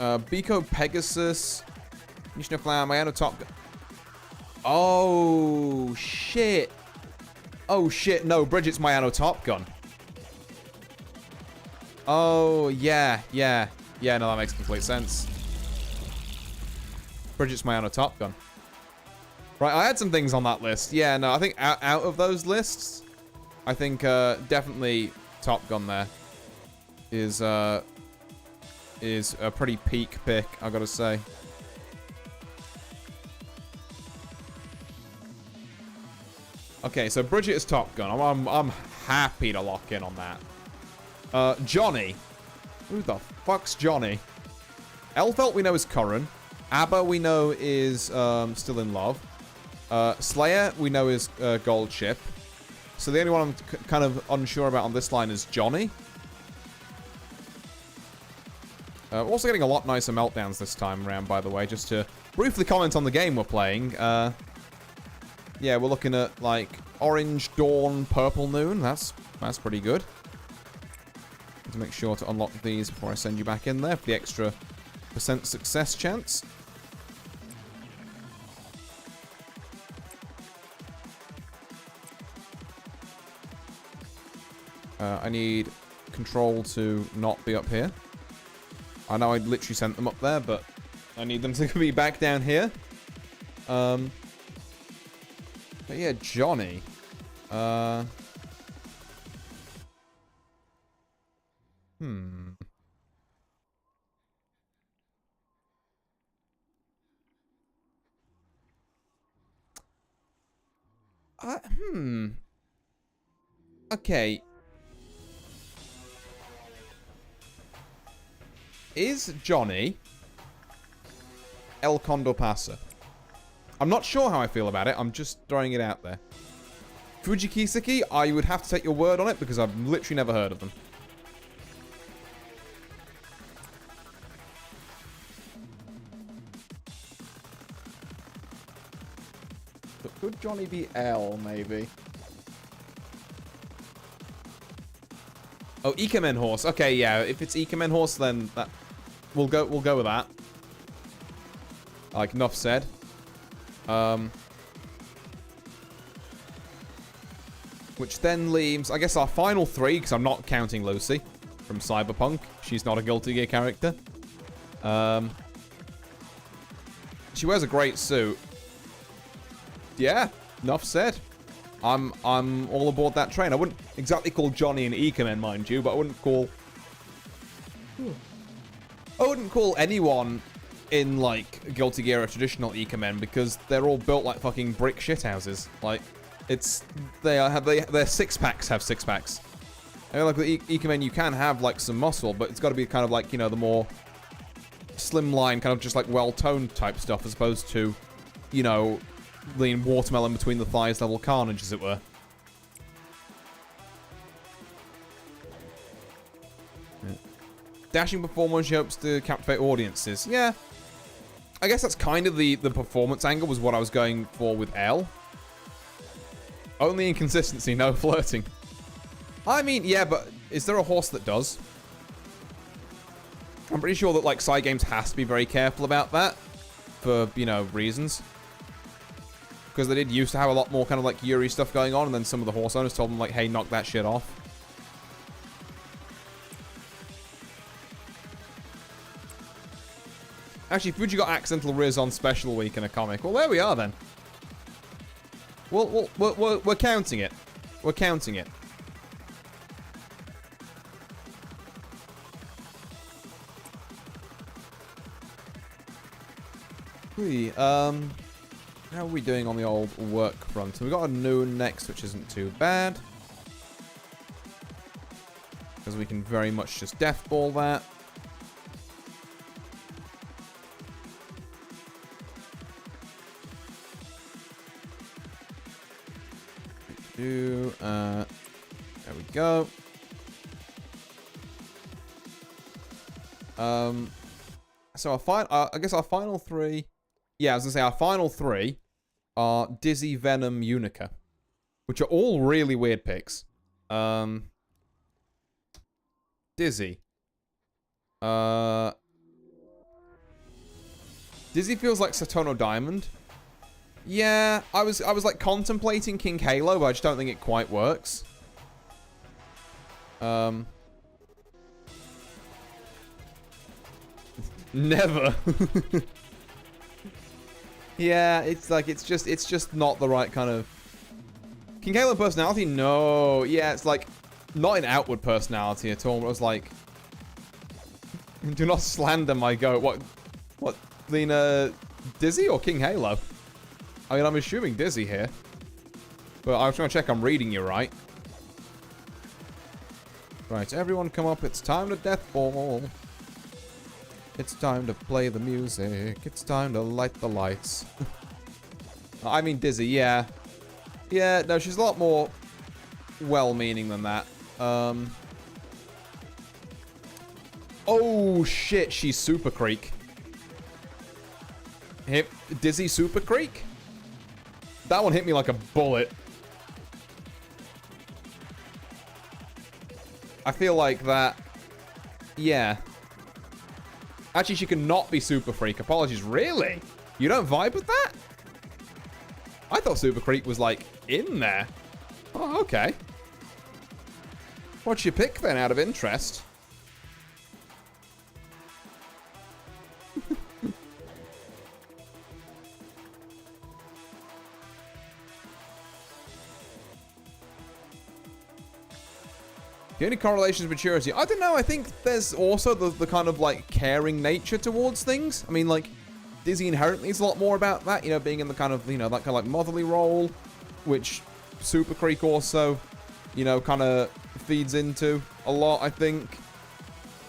Biko Pegasus. Nishna Flower, Mayano Top. Oh, shit. Oh, shit. No, Bridget's Mayano Top Gun. Oh, yeah. Yeah, no, that makes complete sense. Bridget's Mayano Top Gun. Right, I had some things on that list. Yeah, no, I think out of those lists, I think definitely Top Gun there is a pretty peak pick, I gotta say. Okay, so Bridget is Top Gun. I'm happy to lock in on that. Johnny. Who the fuck's Johnny? Elfelt we know is Curran. Abba we know is still in love. Slayer we know is Gold Chip. So the only one I'm kind of unsure about on this line is Johnny. We're also getting a lot nicer meltdowns this time around, by the way. Just to briefly comment on the game we're playing. Yeah, we're looking at, like, Orange Dawn, Purple Noon. That's pretty good. Need to make sure to unlock these before I send you back in there for the extra % success chance. I need control to not be up here. I know I literally sent them up there, but I need them to be back down here. But yeah, Johnny. Okay. Is Johnny El Condor Pasa? I'm not sure how I feel about it. I'm just throwing it out there. Fuji Kiseki, I would have to take your word on it because I've literally never heard of them. But could Johnny be L, maybe? Oh, Ikemen Horse. Okay, yeah. If it's Ikemen Horse, then that we'll go with that. Like enough said. Which then leaves, I guess, our final three, because I'm not counting Lucy from Cyberpunk. She's not a Guilty Gear character. She wears a great suit. Yeah, enough said. I'm all aboard that train. I wouldn't exactly call Johnny an Ikemen, mind you, but I wouldn't call anyone in like Guilty Gear a traditional Ikemen because they're all built like fucking brick shithouses. Like their six packs have six packs. I mean, like the Ikemen, you can have like some muscle, but it's got to be kind of like, you know, the more slimline, kind of just like well-toned type stuff, as opposed to, you know, lean watermelon between the thighs level carnage, as it were. Yeah. Dashing performance, she hopes to captivate audiences. Yeah. I guess that's kind of the performance angle was what I was going for with L. Only inconsistency, no flirting. I mean, yeah, but is there a horse that does? I'm pretty sure that, like, Cygames has to be very careful about that for, you know, reasons. Because they did used to have a lot more kind of like Yuri stuff going on, and then some of the horse owners told them like, hey, knock that shit off. Actually, Fuji got accidental Riz on special week in a comic. Well, there we are then. We're counting it. We're counting it. How are we doing on the old work front? So we got a noon next, which isn't too bad. Because we can very much just deathball that. There we go. So I guess our final three. Yeah, I was gonna say our final three are Dizzy, Venom, Unica, which are all really weird picks. Dizzy. Dizzy feels like Satono Diamond. Yeah, I was like contemplating King Halo, but I just don't think it quite works. Never. Yeah, it's like it's just not the right kind of King Halo personality. No, yeah, it's like not an outward personality at all. It was like, do not slander my goat. What, Lena, Dizzy or King Halo? I mean, I'm assuming Dizzy here, but I was trying to check I'm reading you right. Right, everyone come up. It's time to deathball. It's time to play the music. It's time to light the lights. I mean, Dizzy, yeah. Yeah, no, she's a lot more well-meaning than that. Oh, shit, she's Super Creek. Dizzy Super Creek? That one hit me like a bullet. I feel like that... Yeah. Actually, she can not be Super Freak. Apologies. Really? You don't vibe with that? I thought Super Creek was, like, in there. Oh, okay. What'd you pick, then, out of interest? The only correlation is maturity. I don't know. I think there's also the kind of, like, caring nature towards things. I mean, like, Dizzy inherently is a lot more about that, you know, being in the kind of, you know, that kind of, like, motherly role, which Super Creek also, you know, kind of feeds into a lot, I think.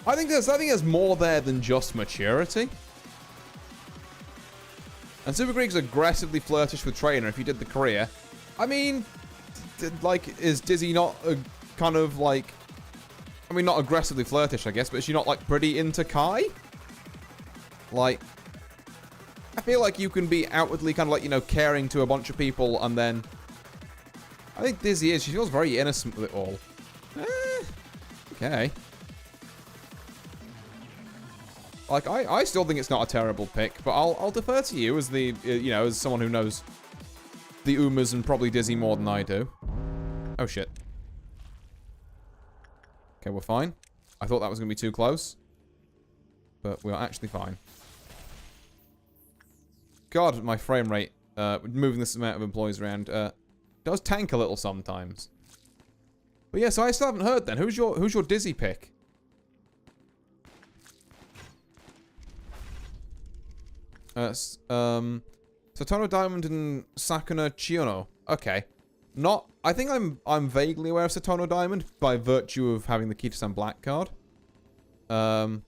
I think there's more there than just maturity. And Super Creek's aggressively flirtish with Trainer if you did the career. I mean, like, is Dizzy not a kind of, like... I mean, not aggressively flirtish, I guess, but is she not, like, pretty into Kai? Like, I feel like you can be outwardly kind of, like, you know, caring to a bunch of people, and then... I think Dizzy is. She feels very innocent with it all. Okay. Like, I still think it's not a terrible pick, but I'll defer to you as the, you know, as someone who knows the Umas and probably Dizzy more than I do. Oh, shit. Okay, we're fine. I thought that was going to be too close. But we're actually fine. God, my frame rate, moving this amount of employees around, does tank a little sometimes. But yeah, so I still haven't heard then. Who's your Dizzy pick? Satono Diamond and Sakuna Chiono. Okay. I think I'm vaguely aware of Satono Diamond by virtue of having the Kita-san Black card. So,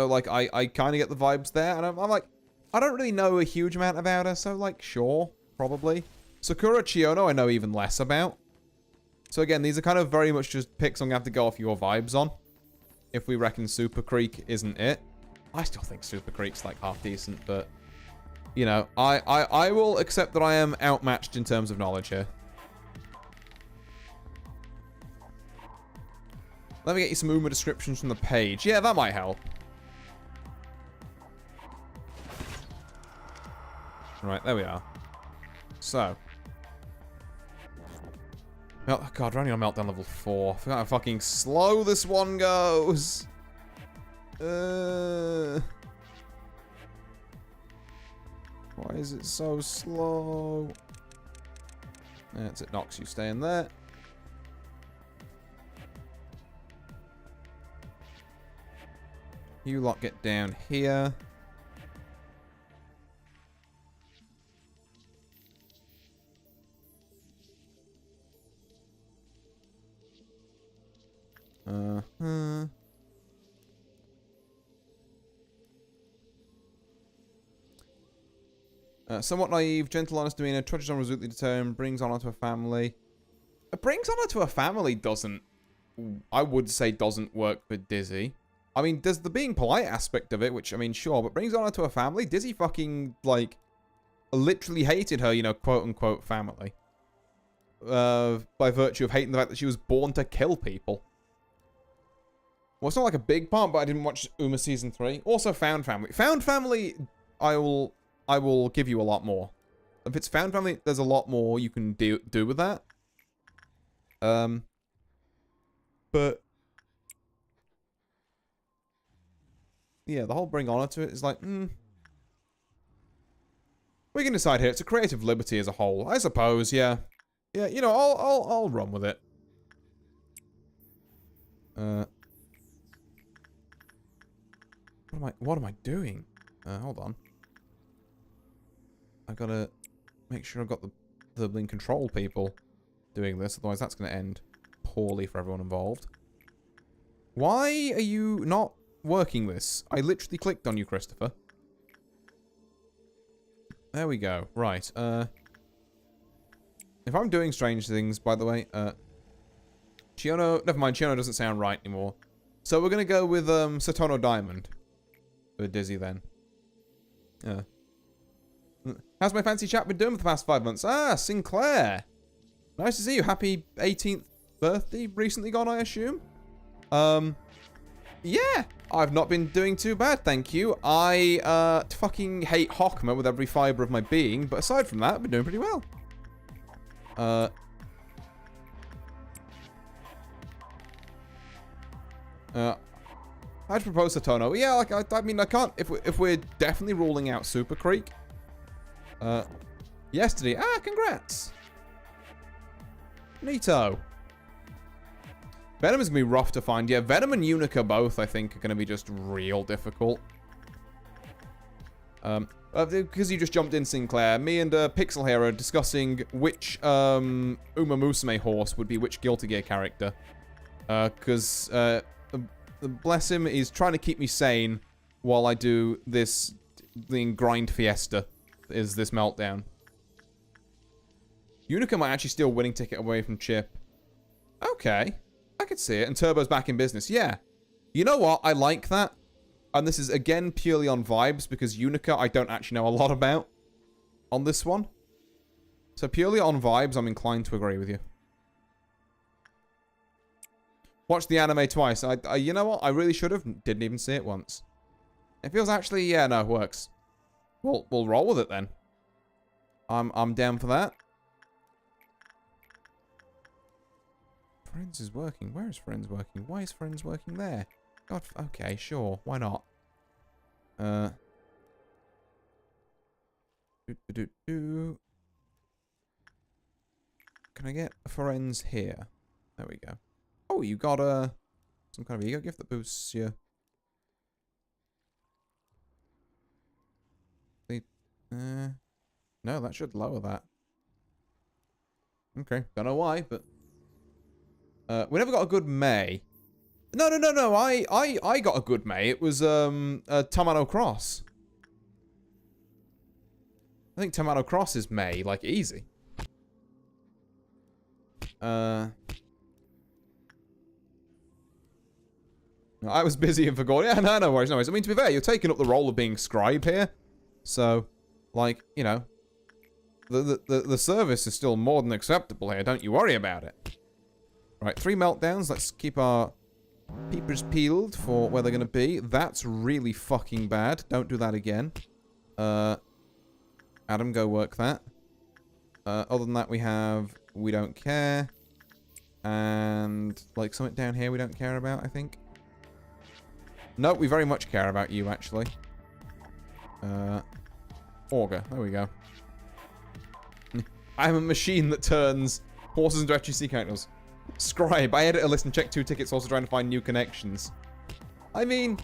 like, I kind of get the vibes there, and I'm like, I don't really know a huge amount about her, so, like, sure, probably. Sakura Chiono I know even less about. So, again, these are kind of very much just picks I'm going to have to go off your vibes on. If we reckon Super Creek isn't it. I still think Super Creek's, like, half decent, but... You know, I will accept that I am outmatched in terms of knowledge here. Let me get you some Uma descriptions from the page. Yeah, that might help. Right, there we are. So. Oh, God, we're only on Meltdown level 4. I forgot how fucking slow this one goes. Why is it so slow? That's it, Nox, you stay in there. You lot get down here. Somewhat naive, gentle, honest demeanor, trudges on resolutely determined, brings honor to a family. Brings honor to a family doesn't, I would say, doesn't work for Dizzy. I mean, there's the being polite aspect of it, which, I mean, sure, but brings honor to a family? Dizzy fucking, like, literally hated her, you know, quote-unquote family. By virtue of hating the fact that she was born to kill people. Well, it's not like a big part, but I didn't watch Uma Season 3. Also, Found Family. Found Family, I will give you a lot more. If it's Found Family, there's a lot more you can do with that. But yeah, the whole bring honor to it is like, we can decide here. It's a creative liberty as a whole, I suppose. Yeah, yeah. You know, I'll run with it. What am I doing? Hold on. I gotta make sure I've got the link control people doing this, otherwise that's gonna end poorly for everyone involved. Why are you not working this? I literally clicked on you, Christopher. There we go. Right. If I'm doing strange things, by the way, Chiono, never mind, Chiono doesn't sound right anymore. So we're gonna go with Satono Diamond for Dizzy then. How's my fancy chat been doing for the past 5 months? Ah, Sinclair. Nice to see you. Happy 18th birthday recently gone, I assume? Yeah, I've not been doing too bad, thank you. I fucking hate Hokma with every fiber of my being, but aside from that, I've been doing pretty well. I'd propose Satono. Yeah, like I mean, I can't if we're definitely ruling out Super Creek. Yesterday. Ah, congrats. Neato. Venom is going to be rough to find. Yeah, Venom and Unica both, I think, are going to be just real difficult. Because you just jumped in, Sinclair, me and Pixel here are discussing which Uma Musume horse would be which Guilty Gear character. Because bless him, he's trying to keep me sane while I do this grind fiesta, is this meltdown. Unica might actually steal winning ticket away from Chip. Okay. I could see it. And Turbo's back in business. Yeah. You know what? I like that. And this is, again, purely on vibes, because Unica I don't actually know a lot about on this one. So purely on vibes, I'm inclined to agree with you. Watched the anime twice. You know what? I really should have. Didn't even see it once. It feels actually, yeah, no, it works. We'll roll with it then. I'm down for that. Friends is working. Where is Friends working? Why is Friends working there? God, okay, sure. Why not? Can I get Friends here? There we go. Oh, you got some kind of ego gift that boosts you. No, that should lower that. Okay, don't know why, but we never got a good May. No. I got a good May. It was Tamano Cross. I think Tamano Cross is May, like easy. I was busy and forgot. Yeah, no worries, no worries. I mean, to be fair, you're taking up the role of being scribe here, so like, you know, the service is still more than acceptable here. Don't you worry about it. Right, 3 meltdowns. Let's keep our peepers peeled for where they're going to be. That's really fucking bad. Don't do that again. Adam, go work that. Other than that, we don't care. And, like, something down here we don't care about, I think. No, we very much care about you, actually. Auger. There we go. I'm a machine that turns horses into HGC characters. Scribe. I edit a list and check 2 tickets, also trying to find new connections. I mean...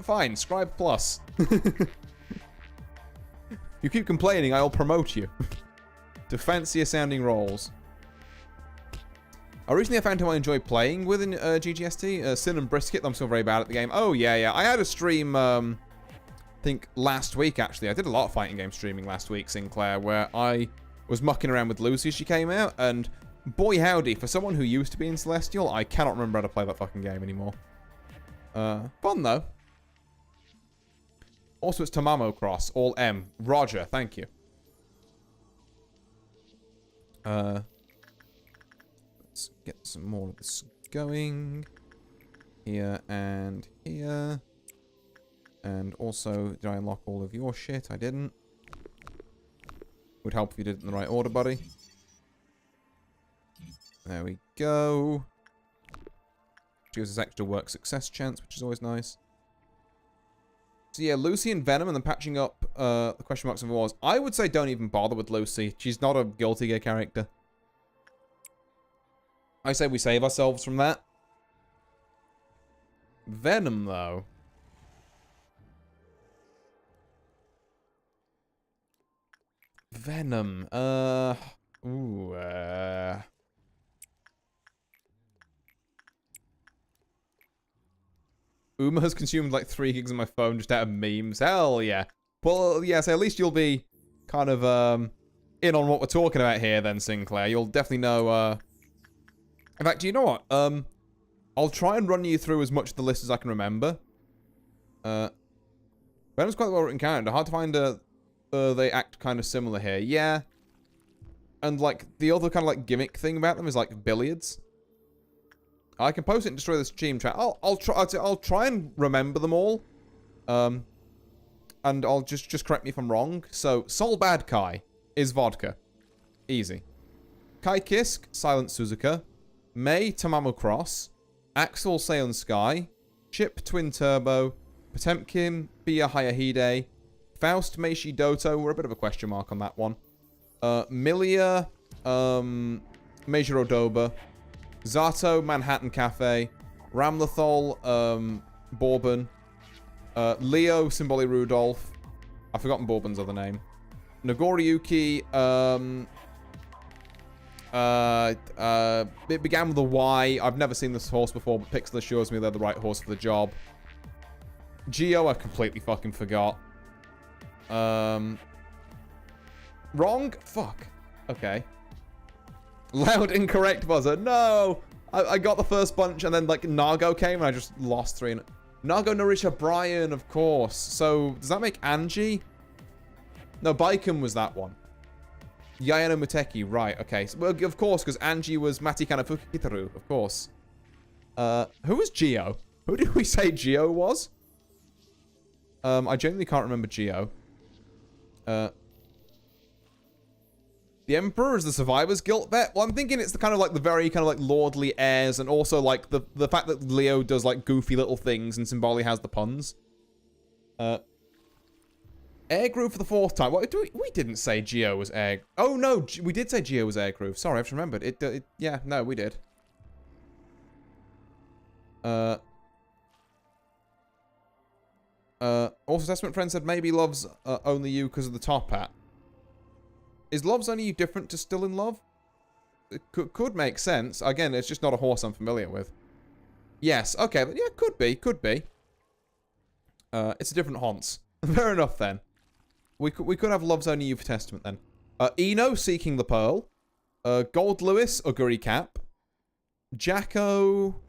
fine. Scribe plus. You keep complaining, I'll promote you. To fancier sounding roles. Recently I found who I enjoy playing with in GGST. Sin and Brisket, I'm still very bad at the game. Oh, yeah. I had a stream think last week, actually. I did a lot of fighting game streaming last week, Sinclair, where I was mucking around with Lucy as she came out, and boy howdy, for someone who used to be in Celestial, I cannot remember how to play that fucking game anymore. Fun, though. Also, it's Tamamo Cross, all M. Roger, thank you. Let's get some more of this going. Here and here. And also, did I unlock all of your shit? I didn't. Would help if you did it in the right order, buddy. There we go. Gives us extra work success chance, which is always nice. So yeah, Lucy and Venom, and then patching up the question marks of wars. I would say don't even bother with Lucy. She's not a Guilty Gear character. I say we save ourselves from that. Venom, though. Venom, Uma has consumed like 3 gigs of my phone just out of memes. Hell yeah. Well, yeah, so at least you'll be kind of, in on what we're talking about here then, Sinclair. You'll definitely know, In fact, do you know what? I'll try and run you through as much of the list as I can remember. Venom's quite a well-written character. Hard to find they act kind of similar here. Yeah. And, like, the other kind of, like, gimmick thing about them is, like, billiards. I can post it and destroy this team chat. I'll try and remember them all. And I'll just correct me if I'm wrong. So, Sol Bad Kai is vodka. Easy. Kai Kisk, Silent Suzuka. Mei, Tamamo Cross. Axel, Seon Sky. Chip, Twin Turbo. Potemkin, Bia Hayahide. Faust, Meishi Doto. We're a bit of a question mark on that one. Milia, Major Odoba. Zato, Manhattan Cafe. Ramlethal, Bourbon. Leo, Symboli Rudolph. I've forgotten Bourbon's other name. Nagoriyuki, it began with a Y. I've never seen this horse before, but Pixel assures me they're the right horse for the job. Geo, I completely fucking forgot. Wrong? Fuck. Okay. Loud incorrect buzzer. No! I got the first bunch and then, like, Nago came and I just lost 3. Nago Narisha Brian, of course. So, does that make Angie? No, Baiken was that one. Yayano Muteki, right, okay. So, well, of course, because Angie was Matikana Fukitaru, of course. Who was Geo? Who did we say Geo was? I genuinely can't remember Geo. The Emperor is the Survivor's Guilt vet? Well, I'm thinking it's the kind of like the very kind of like lordly airs, and also like the fact that Leo does like goofy little things and Symboli has the puns. Air Groove for the 4th time. What, we didn't say Geo was Air. Oh no, we did say Geo was Air Groove. Sorry, I've just remembered. Yeah, no, we did. Also, Testament Friend said maybe Love's only you because of the top hat. Is Love's only you different to Still in Love? It could make sense. Again, it's just not a horse I'm familiar with. Yes, okay. Yeah, could be. It's a different haunts. Fair enough, then. We could have Love's only you for Testament, then. Eno, Seeking the Pearl. Gold Lewis, Uguri Cap. Jacko.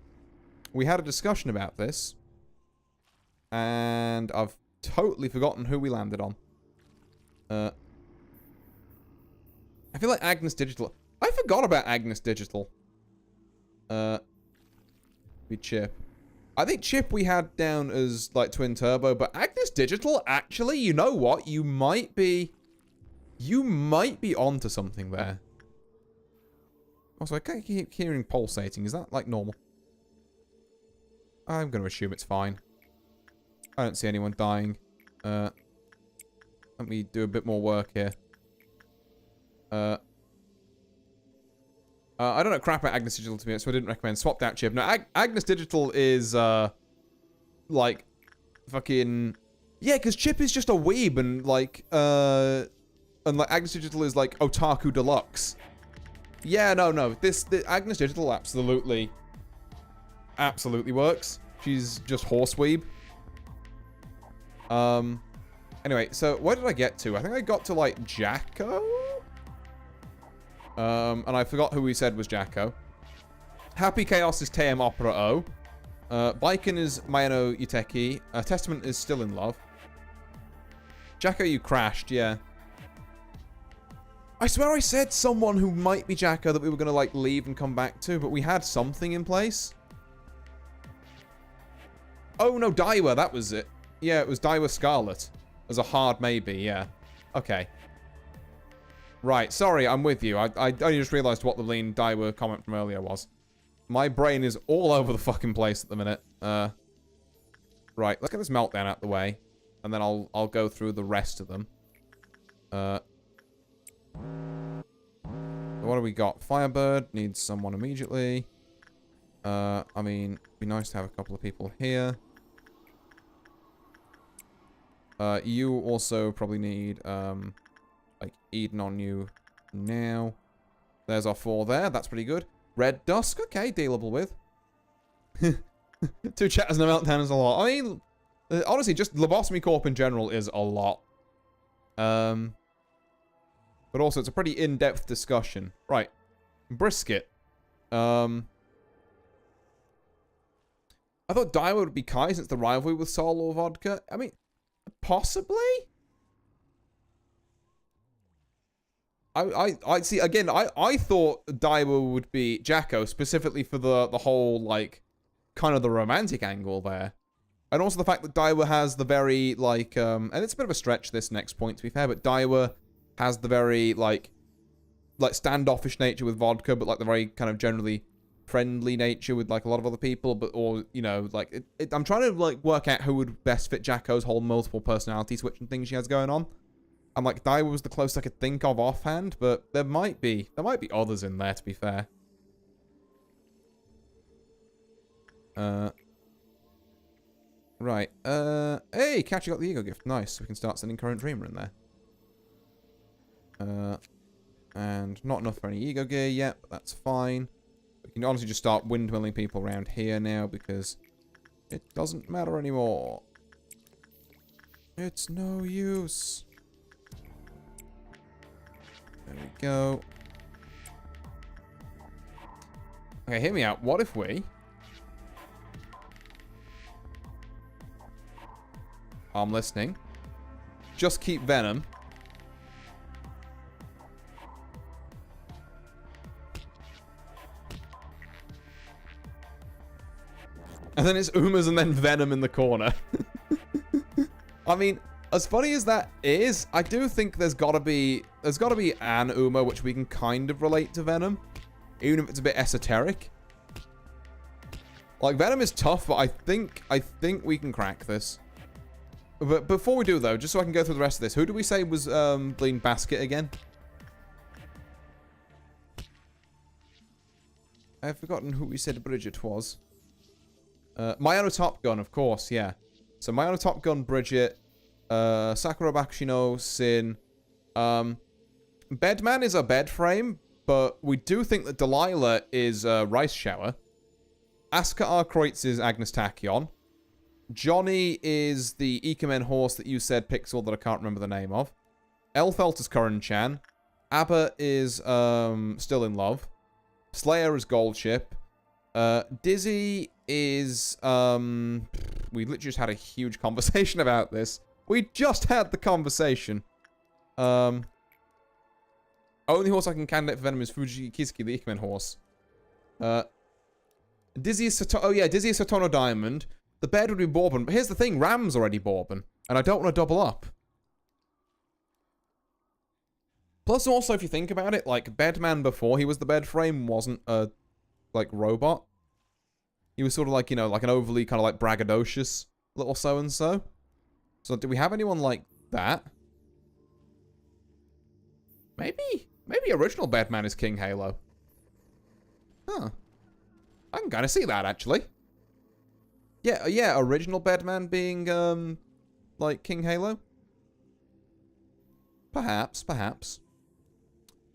We had a discussion about this. And I've totally forgotten who we landed on. I feel like Agnes Digital. I forgot about Agnes Digital. Be Chip. I think Chip we had down as like Twin Turbo, but Agnes Digital, actually, you know what? You might be onto something there. Also, I keep hearing pulsating. Is that like normal? I'm going to assume it's fine. I don't see anyone dying. Let me do a bit more work here. I don't know crap about Agnes Digital to be honest, so I didn't recommend. Swapped out Chip. No, Agnes Digital is, like, fucking... Yeah, because Chip is just a weeb, and, like, like, Agnes Digital is, like, Otaku Deluxe. Yeah, no. The Agnes Digital absolutely works. She's just horse weeb. Anyway, so where did I get to? I think I got to, like, Jacko? And I forgot who we said was Jacko. Happy Chaos is TM Opera O. Baiken is Mayano Yuteki. Testament is still in love. Jacko, you crashed, yeah. I swear I said someone who might be Jacko that we were going to, like, leave and come back to, but we had something in place. Oh, no, Daiwa, that was it. Yeah, it was Daiwa Scarlet. As a hard maybe, yeah. Okay. Right, sorry, I'm with you. I only just realized what the lean Daiwa comment from earlier was. My brain is all over the fucking place at the minute. Right, let's get this meltdown out the way. And then I'll go through the rest of them. What do we got? Firebird needs someone immediately. I mean, it'd be nice to have a couple of people here. You also probably need, like, Eden on you now. There's our 4 there. That's pretty good. Red Dusk. Okay, dealable with. 2 chatters and a meltdown is a lot. I mean, honestly, just Lobotomy Corp in general is a lot. But also, it's a pretty in-depth discussion. Right. Brisket. I thought Daiwa would be Kai since the rivalry with Sol or Vodka. I mean, possibly? I see, again, I thought Daiwa would be Jacko, specifically for the whole, like, kind of the romantic angle there. And also the fact that Daiwa has the very, like, and it's a bit of a stretch, this next point, to be fair, but Daiwa has the very, like standoffish nature with Vodka, but, like, the very kind of generally friendly nature with, like, a lot of other people, but, or, you know, like, I'm trying to, like, work out who would best fit Jacko's whole multiple personality switching thing she has going on. And, like, Daiwa was the closest I could think of offhand, but there might be others in there, to be fair. Right, hey, Catchy got the ego gift, nice, we can start sending Current Dreamer in there. And not enough for any ego gear yet, but that's fine. We can honestly just start windmilling people around here now because it doesn't matter anymore. It's no use. There we go. Okay, hear me out. What if we... I'm listening. Just keep Venom. And then it's Umas and then Venom in the corner. I mean, as funny as that is, I do think there's gotta be an Uma which we can kind of relate to Venom. Even if it's a bit esoteric. Like, Venom is tough, but I think we can crack this. But before we do, though, just so I can go through the rest of this, who do we say was Bleeding Basket again? I've forgotten who we said Bridget was. Mayano Top Gun, of course, yeah. So Mayano Top Gun, Bridget, Sakura Bakushino, Sin. Bedman is a bed frame, but we do think that Delilah is Rice Shower. Asuka R. Kreutz is Agnes Tachyon. Johnny is the Ikemen horse that you said, Pixel, that I can't remember the name of. Elfelt is Curran Chan. Abba is Still in Love. Slayer is Goldship. Dizzy is we literally just had a huge conversation about this. We just had the conversation. Only horse I can candidate for Venom is Fuji Kizuki, the Ikemen horse. Dizzy is Dizzy is Satono Diamond. The bed would be Bourbon, but here's the thing, Ram's already Bourbon, and I don't want to double up. Plus, also, if you think about it, like, Bedman before he was the bed frame wasn't a, like, robot. He was sort of like, you know, like an overly kind of, like, braggadocious little so-and-so. So, do we have anyone like that? Maybe original Bedman is King Halo. Huh. I can kind of see that, actually. Yeah, original Bedman being, like, King Halo? Perhaps.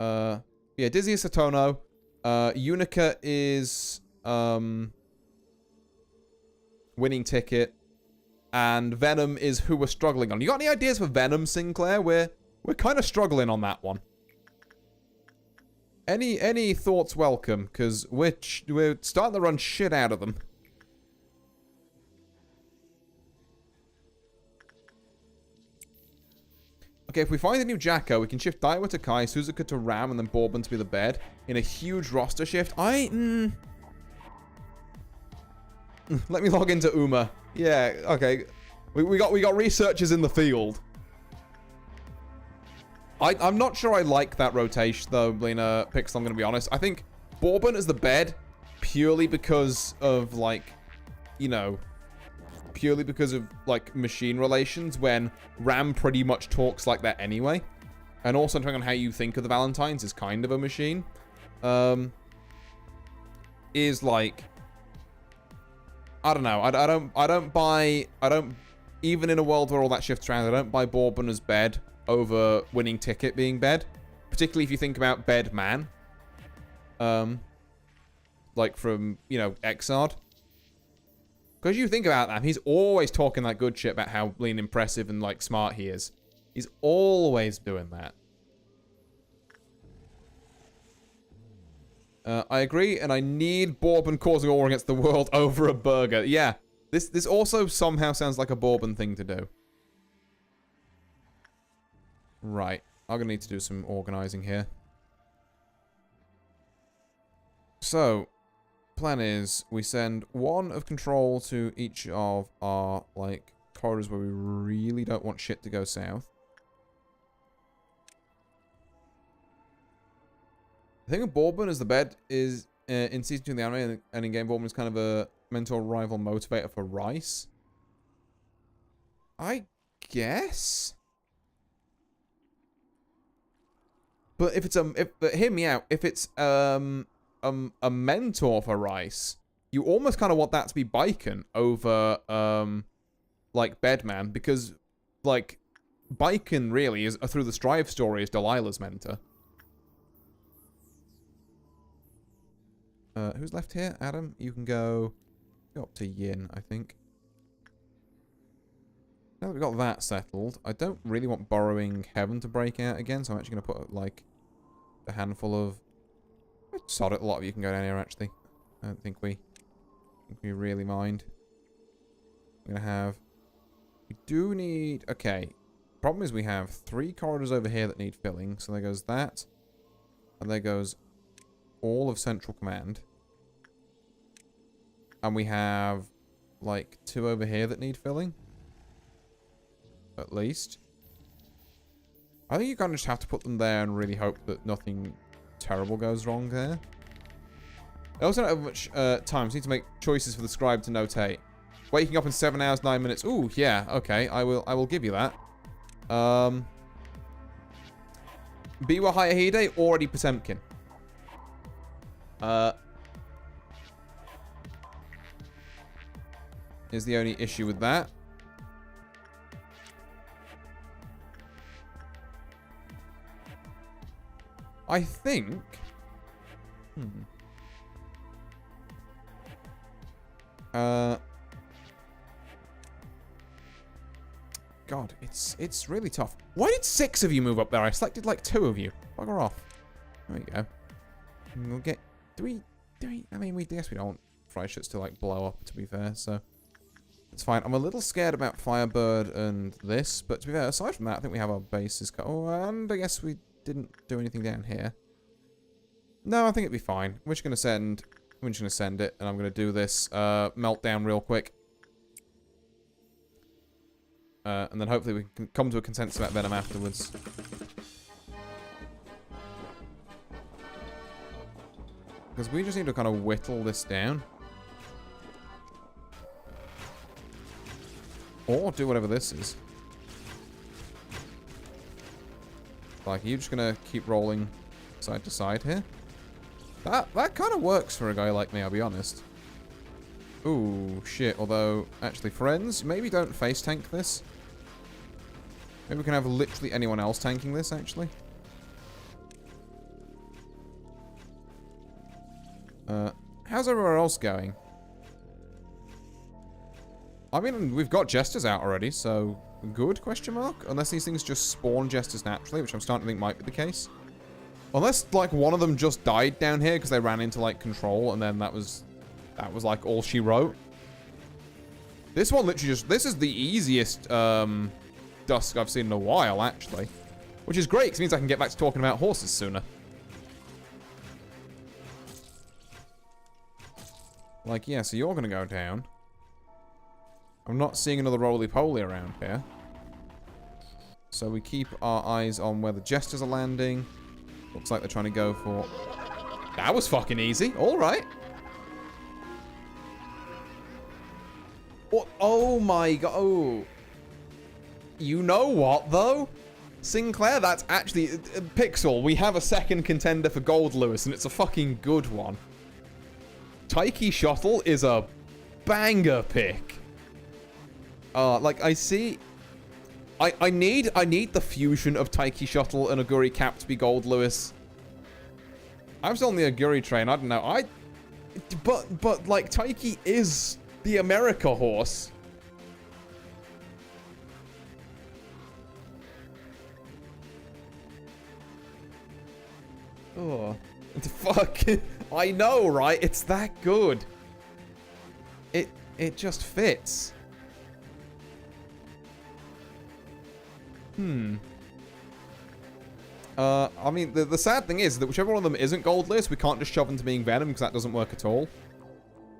Yeah, Dizzy is Satono. Unica is, Winning Ticket. And Venom is who we're struggling on. You got any ideas for Venom, Sinclair? We're kind of struggling on that one. Any thoughts welcome, because we're starting to run shit out of them. Okay, if we find a new Jacko, we can shift Daiwa to Kai, Suzuka to Ram, and then Bourbon to be the bed in a huge roster shift. Let me log into Uma. Yeah, okay. We got researchers in the field. I'm not sure I like that rotation, though, Lena Pixel, I'm going to be honest. I think Bourbon is the bed purely because of, like, you know, purely because of, like, machine relations, when Ram pretty much talks like that anyway. And also, depending on how you think of the Valentines, is kind of a machine. Is, like... I don't know. I don't buy... Even in a world where all that shifts around, I don't buy Bourbon as bed over winning ticket being bed, particularly if you think about bed man, like from, you know, Exard, because you think about that, he's always talking that good shit about how lean, impressive, and like smart he is. He's always doing that. I agree, and I need Bourbon causing a war against the world over a burger. Yeah, this also somehow sounds like a Bourbon thing to do. Right. I'm going to need to do some organizing here. So, plan is we send one of control to each of our, like, corridors where we really don't want shit to go south. I think of Bourbon as the bed is, in Season 2 of the anime and in-game, Bourbon is kind of a mentor rival motivator for Rice. I guess? But if it's but hear me out. If it's a mentor for Rice, you almost kind of want that to be Baiken over like Bedman, because like Baiken really is through the Strive story is Delilah's mentor. Who's left here? Adam, you can go up to Yin, I think. Now that we've got that settled, I don't really want Borrowing Heaven to break out again, so I'm actually going to put, like, a handful of... Sod it, a lot of you can go down here, actually. I don't think we really mind. We're going to have... We do need... Okay. Problem is we have 3 corridors over here that need filling, so there goes that. And there goes all of Central Command. And we have, like, 2 over here that need filling. At least. I think you kind of just have to put them there and really hope that nothing terrible goes wrong there. I also don't have much time, so I need to make choices for the scribe to notate. Waking up in 7 hours, 9 minutes. Ooh, yeah, okay. I will give you that. Biwa Hayahide, already Potemkin. Is the only issue with that. I think... God, it's really tough. Why did 6 of you move up there? I selected like 2 of you. Bugger off. There we go. And we'll get... Do we... I mean, we guess we don't want fry shits to like blow up, to be fair, so... It's fine. I'm a little scared about Firebird and this, but to be fair, aside from that, I think we have our bases... Oh, and I guess we didn't do anything down here. No, I think it'd be fine. We're just going to send... I'm just going to send it, and I'm going to do this meltdown real quick. And then hopefully we can come to a consensus about Venom afterwards. Because we just need to kind of whittle this down. Or do whatever this is. Like, are you just going to keep rolling side to side here? That kind of works for a guy like me, I'll be honest. Ooh, shit. Although, actually, friends, maybe don't face tank this. Maybe we can have literally anyone else tanking this, actually. How's everywhere else going? I mean, we've got jesters out already, so good, question mark? Unless these things just spawn jesters naturally, which I'm starting to think might be the case. Unless, like, one of them just died down here because they ran into, like, control, and then that was, like, all she wrote. This one literally just... This is the easiest, dusk I've seen in a while, actually. Which is great, because it means I can get back to talking about horses sooner. Like, yeah, so you're gonna go down. I'm not seeing another roly-poly around here. So we keep our eyes on where the jesters are landing. Looks like they're trying to go for... That was fucking easy. Alright. Oh my god. Oh. You know what, though? Sinclair, that's actually... Pixel, we have a second contender for Gold Lewis, and it's a fucking good one. Taiki Shuttle is a banger pick. Like, I see... I need the fusion of Taiki Shuttle and Aguri Cap to be Gold Lewis. I'm still on the Aguri train, I don't know. But, like, Taiki is the America horse. Oh. Fuck. I know, right? It's that good. It just fits. I mean, the sad thing is that whichever one of them isn't Gold List, we can't just shove into being Venom, because that doesn't work at all.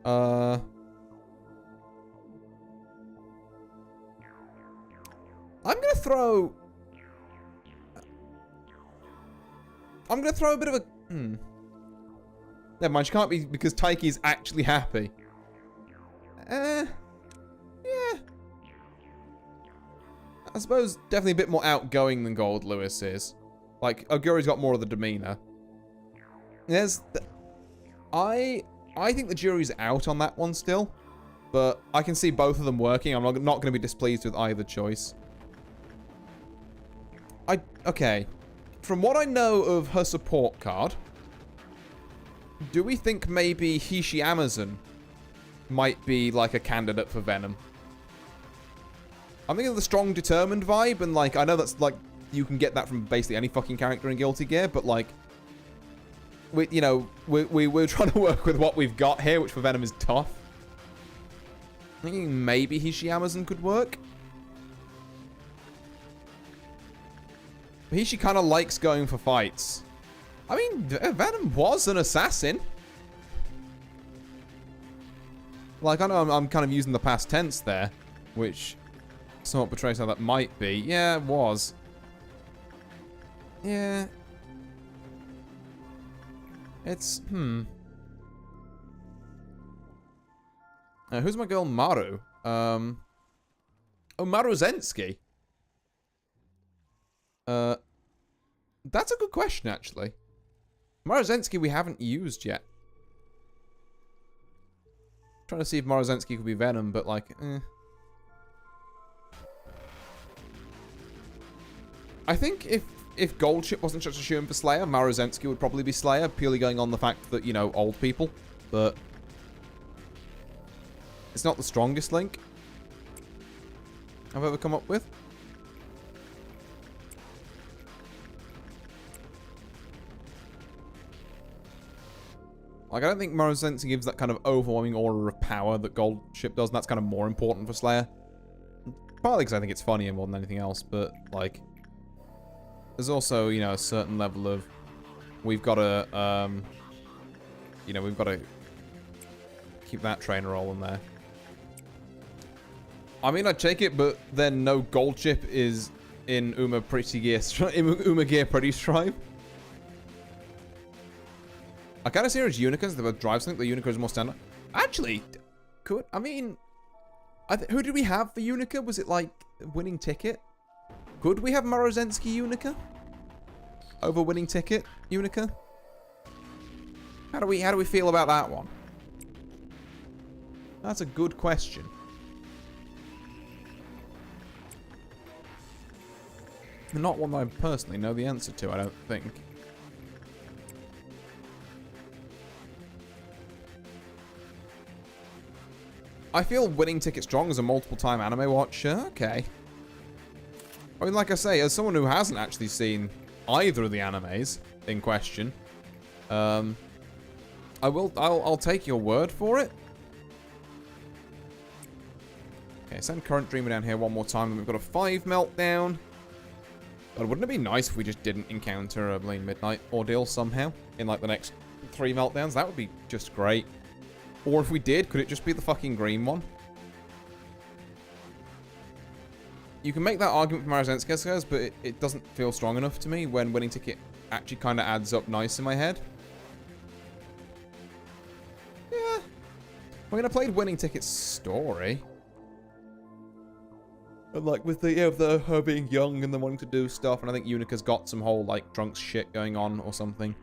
I'm gonna throw a bit of a... Never mind, she can't be, because Taiki's actually happy. Yeah. I suppose definitely a bit more outgoing than Gold Lewis is. Like, Oguri's got more of the demeanor. I think the jury's out on that one still. But I can see both of them working. I'm not going to be displeased with either choice. Okay. From what I know of her support card, do we think maybe Hishi Amazon might be, like, a candidate for Venom? I'm thinking of the strong, determined vibe, and, like, I know that's, like, you can get that from basically any fucking character in Guilty Gear, but, like, we're trying to work with what we've got here, which for Venom is tough. I'm thinking maybe Hishi Amazon could work. Hishi kind of likes going for fights. I mean, Venom was an assassin. Like, I know I'm kind of using the past tense there, which somewhat betrays how that might be. Yeah, it was. Yeah. It's, who's my girl Maru? Oh, Maru Zensky. That's a good question, actually. Maru Zensky we haven't used yet. Trying to see if Maru Zensky could be Venom, but, like, I think if Gold Ship wasn't such a shoe-in for Slayer, Maru Zensky would probably be Slayer, purely going on the fact that, you know, old people. But it's not the strongest link I've ever come up with. Like, I don't think Maru Zensky gives that kind of overwhelming aura of power that Gold Ship does, and that's kind of more important for Slayer. Partly because I think it's funnier more than anything else, but, like, there's also, you know, a certain level of... We've got to, you know, we've got to keep that train rolling there. I mean, I'd take it, but then no Gold Ship is in Uma Gear Pretty Strive. I kind of see her as Unica, the drive sync. The Unica is more standard. Actually, I mean, who did we have for Unica? Was it like Winning Ticket? Could we have Maru Zensky Unica over Winning Ticket Unica? How do we feel about that one? That's a good question. Not one that I personally know the answer to, I don't think. I feel winning ticket strong as a multiple-time anime watcher. Okay. I mean, like I say, as someone who hasn't actually seen either of the animes in question, I'll take your word for it. Okay, send Current Dreamer down here one more time, and we've got a 5 meltdown. But wouldn't it be nice if we just didn't encounter a Blade Midnight ordeal somehow in, like, the next 3 meltdowns? That would be just great. Or if we did, could it just be the fucking green one? You can make that argument for Marazenskas, but it doesn't feel strong enough to me when winning ticket actually kind of adds up nice in my head. Yeah. I mean, I played winning ticket's story. And like with the her being young and then wanting to do stuff, and I think Unica's got some whole like drunk shit going on or something.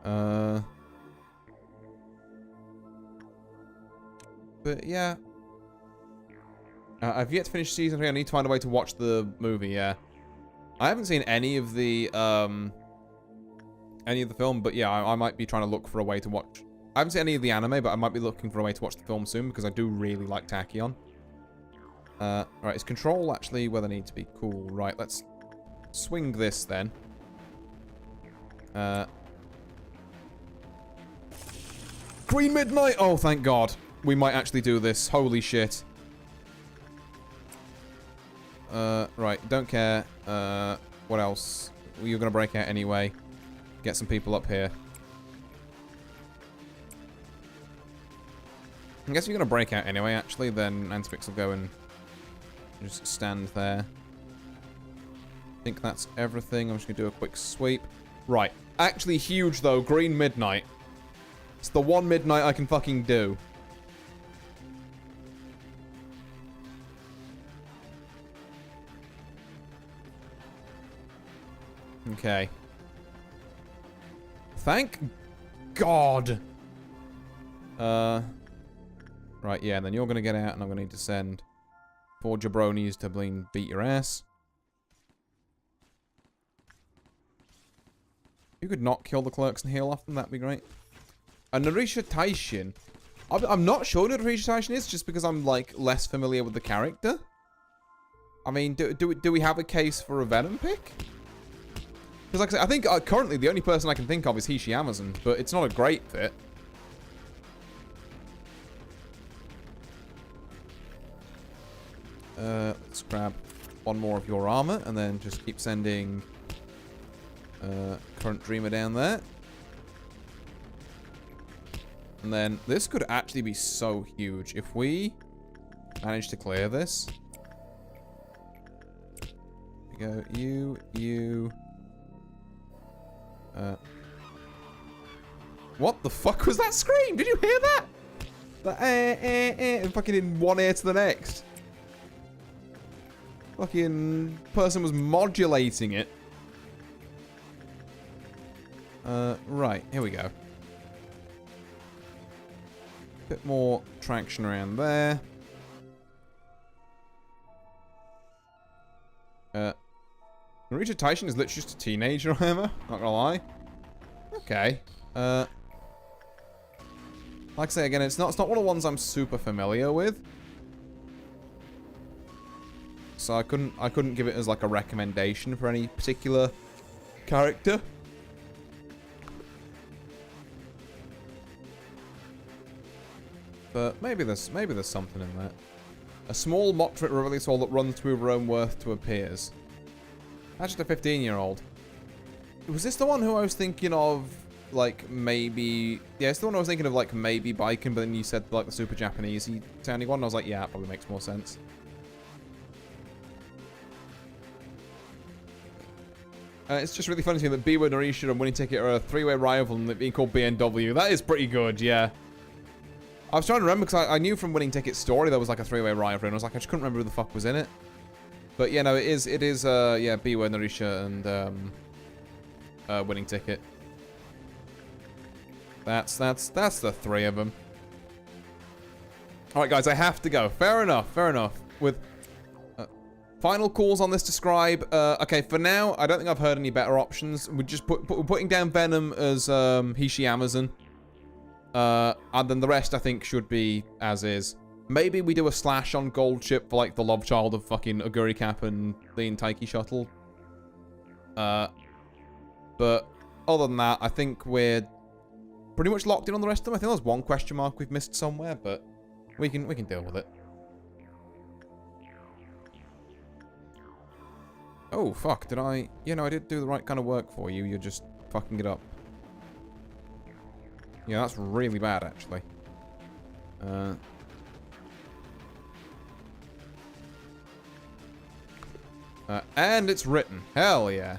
But yeah. I've yet to finish season 3. I need to find a way to watch the movie, yeah. I haven't seen any of the film, but yeah, I might be trying to look for a way to watch. I haven't seen any of the anime, but I might be looking for a way to watch the film soon because I do really like Tachyon. Alright, is control actually where they need to be? Cool, right, let's swing this then. Green Midnight! Oh, thank God. We might actually do this. Holy shit. Right, don't care. What else? You're gonna break out anyway. Get some people up here. I guess if you're gonna break out anyway, actually, then Antipix will go and just stand there. I think that's everything. I'm just gonna do a quick sweep. Right. Actually huge, though. Green Midnight. It's the one Midnight I can fucking do. Okay. Thank God. Right, yeah, and then you're gonna get out, and I'm gonna need to send 4 jabronis to beat your ass. If you could not kill the clerks and heal off them, that'd be great. And Narisha Taishin. I'm not sure who Narisha Taishin is, just because I'm, like, less familiar with the character. I mean, do we have a case for a Venom pick? Because, like I say, I think currently the only person I can think of is Hishi Amazon, but it's not a great fit. Let's grab 1 more of your armor, and then just keep sending Current Dreamer down there. And then this could actually be so huge if we manage to clear this. There we go. You. What the fuck was that scream? Did you hear that? The fucking in one ear to the next. Fucking person was modulating it. Right, here we go. Bit more traction around there. Naruto Taishin is literally just a teenager, Emma. Not gonna lie. Okay. Like I say again, it's not one of the ones I'm super familiar with. So I couldn't give it as like a recommendation for any particular character. But maybe there's something in that. A small moderate rebellious soul that runs through her own worth to her peers. That's just a 15-year-old. Was this the one who I was thinking of, like, maybe... Yeah, it's the one I was thinking of, like, maybe biking, but then you said, like, the super Japanese-y sounding one, and I was like, yeah, that probably makes more sense. It's just really funny to me that Biwa, Narisha, and Winning Ticket are a 3-way rival and they're being called BNW. That is pretty good, yeah. I was trying to remember, because I knew from Winning Ticket's story there was, like, a 3-way rivalry, and I was like, I just couldn't remember who the fuck was in it. But, yeah, no, it is, yeah, Biwa, Narisha, and, Winning Ticket. That's the 3 of them. Alright, guys, I have to go. Fair enough, fair enough. With final calls on this describe. Okay, for now, I don't think I've heard any better options. We're just we're putting down Venom as Hishi Amazon. And then the rest, I think, should be as is. Maybe we do a slash on gold ship for, like, the love child of fucking Aguri Cap and the Taiki shuttle. But other than that, I think we're pretty much locked in on the rest of them. I think there's one question mark we've missed somewhere, but we can deal with it. Oh, fuck, did I... You know, I did do the right kind of work for you. You're just fucking it up. Yeah, that's really bad, actually. And it's written. Hell yeah.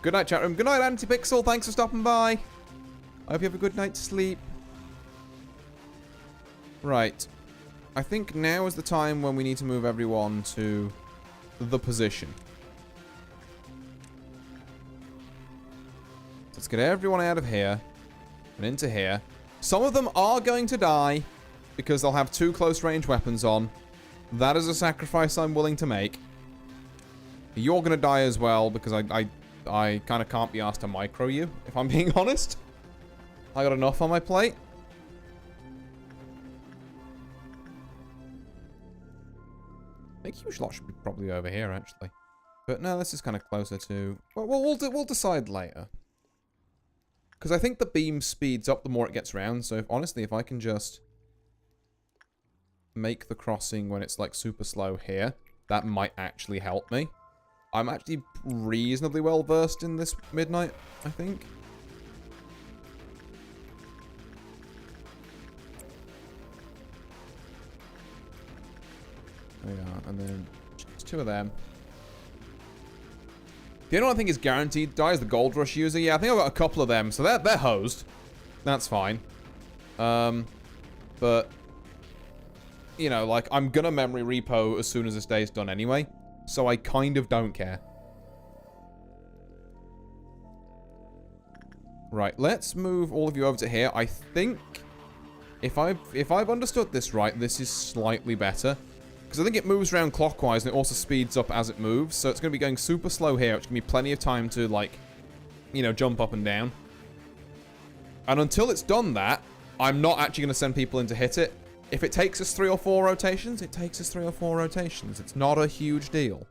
Good night, chat room. Good night, Antipixel. Thanks for stopping by. I hope you have a good night's sleep. Right. I think now is the time when we need to move everyone to the position. Let's get everyone out of here and into here. Some of them are going to die because they'll have 2 close range weapons on. That is a sacrifice I'm willing to make. You're going to die as well because I kind of can't be asked to micro you, if I'm being honest. I got enough on my plate. I think huge lot should be probably over here, actually. But no, this is kind of closer to... Well, we'll decide later. Because I think the beam speeds up the more it gets round. So honestly, if I can just make the crossing when it's like super slow here, that might actually help me. I'm actually reasonably well versed in this midnight, I think. There we are, and then just 2 of them. The only one I think is guaranteed to die is the Gold Rush user. Yeah, I think I've got a couple of them, so they're hosed. That's fine. But, you know, like, I'm gonna memory repo as soon as this day's done anyway, so I kind of don't care. Right, let's move all of you over to here. I think, if I've understood this right, this is slightly better. Because I think it moves around clockwise and it also speeds up as it moves. So it's going to be going super slow here, which can be plenty of time to, like, you know, jump up and down. And until it's done that, I'm not actually going to send people in to hit it. If it takes us 3 or 4 rotations, it takes us 3 or 4 rotations. It's not a huge deal.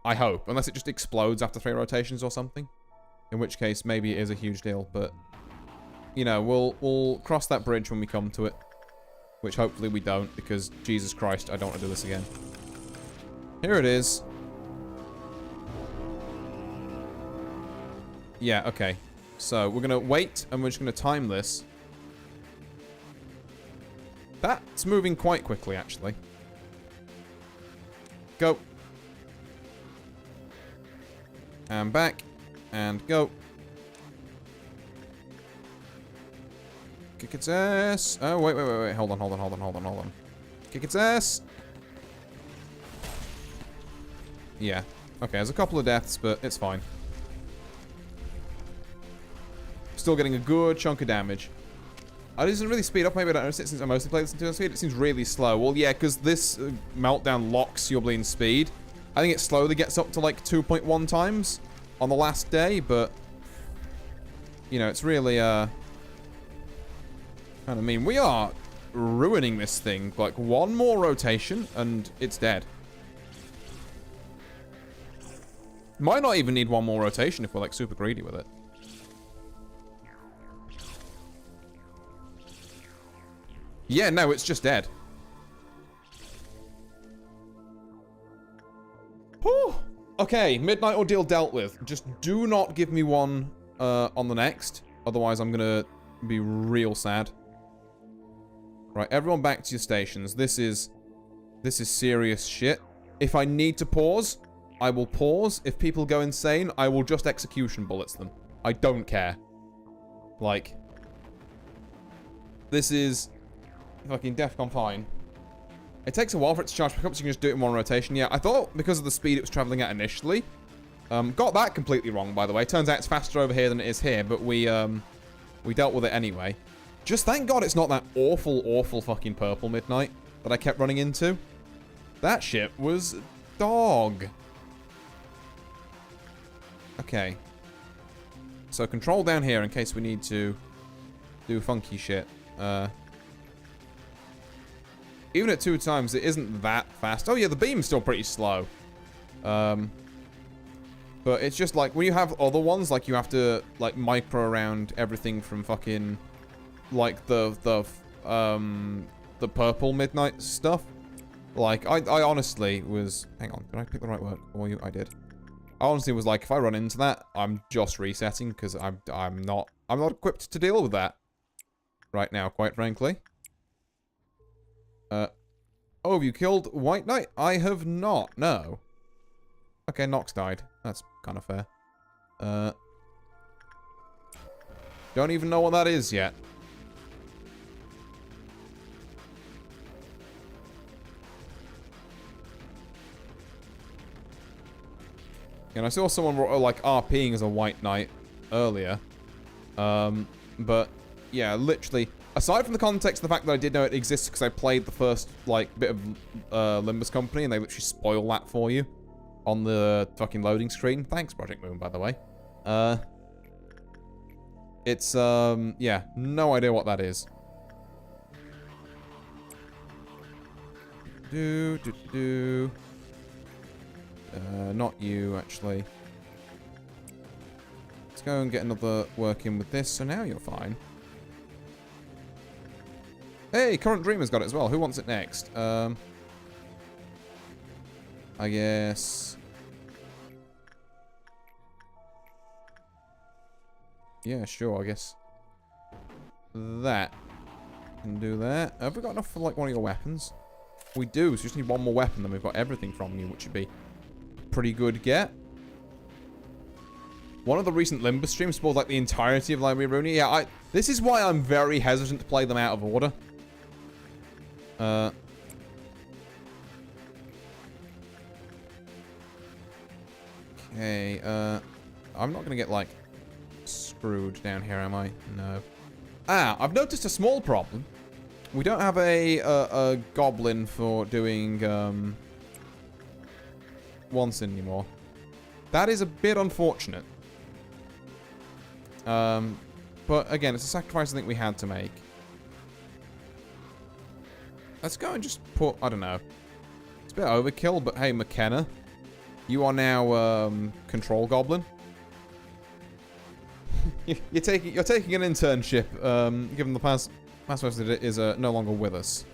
I hope. Unless it just explodes after 3 rotations or something. In which case, maybe it is a huge deal. But, you know, we'll cross that bridge when we come to it. Which hopefully we don't, because Jesus Christ, I don't want to do this again. Here it is. Yeah, okay. So, we're going to wait, and we're just going to time this. That's moving quite quickly, actually. Go. And back. And go. Kick its ass. Oh, wait. Hold on. Kick its ass. Yeah. Okay, there's a couple of deaths, but it's fine. Still getting a good chunk of damage. Oh, it doesn't really speed up. Maybe I don't notice it since I mostly play this in 2 speed. It seems really slow. Well, yeah, because this meltdown locks your bleeding speed. I think it slowly gets up to like 2.1 times on the last day, but you know, it's really kind of mean. We are ruining this thing. Like, 1 more rotation, and it's dead. Might not even need 1 more rotation if we're, like, super greedy with it. Yeah, no, it's just dead. Whew. Okay, Midnight Ordeal dealt with. Just do not give me one on the next. Otherwise, I'm gonna be real sad. Right, everyone back to your stations. This is serious shit. If I need to pause, I will pause. If people go insane, I will just execution bullets them. I don't care. Like, this is fucking DEFCON fine. It takes a while for it to charge back up, so you can just do it in 1 rotation. Yeah, I thought because of the speed it was traveling at initially. Got that completely wrong, by the way. Turns out it's faster over here than it is here, but we dealt with it anyway. Just thank God it's not that awful fucking purple midnight that I kept running into. That shit was dog. Okay. So control down here in case we need to do funky shit. Even at 2 times, it isn't that fast. Oh yeah, the beam's still pretty slow. But it's just like, when you have other ones, like you have to, like, micro around everything from fucking, like, the purple midnight stuff. Like, I honestly was... Hang on, did I pick the right word for you? I did. I honestly was like, if I run into that, I'm just resetting, because I'm not equipped to deal with that right now, quite frankly. Oh, have you killed White Knight? I have not, no. Okay, Nox died. That's kind of fair. Don't even know what that is yet. And I saw someone like RPing as a White Knight earlier. But yeah, literally, aside from the context of the fact that I did know it exists because I played the first like bit of Limbus Company and they literally spoil that for you on the fucking loading screen. Thanks, Project Moon, by the way. It's yeah, no idea what that is. Not you, actually. Let's go and get another work in with this, so now you're fine. Hey, Current Dreamer's got it as well. Who wants it next? I guess... Yeah, sure, I guess. That. Can do that. Have we got enough for, like, one of your weapons? We do, so we just need one more weapon, then we've got everything from you, which would be a pretty good get. One of the recent Limbus streams spoiled, like, the entirety of Library of Runia. Yeah, this is why I'm very hesitant to play them out of order. Okay, I'm not gonna get, like, screwed down here, am I? No. Ah, I've noticed a small problem. We don't have a goblin for doing, once anymore. That is a bit unfortunate. But again, it's a sacrifice I think we had to make. Let's go and just put, I don't know. It's a bit overkill, but hey, McKenna. You are now, Control Goblin. you're taking an internship, given the past person is no longer with us.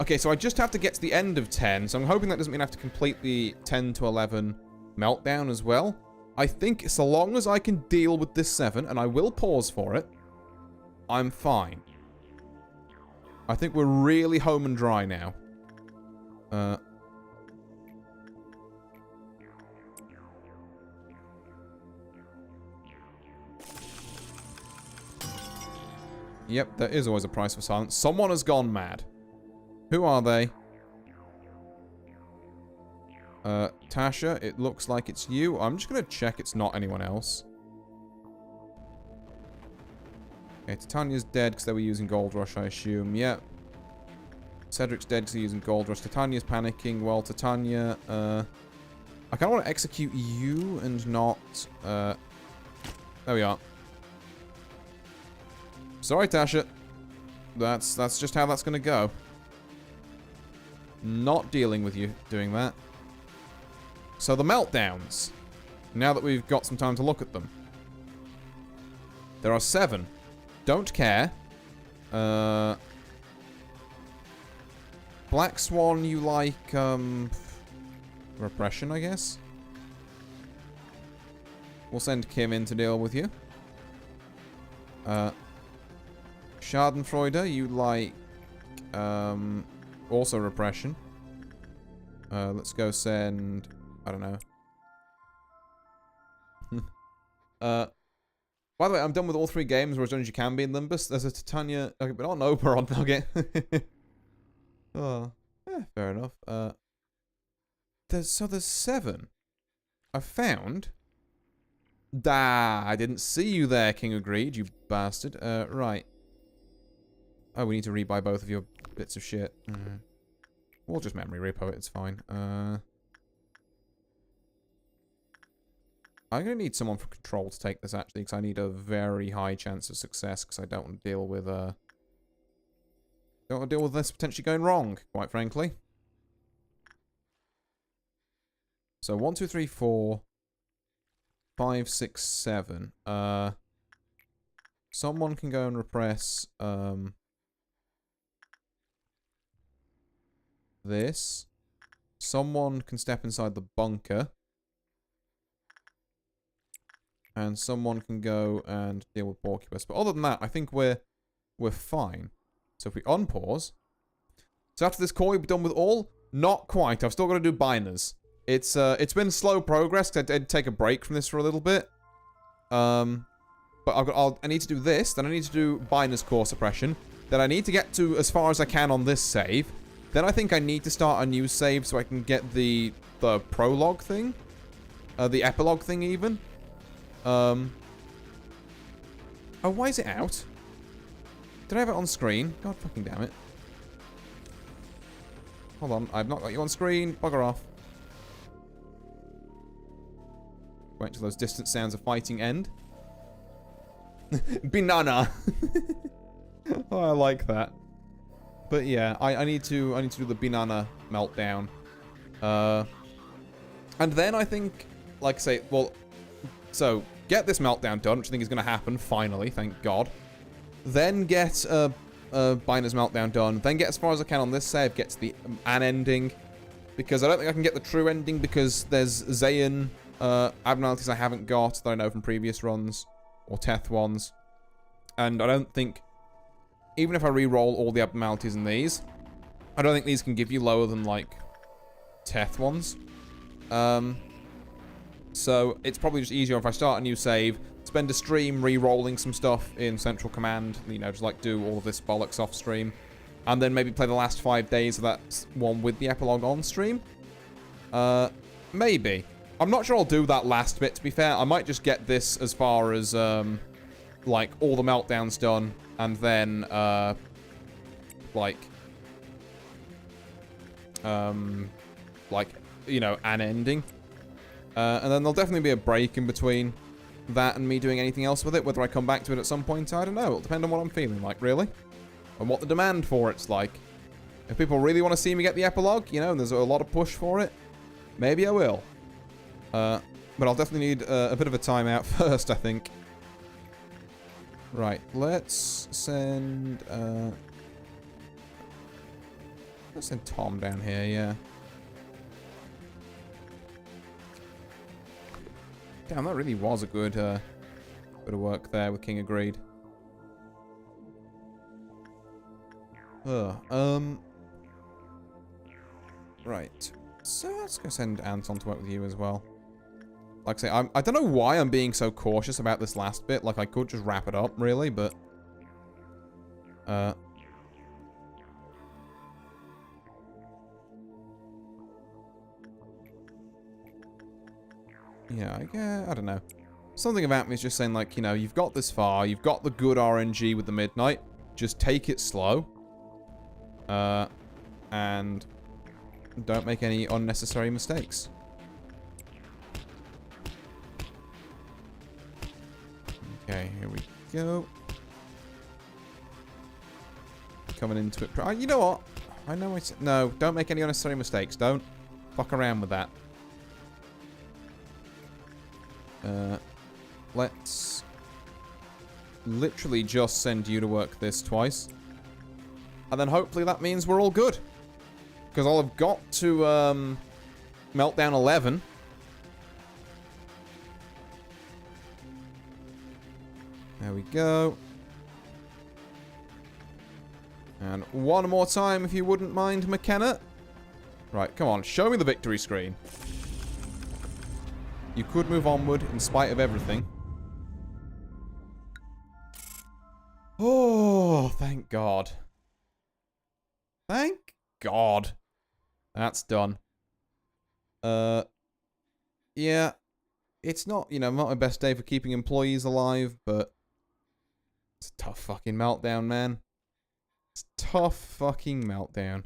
Okay, so I just have to get to the end of 10, so I'm hoping that doesn't mean I have to complete the 10 to 11 meltdown as well. I think so long as I can deal with this 7, and I will pause for it, I'm fine. I think we're really home and dry now. Yep, there is always a price for silence. Someone has gone mad. Who are they? Tasha, it looks like it's you. I'm just gonna check it's not anyone else. Okay, Titania's dead because they were using Gold Rush, I assume. Yep. Cedric's dead because they're using Gold Rush. Titania's panicking. Well, Titania, I kind of want to execute you and not, there we are. Sorry, Tasha. That's just how that's gonna go. Not dealing with you doing that. So the meltdowns. Now that we've got some time to look at them. There are 7. Don't care. Black Swan, you like, repression, I guess? We'll send Kim in to deal with you. Schadenfreude, you like, also repression. Let's go send, I don't know. By the way, I'm done with all 3 games, or as done as you can be in Limbus. There's a Titania, okay, but not an Oberon Nugget. Oh, yeah, fair enough. There's 7. I found. I didn't see you there, King of Greed, you bastard. Right. Oh, we need to rebuy both of your bits of shit. We'll just memory repo it, it's fine. I'm going to need someone for control to take this, actually, because I need a very high chance of success, because I don't want to deal with, Don't want to deal with this potentially going wrong, quite frankly. So 1, 2, 3, 4, 5, 6, 7. Someone can go and repress this. Someone can step inside the bunker. And someone can go and deal with Porcupus. But other than that, I think we're fine. So if we unpause. So after this call, we'll be done with all? Not quite. I've still got to do binders. It's been slow progress, because I did take a break from this for a little bit. But I need to do this, then I need to do binders core suppression. Then I need to get to as far as I can on this save. Then I think I need to start a new save so I can get the prologue thing. The epilogue thing, even. Oh, why is it out? Did I have it on screen? God fucking damn it. Hold on, I've not got you on screen. Bugger off. Wait till those distant sounds of fighting end. Banana. Oh, I like that. But yeah, I need to do the banana meltdown. And then I think, like I say, well, so get this meltdown done, which I think is going to happen finally, thank God. Then get Binder's meltdown done. Then get as far as I can on this save, get to the an ending, because I don't think I can get the true ending because there's Zayn abnormalities I haven't got that I know from previous runs or Teth ones, and I don't think, even if I re-roll all the abnormalities in these, I don't think these can give you lower than like Teth ones. So it's probably just easier if I start a new save, spend a stream re-rolling some stuff in Central Command, you know, just like do all of this bollocks off stream, and then maybe play the last 5 days of that one with the epilogue on stream. Maybe. I'm not sure I'll do that last bit, to be fair. I might just get this as far as, like, all the meltdowns done, and then, like, you know, an ending. And then there'll definitely be a break in between that and me doing anything else with it. Whether I come back to it at some point, I don't know. It'll depend on what I'm feeling like, really. And what the demand for it's like. If people really want to see me get the epilogue, you know, and there's a lot of push for it, maybe I will. But I'll definitely need a bit of a timeout first, I think. Right, let's send Tom down here, yeah. Damn, that really was a good bit of work there with King Agreed. Right. So let's go send Anton to work with you as well. Like I say, I don't know why I'm being so cautious about this last bit. Like, I could just wrap it up, really, but... yeah, I don't know. Something about me is just saying, like, you know, you've got this far, you've got the good RNG with the Midnight, just take it slow. And don't make any unnecessary mistakes. Okay, here we go. Coming into it. You know what? I know it's... No, don't make any unnecessary mistakes. Don't fuck around with that. Let's literally just send you to work this twice. And then hopefully that means we're all good. Because I'll have got to Meltdown 11. There we go. And one more time, if you wouldn't mind, McKenna. Right, come on, show me the victory screen. You could move onward in spite of everything. Oh, thank God. Thank God. That's done. Yeah. It's not, you know, not my best day for keeping employees alive, but it's a tough fucking meltdown, man. It's a tough fucking meltdown.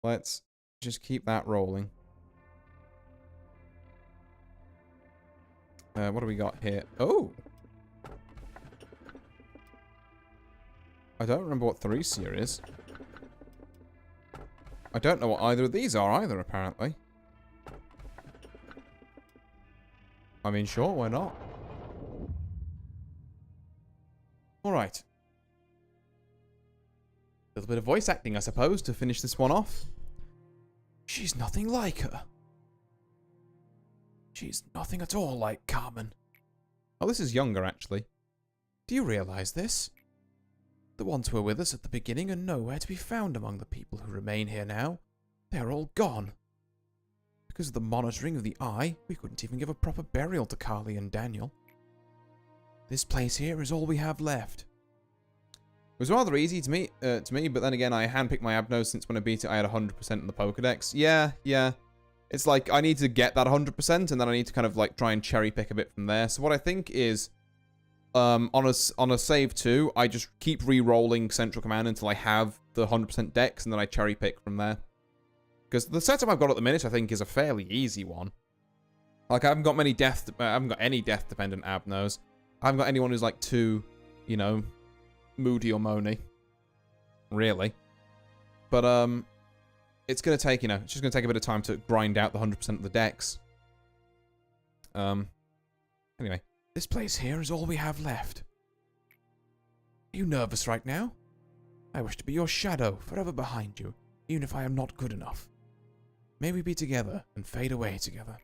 Let's just keep that rolling. What do we got here? Oh! I don't remember what Theresia is. I don't know what either of these are either, apparently. I mean, sure, why not? Alright. A little bit of voice acting, I suppose, to finish this one off. She's nothing like her. She's nothing at all like Carmen. Oh, this is younger, actually. Do you realize this? The ones who were with us at the beginning are nowhere to be found among the people who remain here now. They are all gone. Because of the monitoring of the Eye, we couldn't even give a proper burial to Carly and Daniel. This place here is all we have left. It was rather easy to me, but then again, I handpicked my Abnos since when I beat it, I had 100% in the Pokedex. Yeah. It's like, I need to get that 100%, and then I need to kind of, like, try and cherry pick a bit from there. So what I think is, on a save 2, I just keep re-rolling Central Command until I have the 100% dex, and then I cherry pick from there. Because the setup I've got at the minute, I think, is a fairly easy one. Like, I haven't got any death-dependent Abnos. I haven't got anyone who's, like, too, you know, moody or moany. Really. But, it's going to take, you know, it's just going to take a bit of time to grind out the 100% of the dex. Anyway. This place here is all we have left. Are you nervous right now? I wish to be your shadow, forever behind you, even if I am not good enough. May we be together and fade away together.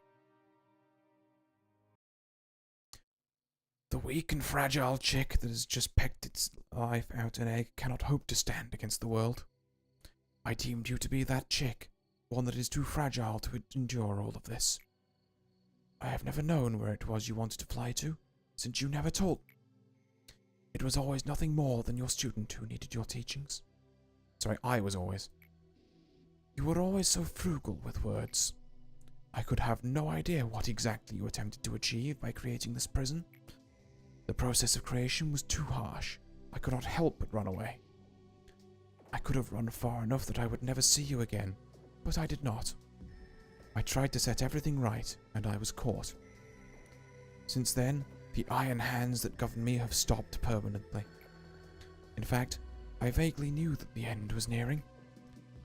The weak and fragile chick that has just pecked its life out an egg cannot hope to stand against the world. I deemed you to be that chick, one that is too fragile to endure all of this. I have never known where it was you wanted to fly to, since you never told me. It was always nothing more than your student who needed your teachings. Sorry, I was always. You were always so frugal with words. I could have no idea what exactly you attempted to achieve by creating this prison. The process of creation was too harsh. I could not help but run away. I could have run far enough that I would never see you again, but I did not. I tried to set everything right, and I was caught. Since then, the iron hands that govern me have stopped permanently. In fact, I vaguely knew that the end was nearing.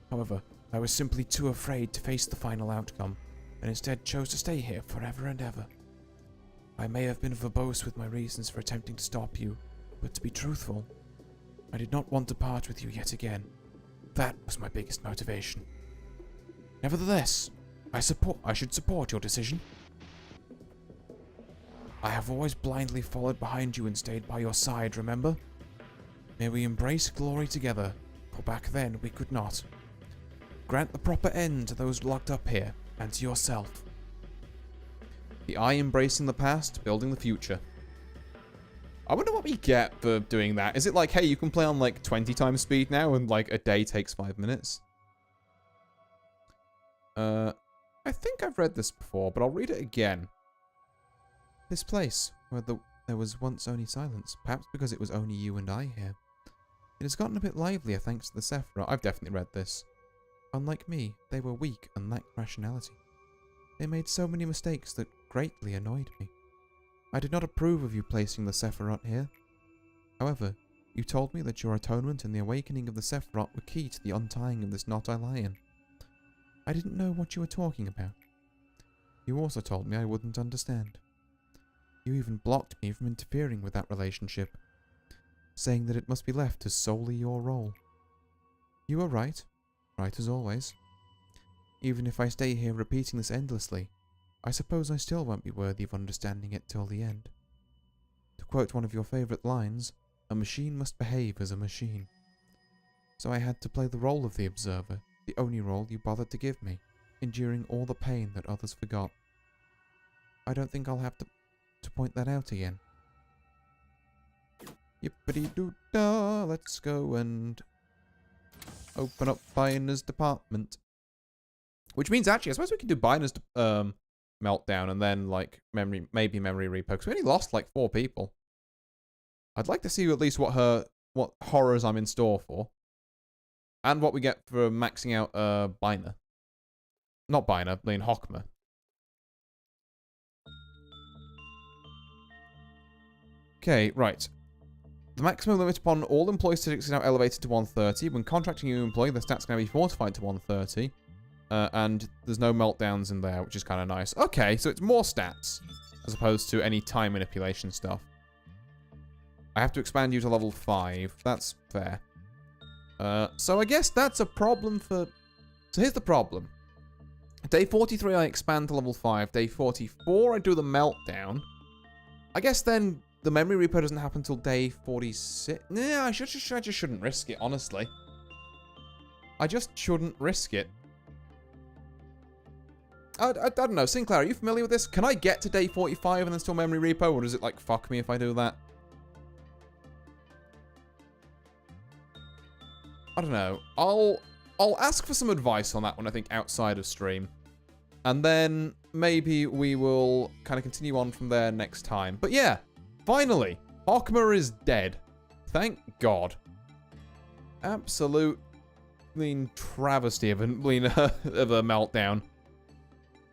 However, I was simply too afraid to face the final outcome, and instead chose to stay here forever and ever. I may have been verbose with my reasons for attempting to stop you, but to be truthful, I did not want to part with you yet again. That was my biggest motivation. Nevertheless, I should support your decision. I have always blindly followed behind you and stayed by your side, remember? May we embrace glory together, for back then we could not. Grant the proper end to those locked up here, and to yourself. The Eye embracing the past, building the future. I wonder what we get for doing that. Is it like, hey, you can play on like 20 times speed now, and like a day takes 5 minutes? I think I've read this before, but I'll read it again. This place, where there was once only silence, perhaps because it was only you and I here. It has gotten a bit livelier thanks to the Sephiroth. I've definitely read this. Unlike me, they were weak and lacked rationality. They made so many mistakes that greatly annoyed me. I did not approve of you placing the Sephiroth here. However, you told me that your atonement and the awakening of the Sephiroth were key to the untying of this knot I lie in. I didn't know what you were talking about. You also told me I wouldn't understand. You even blocked me from interfering with that relationship, saying that it must be left as solely your role. You were right as always. Even if I stay here repeating this endlessly, I suppose I still won't be worthy of understanding it till the end. To quote one of your favourite lines, a machine must behave as a machine. So I had to play the role of the observer, the only role you bothered to give me, enduring all the pain that others forgot. I don't think I'll have to point that out again. Yippity-doo-dah, let's go and open up Bina's department. Which means, actually, I suppose we can do Bina's meltdown and then, like, maybe memory repo, because we only lost, like, 4 people. I'd like to see at least what horrors I'm in store for. And what we get for maxing out, Bina. Not Bina, I mean Hokma. Okay, right. The maximum limit upon all employee statistics is now elevated to 130. When contracting a new employee, the stats can now be fortified to 130. And there's no meltdowns in there, which is kind of nice. Okay, so it's more stats, as opposed to any time manipulation stuff. I have to expand you to level 5. That's fair. So I guess that's a problem for... So here's the problem. Day 43, I expand to level 5. Day 44, I do the meltdown. I guess then the memory repo doesn't happen until day 46. Nah, I just shouldn't risk it, honestly. I just shouldn't risk it. I don't know. Sinclair, are you familiar with this? Can I get to day 45 and then still memory repo, or does it, like, fuck me if I do that? I don't know. I'll ask for some advice on that one, I think, outside of stream. And then maybe we will kind of continue on from there next time. But yeah, finally, Hokma is dead. Thank God. Absolute travesty of a meltdown.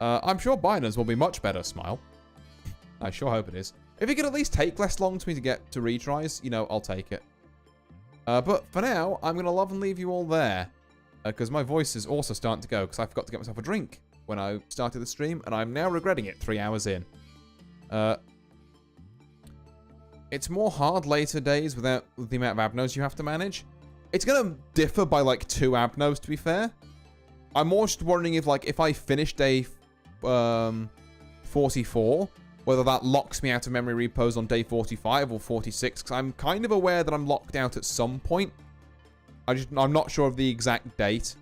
I'm sure Binance will be much better, Smile. I sure hope it is. If it could at least take less long for me to get to retries, you know, I'll take it. But for now, I'm going to love and leave you all there. Because my voice is also starting to go, because I forgot to get myself a drink when I started the stream, and I'm now regretting it 3 hours in. It's more hard later days without the amount of abnos you have to manage. It's going to differ by, like, 2 abnos, to be fair. I'm more just wondering if, like, if I finish day 44, whether that locks me out of memory repos on day 45 or 46, because I'm kind of aware that I'm locked out at some point. I'm not sure of the exact date.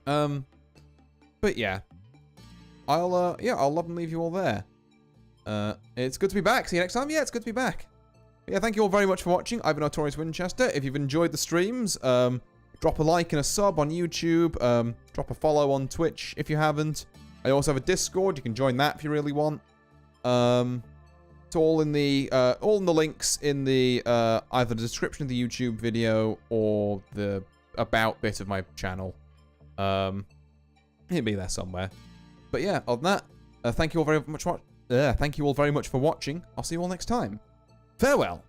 But yeah. I'll love and leave you all there. It's good to be back. See you next time. Yeah, it's good to be back. But yeah, thank you all very much for watching. I've been Notorious Winchester. If you've enjoyed the streams, drop a like and a sub on YouTube. Drop a follow on Twitch if you haven't. I also have a Discord. You can join that if you really want. It's all in the links in the either the description of the YouTube video or the about bit of my channel. It'll be there somewhere. But yeah, other than that, thank you all very much. Thank you all very much for watching. I'll see you all next time. Farewell.